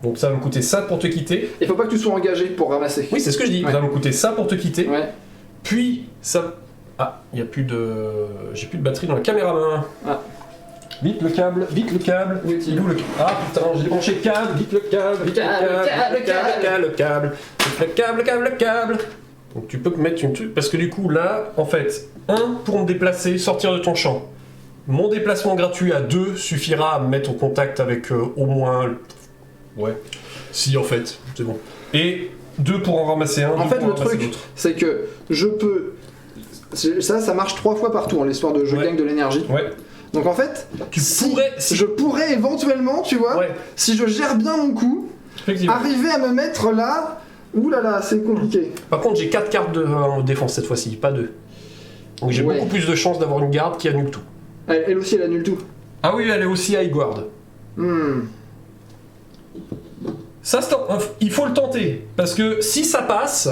Donc ça va me coûter ça pour te quitter. Il faut pas que tu sois engagé pour ramasser. Oui, c'est ce que je dis. Ouais. Ça va me coûter ça pour te quitter. Ouais. Puis ça... Ah, il y a plus de... J'ai plus de batterie dans la caméra main. Ah. Vite le câble, vite le câble. Où est-il ? Il est où le câble? Ah putain, j'ai débranché le câble, vite le câble, vite le câble, le câble, le câble. Donc tu peux mettre une truc, parce que du coup là, en fait, 1 pour me déplacer, sortir de ton champ. Mon déplacement gratuit à 2 suffira à me mettre en contact avec au moins... Ouais. Si en fait, c'est bon. Et 2 pour en ramasser un. En 2 fait, pour en le ramasser truc, l'autre. c'est que je peux. Ça marche 3 fois par tour, l'histoire de je Ouais. gagne de l'énergie. Ouais. Donc en fait, Tu pourrais... je pourrais éventuellement, tu vois, Ouais, si je gère bien mon coup, effectivement. arriver à me mettre là. Ouh là là, c'est compliqué. Par contre, j'ai 4 cartes de défense cette fois-ci, pas 2. Donc j'ai Ouais. beaucoup plus de chances d'avoir une garde qui annule tout. Elle aussi, elle annule tout. Ah oui, elle est aussi high guard. Ça, il faut le tenter. Parce que si ça passe,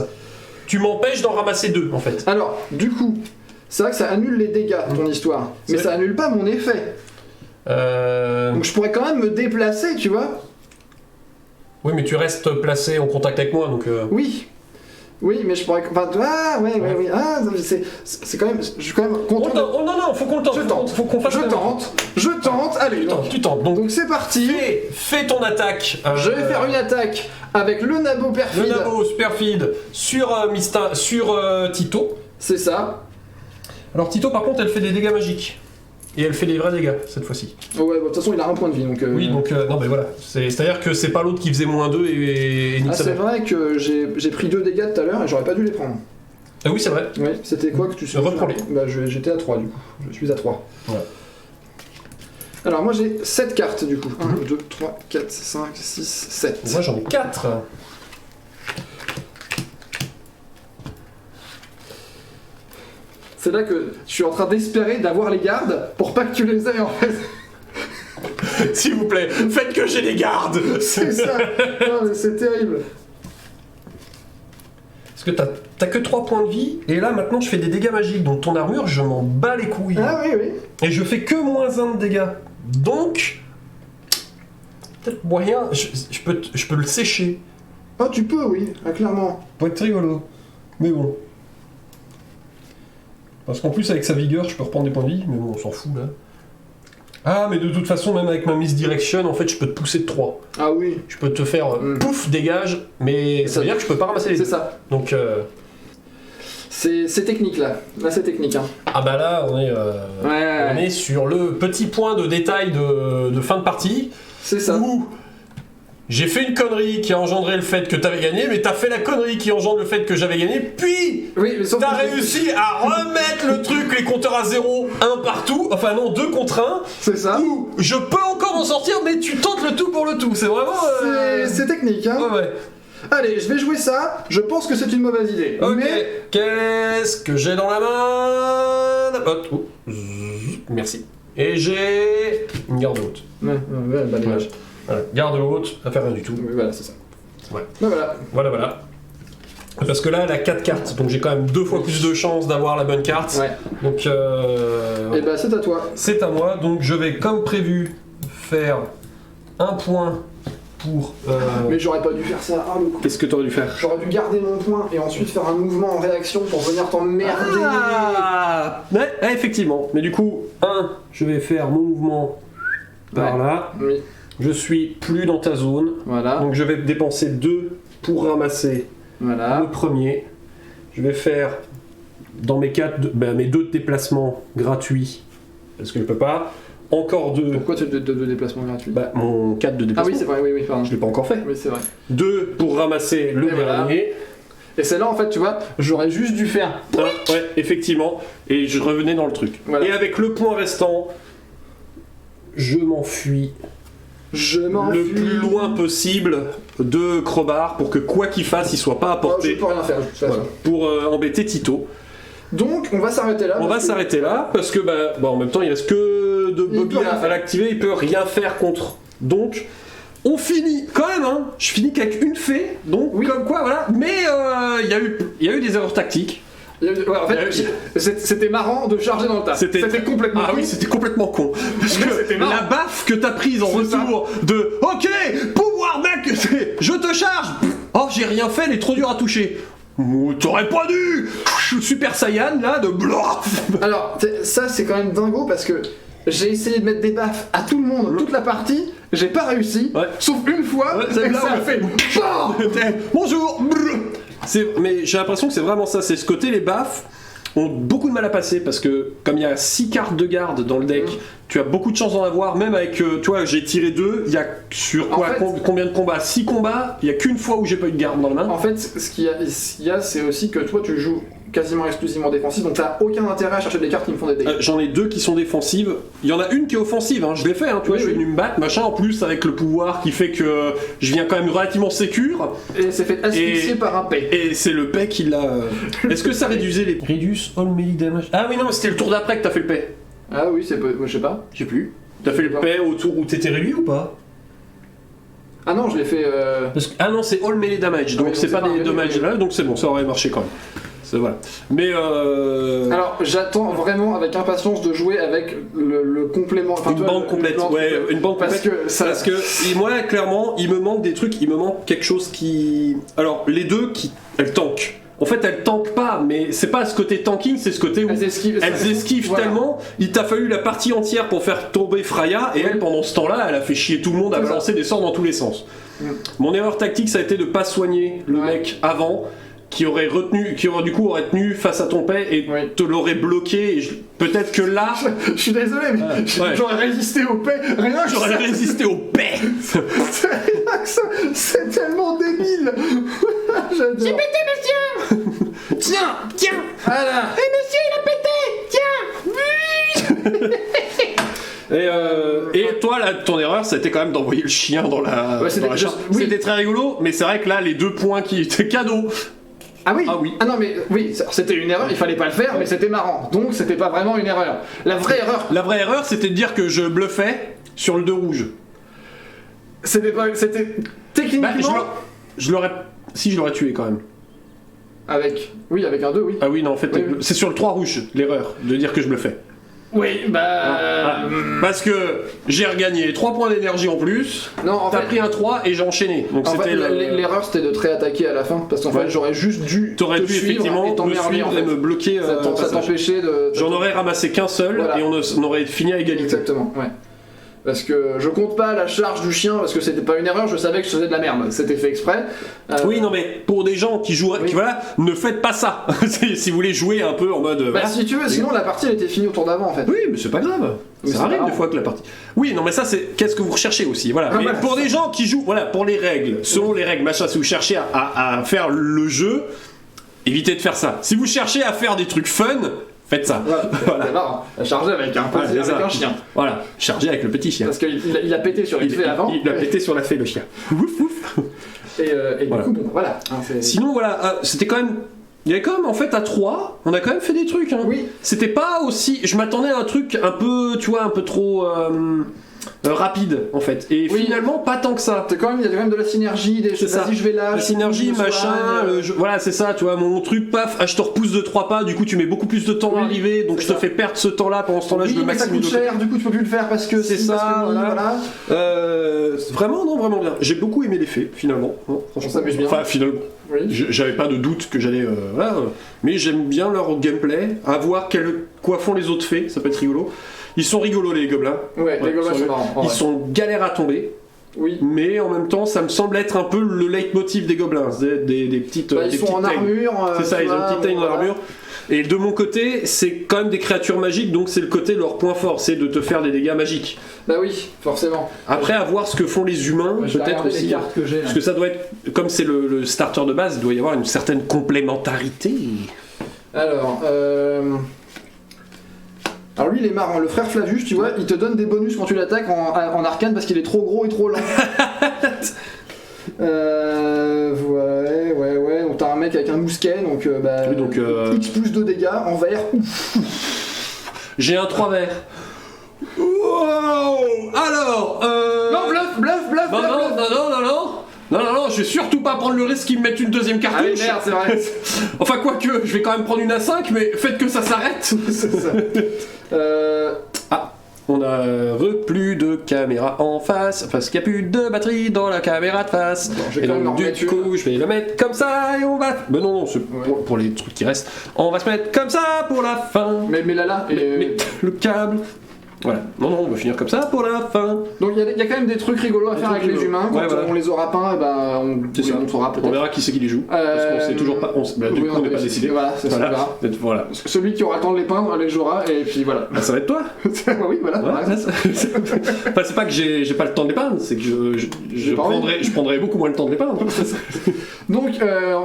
tu m'empêches d'en ramasser 2 en fait. Alors, du coup, c'est vrai que ça annule les dégâts, ton histoire. Mais C'est ça annule pas mon effet. Donc je pourrais quand même me déplacer, tu vois. Oui, mais tu restes placé en contact avec moi, donc... Oui. Oui, mais je pourrais. Enfin, ah, ouais. Ah, non, mais c'est quand même. Je suis quand même content. Oh non, faut qu'on le tente. Je tente. Faut qu'on fasse Je tente. Allez, donc. Tu tentes. Donc, Donc c'est parti. fais ton attaque. Je vais faire une attaque avec le nabo perfide. Le nabo perfide sur, Tito. C'est ça. Alors Tito, par contre, elle fait des dégâts magiques. Et elle fait des vrais dégâts, cette fois-ci. Oh, ouais, bah, de toute façon, il a 1 point de vie, donc. Oui, donc, non, mais voilà. C'est-à-dire que c'est pas l'autre qui faisait -2 et nique Ah, sa c'est mère. vrai que j'ai pris 2 dégâts tout à l'heure et j'aurais pas dû les prendre. Ah oui, c'est vrai. Oui, c'était quoi que tu sais? Reprends-les. Bah, j'étais à 3 du coup. Je suis à 3. Voilà. Alors, moi j'ai 7 cartes du coup. 1, 2, 3, 4, 5, 6, 7. Moi, j'en ai 4. C'est là que je suis en train d'espérer d'avoir les gardes pour pas que tu les aies en fait. S'il vous plaît, faites que j'ai des gardes. C'est ça. Non, mais c'est terrible. Parce que t'as que 3 points de vie, et là maintenant je fais des dégâts magiques, donc ton armure je m'en bats les couilles. Ah oui, oui. Et je fais que -1 de dégâts. Donc, peut-être moyen, je peux le sécher. Oh, tu peux, oui, ah, clairement. Pour être rigolo. Mais bon. Parce qu'en plus avec sa vigueur je peux reprendre des points de vie, mais bon on s'en fout là. Ah mais de toute façon même avec ma misdirection en fait je peux te pousser de 3. Ah oui, Je peux te faire pouf dégage, mais ça veut dire que je peux pas ramasser les c'est deux. ça. Donc C'est technique là. Là c'est technique. Hein. Ah bah là, on est sur le petit point de détail de fin de partie. C'est ça. Où j'ai fait une connerie qui a engendré le fait que t'avais gagné, mais t'as fait la connerie qui engendre le fait que j'avais gagné, puis t'as réussi à remettre le truc, les compteurs à 0, 1 partout, enfin non, 2 contre 1. C'est ça. Où je peux encore en sortir, mais tu tentes le tout pour le tout. C'est vraiment. C'est technique, hein. Ouais. Allez, je vais jouer ça. Je pense que c'est une mauvaise idée. Ok. Mais Qu'est-ce que j'ai dans la main? Oh. Merci. Et j'ai une garde haute. Ouais, dégage. Voilà. Garde haute, à faire rien du tout. Oui, voilà, c'est ça. Ouais. Voilà. Parce que là, elle a 4 cartes, donc j'ai quand même 2 fois plus de chances d'avoir la bonne carte. Ouais. Donc, Et bah, c'est à toi. c'est à moi, donc je vais, comme prévu, faire un point pour. Mais j'aurais pas dû faire ça. Ah, le coup. Qu'est-ce que t'aurais dû faire? J'aurais dû garder mon point et ensuite faire un mouvement en réaction pour venir t'emmerder. Ouais, effectivement. Mais du coup, je vais faire mon mouvement par là. Oui. Je suis plus dans ta zone. Voilà. Donc je vais dépenser 2 pour ramasser le premier. Je vais faire dans mes 2 déplacements gratuits, parce que je peux pas. Encore 2. Pourquoi tu as 2 déplacements gratuits? Mon 4 de déplacement. Ah oui, c'est vrai, oui, pardon. Je l'ai pas encore fait. Oui, c'est vrai. 2 pour ramasser le dernier. Voilà. Et celle-là, en fait, tu vois, j'aurais juste dû faire. Ouais, effectivement. Et je revenais dans le truc. Voilà. Et avec le point restant, je m'enfuis le plus loin possible de Crowbar pour que quoi qu'il fasse, il soit pas à portée. Je peux rien faire, de toute façon. Voilà. Pour embêter Tito. Donc, on va s'arrêter là. On va s'arrêter là parce que en même temps, il reste que de Bobby à l'activer, il peut rien faire contre. Donc, on finit quand même, hein. Je finis qu'avec une fée, donc comme quoi, voilà. Mais il y a eu des erreurs tactiques. Ouais, en fait, c'était marrant de charger dans le tas. C'était complètement con. Oui, c'était complètement con. Parce que marrant. la baffe que t'as prise en retour de OK, pouvoir mec, je te charge. Oh, j'ai rien fait, elle est trop dure à toucher. T'aurais pas dû. Super Saiyan là de blof. Alors, ça c'est quand même dingo parce que j'ai essayé de mettre des baffes à tout le monde toute la partie, j'ai pas réussi, sauf une fois, et ça a fait bonjour. Mais j'ai l'impression que c'est vraiment ça, c'est ce côté, les baffes ont beaucoup de mal à passer parce que comme il y a 6 cartes de garde dans le deck, tu as beaucoup de chance d'en avoir, même avec, tu vois, j'ai tiré 2, il y a sur combien de combats? 6 combats, il y a qu'une fois où j'ai pas eu de garde dans la main. En fait, ce qu'il y a, c'est aussi que toi tu joues quasiment exclusivement défensif, donc t'as aucun intérêt à chercher des cartes qui me font des dégâts. J'en ai 2 qui sont défensives, il y en a une qui est offensive, hein. Je l'ai fait, hein, tu vois, je suis venu me battre, machin, en plus avec le pouvoir qui fait que je viens quand même relativement sécure. Et c'est fait asphyxier par un paix. Et c'est le paix qui l'a... Est-ce que ça réduisait les... Reduce all melee damage... Ah oui, non, c'était le tour d'après que t'as fait le paix. Ah oui, c'est moi, je sais pas. Je sais plus. T'as fait le paix au tour où t'étais réduit ou pas? Ah non, je l'ai fait... Ah non, c'est all melee damage, donc c'est pas des dommages là, donc c'est bon, ça aurait marché quand même. Voilà. Mais alors j'attends vraiment avec impatience de jouer avec le complément. Enfin, une bande complète, une bande complète. Parce que moi clairement il me manque des trucs, il me manque quelque chose qui. Alors les deux elles tankent. En fait, elles tankent pas, mais c'est pas ce côté tanking, c'est ce côté où elles esquivent voilà. Tellement. Il t'a fallu la partie entière pour faire tomber Freya, et elle, pendant ce temps-là, elle a fait chier tout le monde à balancer des sorts dans tous les sens. Mon erreur tactique, ça a été de pas soigner le mec avant, qui aurait du coup tenu face à ton paix et te l'aurait bloqué. Peut-être que là. Je suis désolé, mais j'aurais résisté au paix. Rien que j'aurais résisté au paix. C'est tellement débile. J'adore. J'ai pété, monsieur. Tiens. Voilà. Et monsieur, il a pété. Tiens. Et toi, là, ton erreur, ça a été quand même d'envoyer le chien dans la. C'était très rigolo, mais c'est vrai que là, les 2 points qui étaient cadeaux. Ah oui. Ah non mais oui, c'était une erreur, il fallait pas le faire, mais c'était marrant. Donc c'était pas vraiment une erreur. La vraie erreur, c'était de dire que je bluffais sur le 2 rouge. C'était techniquement. Je l'aurais tué quand même. Avec un 2, oui. Ah oui, non, en fait, c'est sur le 3 rouge, l'erreur de dire que je bluffais. Oui, parce que j'ai regagné 3 points d'énergie en plus. Non, t'as pris un 3 et j'ai enchaîné. Donc c'était l'erreur, c'était de te réattaquer à la fin, parce qu'en fait j'aurais juste dû t'aurais pu effectivement me suivre et me bloquer. Ça t'empêchait de. J'en aurais ramassé qu'un seul et on aurait fini à égalité. Exactement, ouais. Parce que je compte pas la charge du chien, parce que c'était pas une erreur, je savais que je faisais de la merde, c'était fait exprès. Oui, non, mais pour des gens qui jouent, qui, voilà, ne faites pas ça. Si vous voulez jouer un peu en mode. Bah, voilà. si tu veux, sinon la partie elle était finie au tour d'avant en fait. Oui, mais c'est pas grave. Oui, Ça arrive des fois que la partie. Oui, non, mais ça, c'est qu'est-ce que vous recherchez aussi. Voilà. Mais voilà, pour des gens qui jouent, voilà, pour les règles, selon les règles, machin, si vous cherchez à faire le jeu, évitez de faire ça. Si vous cherchez à faire des trucs fun, faites ça. Voilà. C'est marrant, à charger avec un chien. Voilà, chargez avec le petit chien. Parce qu'il a pété sur une fée avant. Il a pété sur la fée, le chien. Ouf, ouf. Et voilà. du coup, bon, voilà. Sinon, voilà, c'était quand même. Il y avait quand même, en fait, à 3, on a quand même fait des trucs. Hein. Oui. C'était pas aussi. Je m'attendais à un truc un peu, tu vois, un peu trop. Rapide en fait et oui. Finalement pas tant que ça. Il y a quand même de la synergie, des choses. Vas-y, je vais là. La synergie, machin, voilà, c'est ça, tu vois, mon truc, paf, je te repousse de 3 pas, du coup tu mets beaucoup plus de temps à arriver, donc je te fais perdre ce temps-là, pendant ce temps-là je me maximise. Ça coûte cher, du coup tu peux plus le faire parce que c'est ça, voilà. Vraiment, non, vraiment bien. J'ai beaucoup aimé l'effet, finalement. On s'amuse bien. Enfin, finalement. Oui. J'avais pas de doute que j'allais. Voilà, mais j'aime bien leur gameplay, à voir quoi font les autres fées, ça peut être rigolo. Ils sont rigolos les gobelins. Ouais, les gobelins sont marrants. Ils sont galères à tomber. Oui. Mais en même temps, ça me semble être un peu le leitmotiv des gobelins. Des petites. Bah, ils sont en armure. C'est ça, ils ont une petite taille en armure. Et de mon côté, c'est quand même des créatures magiques, donc c'est le côté leur point fort, c'est de te faire des dégâts magiques. Bah oui, forcément. Après, à voir ce que font les humains, peut-être aussi. Les cartes que j'ai, parce que ça doit être, comme c'est le starter de base, il doit y avoir une certaine complémentarité. Alors lui il est marrant, le frère Flavius, tu vois, il te donne des bonus quand tu l'attaques en arcane parce qu'il est trop gros et trop lent. Ouais, donc t'as un mec avec un mousquet, donc X plus de dégâts en vert. J'ai un 3 vert. Wow. Alors, Non, bluff. Non, je vais surtout pas prendre le risque qu'ils me mettent une deuxième cartouche. Ah oui, merde, c'est vrai. Enfin, quoique, je vais quand même prendre une A5, mais faites que ça s'arrête. C'est ça. On a plus de caméra en face, parce qu'il n'y a plus de batterie dans la caméra de face. Bon, et donc, du coup, je vais le mettre comme ça et on va. Mais non, c'est pour les trucs qui restent. On va se mettre comme ça pour la fin. Mais là, mais le câble. Voilà, non, on va finir comme ça pour la fin. Donc il y a quand même des trucs rigolos à faire avec les humains. Quand on les aura peints, on les montrera peut-être. On verra qui c'est qui les joue. Parce qu'on sait toujours pas. Du coup, on n'est pas décidé. Voilà, c'est ça. Voilà. Celui qui aura le temps de les peindre, les jouera, et puis voilà. Bah, ça va être toi. Oui, voilà. Enfin, c'est pas que j'ai pas le temps de les peindre, c'est que je prendrai beaucoup moins le temps de les peindre. Donc,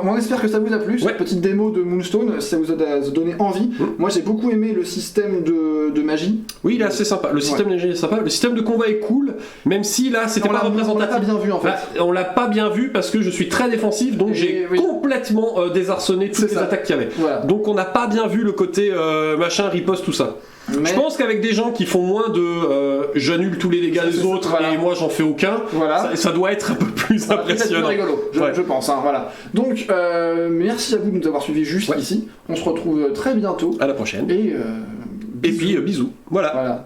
on espère que ça vous a plu. Cette petite démo de Moonstone, ça vous a donné envie. Moi, j'ai beaucoup aimé le système de magie. Oui, là, c'est sympa. Le système de magie est sympa. Le système de combat est cool, même si là, c'était pas représentatif. On l'a pas bien vu en fait. On l'a pas bien vu parce que je suis très défensif, donc j'ai complètement désarçonné toutes les attaques qu'il y avait. Voilà. Donc, on n'a pas bien vu le côté machin, riposte, tout ça. Mais... Je pense qu'avec des gens qui font moins de j'annule tous les dégâts des autres et moi j'en fais aucun, ça doit être un peu plus impressionnant. Plus rigolo, je pense. Voilà. Donc merci à vous de nous avoir suivis jusqu'ici. On se retrouve très bientôt. À la prochaine. Et puis bisous. Voilà.